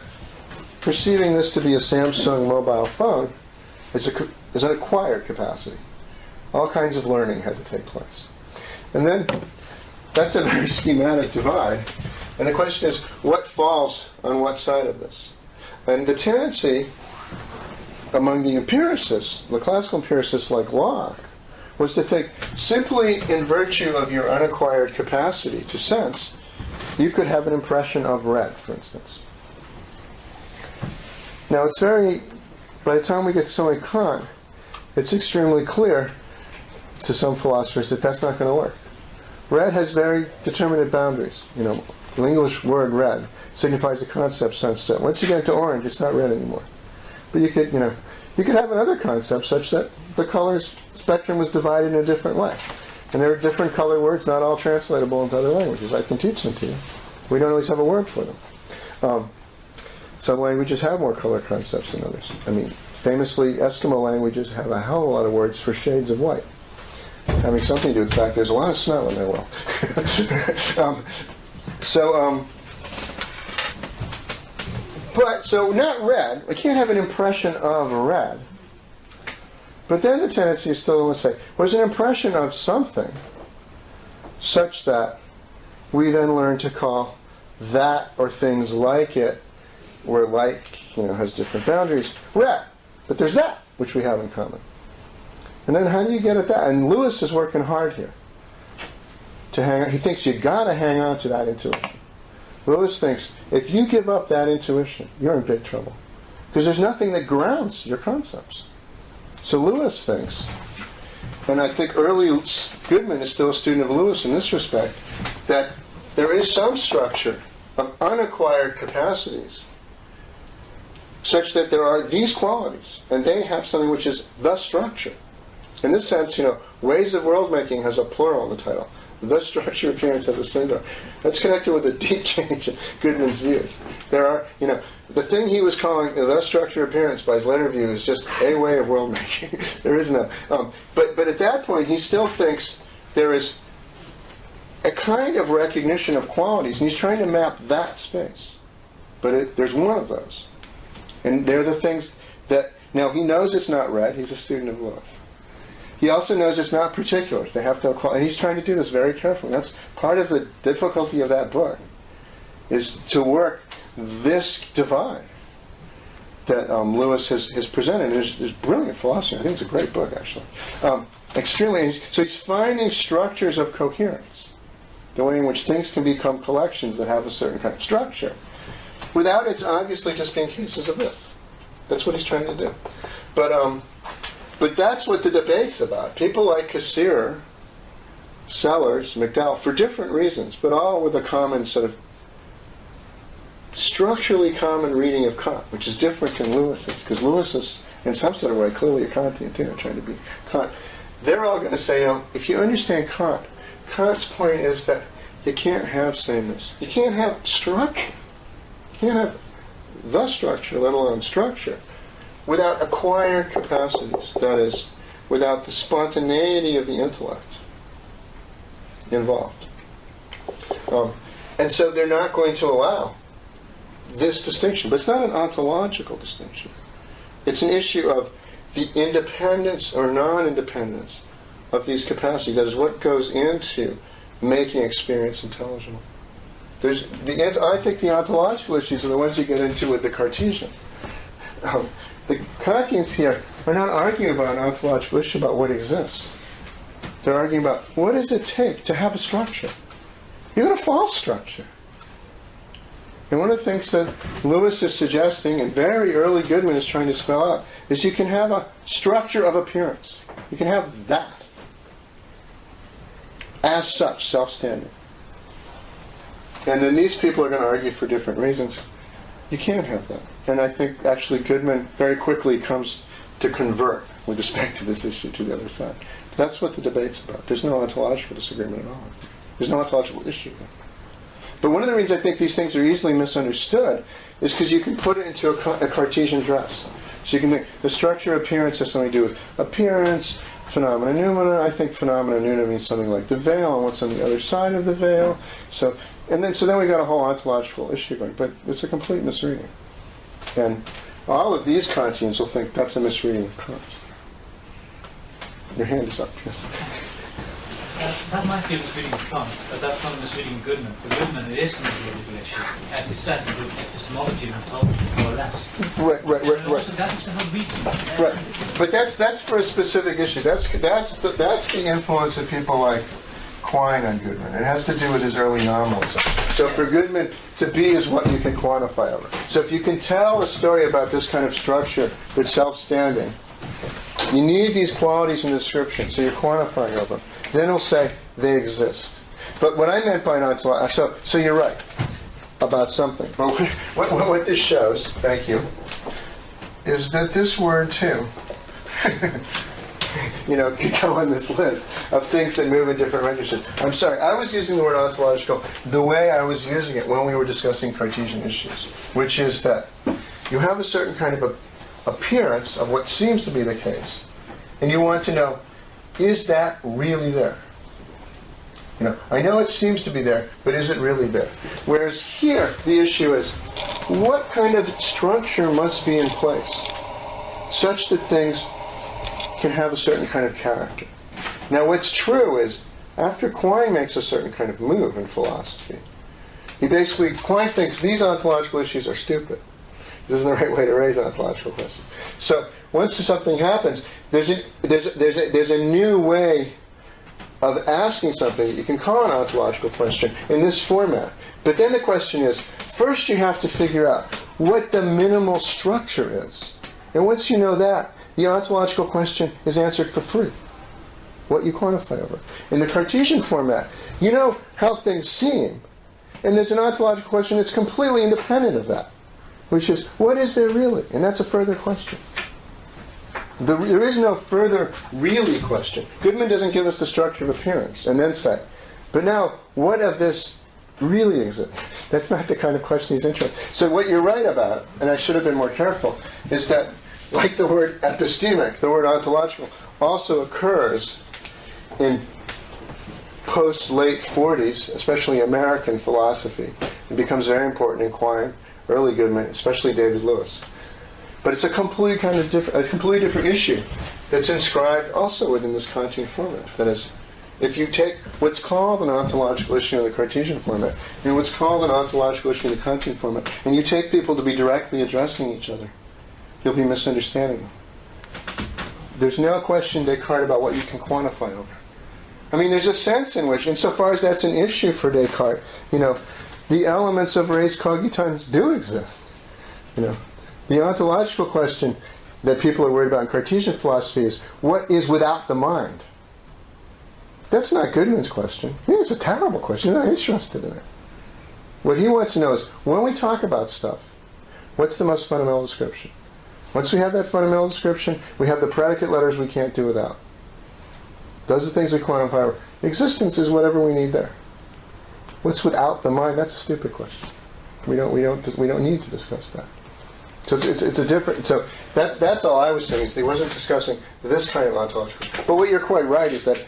perceiving this to be a Samsung mobile phone is an acquired capacity. All kinds of learning had to take place. And then that's a very schematic divide. And the question is, what falls on what side of this? And the tendency among the empiricists, the classical empiricists like Locke, was to think simply in virtue of your unacquired capacity to sense, you could have an impression of red, for instance. Now it's by the time we get to something like Kant, it's extremely clear to some philosophers that that's not going to work. Red has very determinate boundaries. You know, the English word red signifies a concept sense set. Once you get into orange, it's not red anymore. But you could have another concept such that the colors spectrum was divided in a different way. And there are different color words, not all translatable into other languages. I can teach them to you. We don't always have a word for them. Some languages have more color concepts than others. I mean, famously, Eskimo languages have a hell of a lot of words for shades of white. Having something to do with the fact there's a lot of snow in their world. So not red. We can't have an impression of red. But then the tendency is still to say, well, there's an impression of something such that we then learn to call that or things like it, where like, has different boundaries, red. But there's that, which we have in common. And then how do you get at that? And Lewis is working hard here to hang on. He thinks you got to hang on to that intuition. Lewis thinks if you give up that intuition, you're in big trouble. Because there's nothing that grounds your concepts. So Lewis thinks, and I think early Goodman is still a student of Lewis in this respect, that there is some structure of unacquired capacities such that there are these qualities, and they have something which is the structure. In this sense, Ways of World Making has a plural in the title. The structure appearance has a singular. That's connected with a deep change in Goodman's views. There are, the thing he was calling the structure appearance by his later view is just a way of world making. There is no. But at that point, he still thinks there is a kind of recognition of qualities, and he's trying to map that space. But there's one of those. And they're the things that Now, he knows it's not red. He's a student of Lewis. He also knows it's not particulars. They have to acquire, and he's trying to do this very carefully. That's part of the difficulty of that book, is to work this divide that Lewis has presented. There's brilliant philosophy. I think it's a great book, actually. Extremely. So he's finding structures of coherence, the way in which things can become collections that have a certain kind of structure, without it's obviously just being cases of this. That's what he's trying to do. But that's what the debate's about. People like Cassirer, Sellars, McDowell, for different reasons, but all with a common sort of structurally common reading of Kant, which is different than Lewis's, because Lewis is, in some sort of way, clearly a Kantian too, trying to be Kant. They're all going to say, if you understand Kant, Kant's point is that you can't have sameness. You can't have structure. You can't have the structure, let alone structure, without acquired capacities. That is, without the spontaneity of the intellect involved. And so they're not going to allow this distinction. But it's not an ontological distinction. It's an issue of the independence or non-independence of these capacities. That is what goes into making experience intelligible. I think the ontological issues are the ones you get into with the Cartesians. The Kantians here are not arguing about an ontological issue about what exists. They're arguing about what does it take to have a structure, even a false structure. And one of the things that Lewis is suggesting, and very early Goodman is trying to spell out, is you can have a structure of appearance. You can have that as such, self-standing. And then these people are going to argue for different reasons. You can't have that. And I think actually Goodman very quickly comes to convert with respect to this issue to the other side. That's what the debate's about. There's no ontological disagreement at all. There's no ontological issue. But one of the reasons I think these things are easily misunderstood is because you can put it into a Cartesian dress. So you can think the structure of appearance has something to do with appearance, phenomena noumena. I think phenomena noumena means something like the veil and what's on the other side of the veil. So then we got a whole ontological issue going. But it's a complete misreading. And all of these Kantians will think that's a misreading of Kant. Your hand is up. Yes. That might be a misreading of Kant, but that's not a misreading of Goodman. For Goodman, it is an ideological issue, as he says in Epistemology and Ontology, more or less. Right. So that is the reason. Right. But that's for a specific issue. That's the influence of people like Quine on Goodman. It has to do with his early nominalism. So for Goodman, to be is what you can quantify over. So if you can tell a story about this kind of structure that's self-standing, you need these qualities in the description, so you're quantifying over. Then he'll say they exist. But what I meant by an ontological, so you're right about something. But what this shows, thank you, is that this word too, could go on this list of things that move in different registers. I'm sorry, I was using the word ontological the way I was using it when we were discussing Cartesian issues, which is that you have a certain kind of appearance of what seems to be the case, and you want to know, is that really there? I know it seems to be there, but is it really there? Whereas here, the issue is, what kind of structure must be in place such that things can have a certain kind of character? Now, what's true is, after Quine makes a certain kind of move in philosophy, Quine thinks these ontological issues are stupid. This isn't the right way to raise an ontological question. So once something happens, there's a new way of asking something that you can call an ontological question in this format. But then the question is, first you have to figure out what the minimal structure is. And once you know that, the ontological question is answered for free. What you quantify over. In the Cartesian format, you know how things seem. And there's an ontological question that's completely independent of that, which is, what is there really? And that's a further question. There is no further really question. Goodman doesn't give us the structure of appearance and then say, but now, what of this really exists? That's not the kind of question he's interested in. So what you're right about, and I should have been more careful, is that, like the word epistemic, the word ontological, also occurs in post-late 40s, especially American philosophy. It becomes very important in Quine, early Goodman, especially David Lewis. But it's a completely different issue that's inscribed also within this Kantian format. That is, if you take what's called an ontological issue in the Cartesian format, and what's called an ontological issue in the Kantian format, and you take people to be directly addressing each other, you'll be misunderstanding them. There's no question, Descartes, about what you can quantify over. I mean, there's a sense in which, insofar as that's an issue for Descartes, the elements of res cogitans do exist. The ontological question that people are worried about in Cartesian philosophy is, what is without the mind? That's not Goodman's question. It's a terrible question. He's not interested in it. What he wants to know is, when we talk about stuff, what's the most fundamental description? Once we have that fundamental description, we have the predicate letters we can't do without. Those are things we quantify. Existence is whatever we need there. What's without the mind? That's a stupid question. We don't need to discuss that. So it's a different. So that's all I was saying. Is he wasn't discussing this kind of ontological. But what you're quite right is that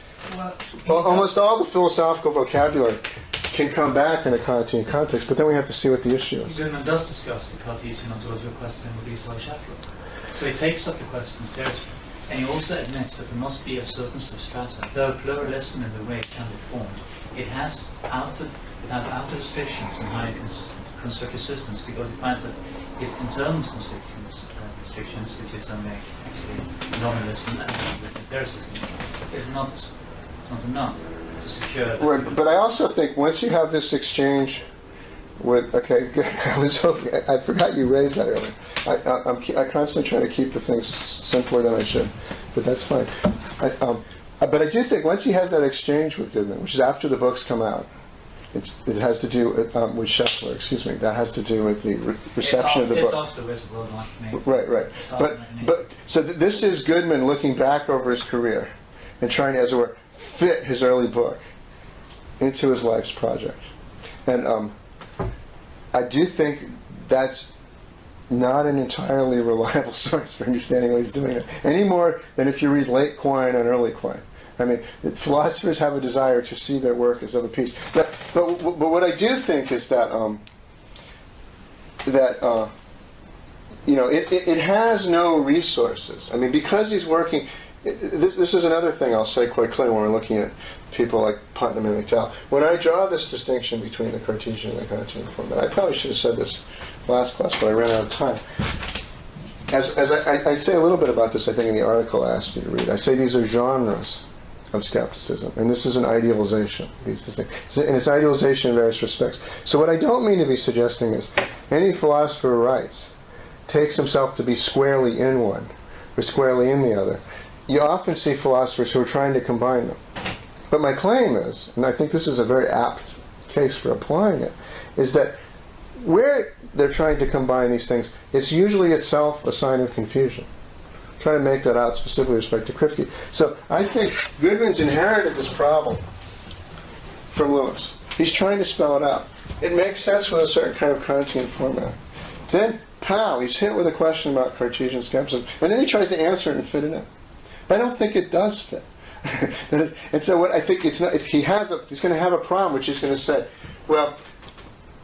almost all the philosophical vocabulary can come back in a Kantian context. But then we have to see what the issue is. Goodman does discuss the Cartesian ontological question with Isabel Scheffler. So he takes up the question seriously. And he also admits that there must be a certain substrata. Though pluralism in the way it can be formed, it has outer restrictions in how it constructed systems, because he finds that its internal restrictions, which is only actually nominalism and empiricism, is not enough to secure that. Right, but I also think once you have this exchange with, okay, good. I forgot you raised that earlier. I constantly try to keep the things simpler than I should, but that's fine. But I do think once he has that exchange with Goodman, which is after the books come out, it has to do with Scheffler, excuse me. That has to do with the reception of the book. It's after Westworld, like me. Right. But so this is Goodman looking back over his career and trying to, as it were, fit his early book into his life's project. And I do think that's not an entirely reliable source for understanding what he's doing there, any more than if you read late Quine and early Quine. I mean, philosophers have a desire to see their work as of a piece. But what I do think is that it has no resources. I mean, because he's working. This is another thing I'll say quite clearly when we're looking at people like Putnam and McDowell. When I draw this distinction between the Cartesian and the Kantian format, I probably should have said this last class, but I ran out of time. As I say a little bit about this, I think, in the article I asked you to read. I say these are genres of skepticism, and this is an idealization. And it's idealization in various respects. So what I don't mean to be suggesting is any philosopher who writes takes himself to be squarely in one or squarely in the other. You often see philosophers who are trying to combine them. But my claim is, and I think this is a very apt case for applying it, is that where they're trying to combine these things, it's usually itself a sign of confusion. I'm trying to make that out specifically with respect to Kripke. So I think Goodman's inherited this problem from Lewis. He's trying to spell it out. It makes sense with a certain kind of Kantian format. Then, pow, he's hit with a question about Cartesian skepticism, and then he tries to answer it and fit it in. I don't think it does fit. And so what I think he's going to have a problem, which is going to say, well,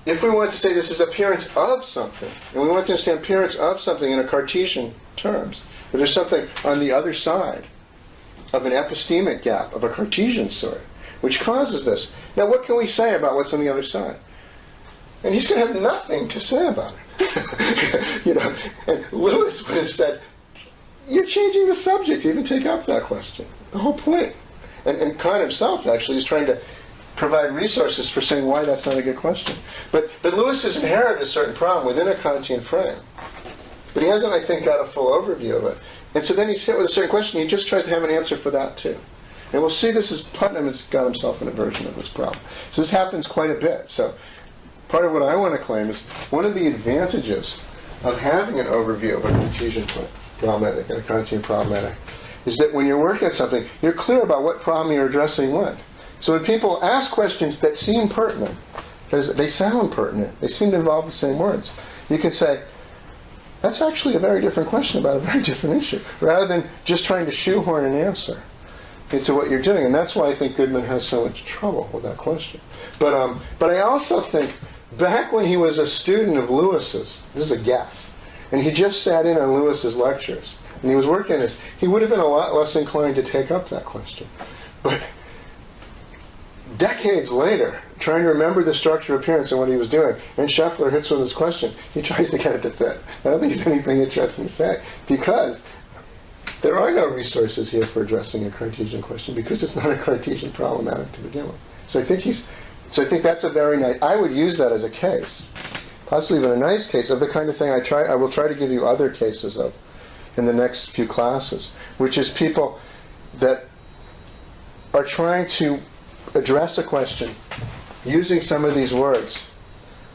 if we want to say this is appearance of something, and we want to understand appearance of something in a Cartesian terms, but there's something on the other side of an epistemic gap of a Cartesian sort, which causes this. Now, what can we say about what's on the other side? And he's going to have nothing to say about it. And Lewis would have said, you're changing the subject to even take up that question. The whole point. And Kant himself, actually, is trying to provide resources for saying why that's not a good question. But Lewis has inherited a certain problem within a Kantian frame. But he hasn't, I think, got a full overview of it. And so then he's hit with a certain question, he just tries to have an answer for that, too. And we'll see this as Putnam has got himself in a version of this problem. So this happens quite a bit. So part of what I want to claim is one of the advantages of having an overview of a Cartesian problematic and a Kantian problematic is that when you're working on something, you're clear about what problem you're addressing when. So when people ask questions that seem pertinent, because they sound pertinent, they seem to involve the same words, you can say, that's actually a very different question about a very different issue, rather than just trying to shoehorn an answer into what you're doing. And that's why I think Goodman has so much trouble with that question. But I also think back when he was a student of Lewis's, this is a guess, and he just sat in on Lewis's lectures, and he was working on this, he would have been a lot less inclined to take up that question. But decades later, trying to remember the structure of appearance and what he was doing, and Scheffler hits with this question, he tries to get it to fit. I don't think there's anything interesting to say, because there are no resources here for addressing a Cartesian question, because it's not a Cartesian problematic to begin with. So I think that's a very nice, I would use that as a case, possibly even a nice case of the kind of thing I will try to give you other cases of in the next few classes, which is people that are trying to address a question using some of these words,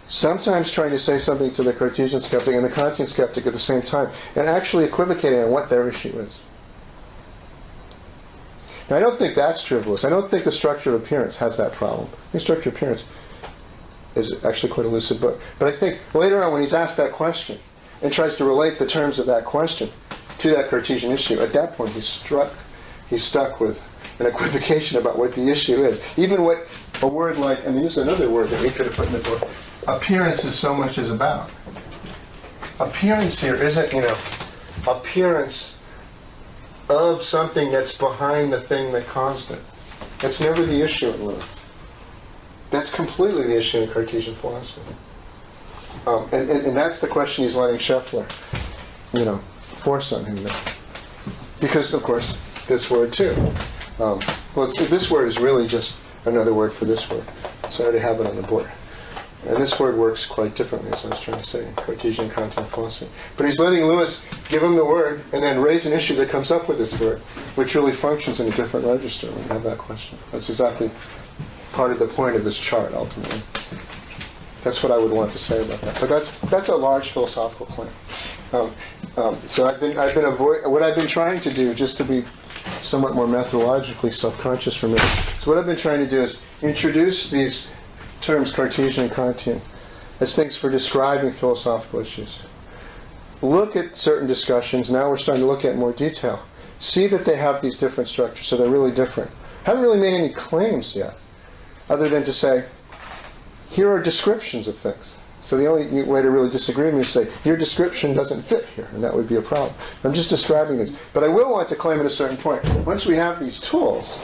sometimes trying to say something to the Cartesian skeptic and the Kantian skeptic at the same time, and actually equivocating on what their issue is. Now, I don't think that's trivial. I don't think the structure of appearance has that problem. The structure of appearance is actually quite a lucid book. But I think later on when he's asked that question and tries to relate the terms of that question to that Cartesian issue, at that point he's stuck with an equivocation about what the issue is. Even what a word like, this is another word that we could have put in the book, appearance is so much is about. Appearance here isn't, appearance of something that's behind the thing that caused it. That's never the issue in Lewis. That's completely the issue in Cartesian philosophy. And that's the question he's letting Scheffler, force on him now. Because, of course, this word too. This word is really just another word for this word. So I already have it on the board. And this word works quite differently, as I was trying to say, in Cartesian Kantian philosophy. But he's letting Lewis give him the word and then raise an issue that comes up with this word, which really functions in a different register when you have that question. That's exactly part of the point of this chart, ultimately. That's what I would want to say about that. But that's a large philosophical claim. So what I've been trying to do, just to be somewhat more methodologically self-conscious for me, so what I've been trying to do is introduce these terms, Cartesian and Kantian, as things for describing philosophical issues. Look at certain discussions. Now we're starting to look at in more detail. See that they have these different structures, so they're really different. Haven't really made any claims yet, other than to say, here are descriptions of things. So the only way to really disagree with me is say, your description doesn't fit here, and that would be a problem. I'm just describing things. But I will want to claim at a certain point, once we have these tools,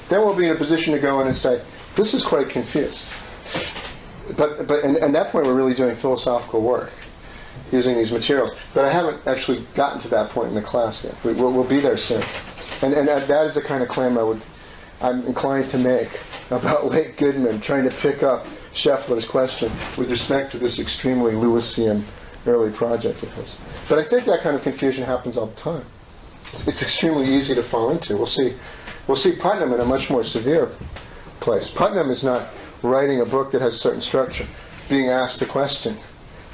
then we'll be in a position to go in and say, this is quite confused. But at that point, we're really doing philosophical work, using these materials. But I haven't actually gotten to that point in the class yet. We'll be there soon. And that is the kind of claim I'm inclined to make about Lake Goodman trying to pick up Scheffler's question with respect to this extremely Lewisian early project of his. But I think that kind of confusion happens all the time. It's extremely easy to fall into. We'll see Putnam in a much more severe place. Putnam is not writing a book that has a certain structure, being asked a question,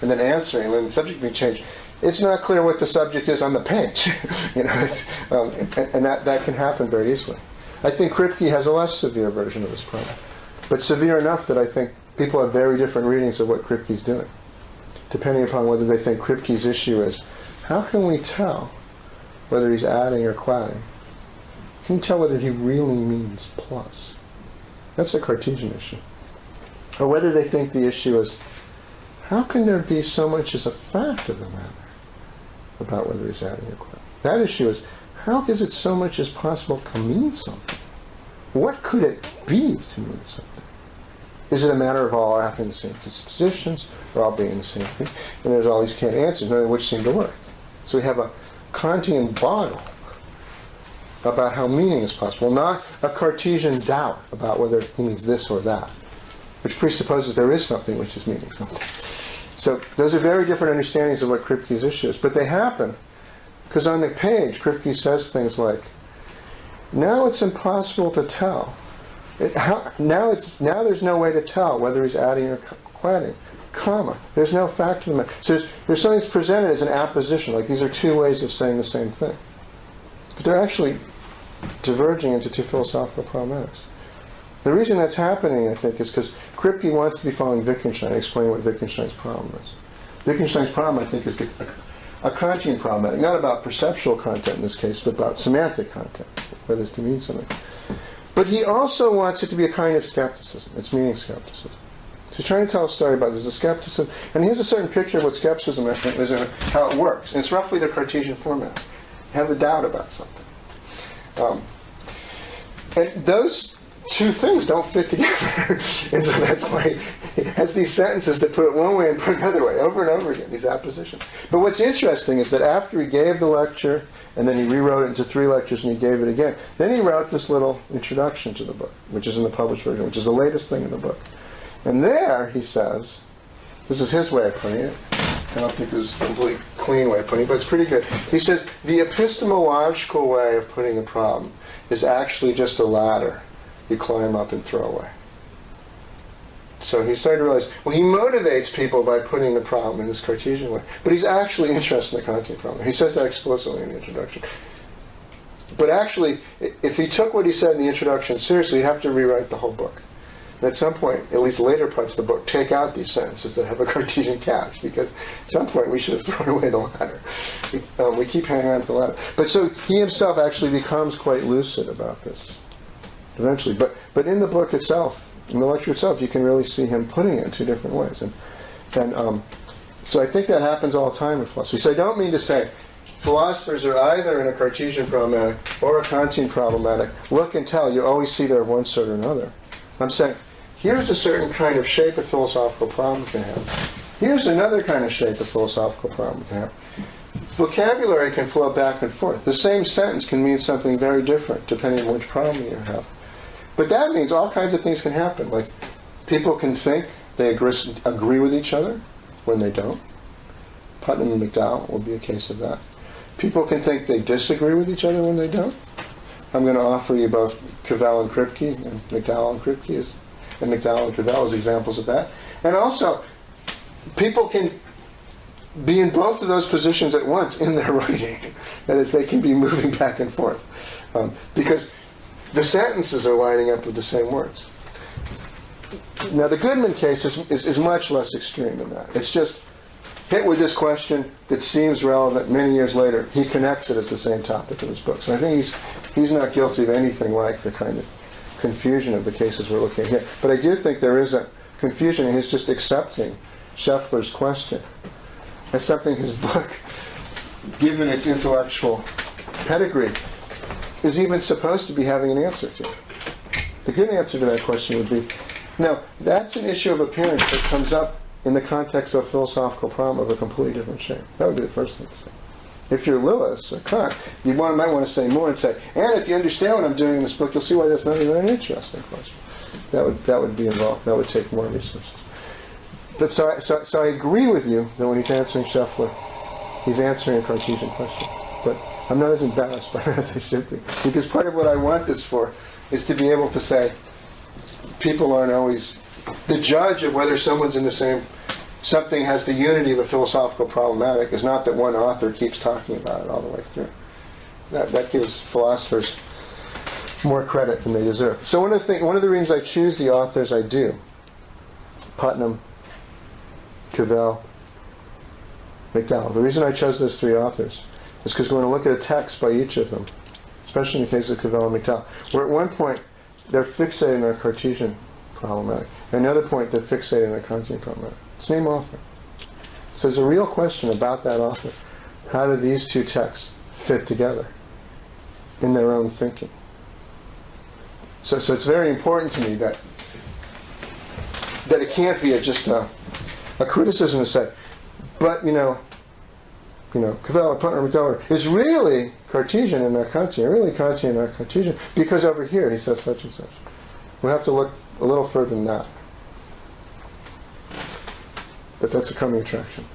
and then answering, when the subject being changed. It's not clear what the subject is on the page. And that can happen very easily. I think Kripke has a less severe version of this problem, but severe enough that I think people have very different readings of what Kripke's doing, depending upon whether they think Kripke's issue is, how can we tell whether he's adding or quadding? Can you tell whether he really means plus? That's a Cartesian issue. Or whether they think the issue is, how can there be so much as a fact of the matter about whether he's adding or quadding? That issue is, how is it so much as possible to mean something? What could it be to mean something? Is it a matter of all having the same dispositions, or all being the same thing? And there's all these canned answers, none of which seem to work. So we have a Kantian bottle about how meaning is possible, not a Cartesian doubt about whether he means this or that, which presupposes there is something which is meaning something. So those are very different understandings of what Kripke's issue is, but they happen because on the page Kripke says things like, now it's impossible to tell. Now there's no way to tell whether he's adding or quadding, comma. There's no fact to the matter. So there's something that's presented as an apposition, like these are two ways of saying the same thing. But they're actually diverging into two philosophical problematics. The reason that's happening, I think, is because Kripke wants to be following Wittgenstein and explain what Wittgenstein's problem is. Wittgenstein's problem, I think, is a Kantian problematic, not about perceptual content in this case, but about semantic content, that is to mean something. But he also wants it to be a kind of skepticism. It's meaning skepticism. So he's trying to tell a story about this, a skepticism, and he has a certain picture of what skepticism is and how it works. And it's roughly the Cartesian format. You have a doubt about something. And those two things don't fit together. And so that's why he has these sentences that put it one way and put it another way, over and over again, these appositions. But what's interesting is that after he gave the lecture, and then he rewrote it into 3 lectures and he gave it again, then he wrote this little introduction to the book, which is in the published version, which is the latest thing in the book. And there he says, this is his way of putting it, I don't think this is a complete clean way of putting it, but it's pretty good. He says, the epistemological way of putting a problem is actually just a ladder you climb up and throw away. So he started to realize, well, he motivates people by putting the problem in this Cartesian way, but he's actually interested in the Kantian problem. He says that explicitly in the introduction. But actually, if he took what he said in the introduction seriously, he'd have to rewrite the whole book. And at some point, at least later parts of the book, take out these sentences that have a Cartesian cast, because at some point we should have thrown away the ladder. We keep hanging on to the ladder. But so he himself actually becomes quite lucid about this eventually. But in the book itself, in the lecture itself, you can really see him putting it in 2 different ways. And so I think that happens all the time in philosophy. So I don't mean to say philosophers are either in a Cartesian problematic or a Kantian problematic. Look and tell, you always see they're one sort or another. I'm saying, here's a certain kind of shape a philosophical problem can have. Here's another kind of shape a philosophical problem can have. Vocabulary can flow back and forth. The same sentence can mean something very different depending on which problem you have. But that means all kinds of things can happen. Like, people can think they agree with each other when they don't. Putnam and McDowell will be a case of that. People can think they disagree with each other when they don't. I'm going to offer you both Cavell and Kripke, and McDowell and Kripke, and McDowell and Cavell as examples of that. And also, people can be in both of those positions at once in their writing. That is, they can be moving back and forth. Because the sentences are lining up with the same words. Now, the Goodman case is much less extreme than that. It's just hit with this question that seems relevant many years later. He connects it as the same topic in his book. So I think he's not guilty of anything like the kind of confusion of the cases we're looking at here. But I do think there is a confusion in his just accepting Scheffler's question as something his book, given its intellectual pedigree, is even supposed to be having an answer to. The good answer to that question would be, no, that's an issue of appearance that comes up in the context of a philosophical problem of a completely different shape. That would be the first thing to say. If you're Lewis or Kant, you might want to say more and say, and if you understand what I'm doing in this book, you'll see why that's not even an interesting question. That would be involved. That would take more resources. But so I agree with you that when he's answering Scheffler, he's answering a Cartesian question. But I'm not as embarrassed by that as I should be. Because part of what I want this for is to be able to say, people aren't always the judge of whether someone's in the same, something has the unity of a philosophical problematic is not that one author keeps talking about it all the way through. That gives philosophers more credit than they deserve. So one of the reasons I choose the authors I do, Putnam, Cavell, McDowell, the reason I chose those 3 authors is because we're going to look at a text by each of them, especially in the case of Cavell and McDowell, where at one point they're fixated on a Cartesian problematic. At another point they're fixated on a Kantian problematic. Same author. So there's a real question about that author. How do these 2 texts fit together in their own thinking? So it's very important to me that it can't be just a criticism to say, but Cavell or Putnam or McDowell is really Cartesian and not Kantian, really Kantian and not Cartesian, because over here he says such and such. We'll have to look a little further than that. But that's a coming attraction.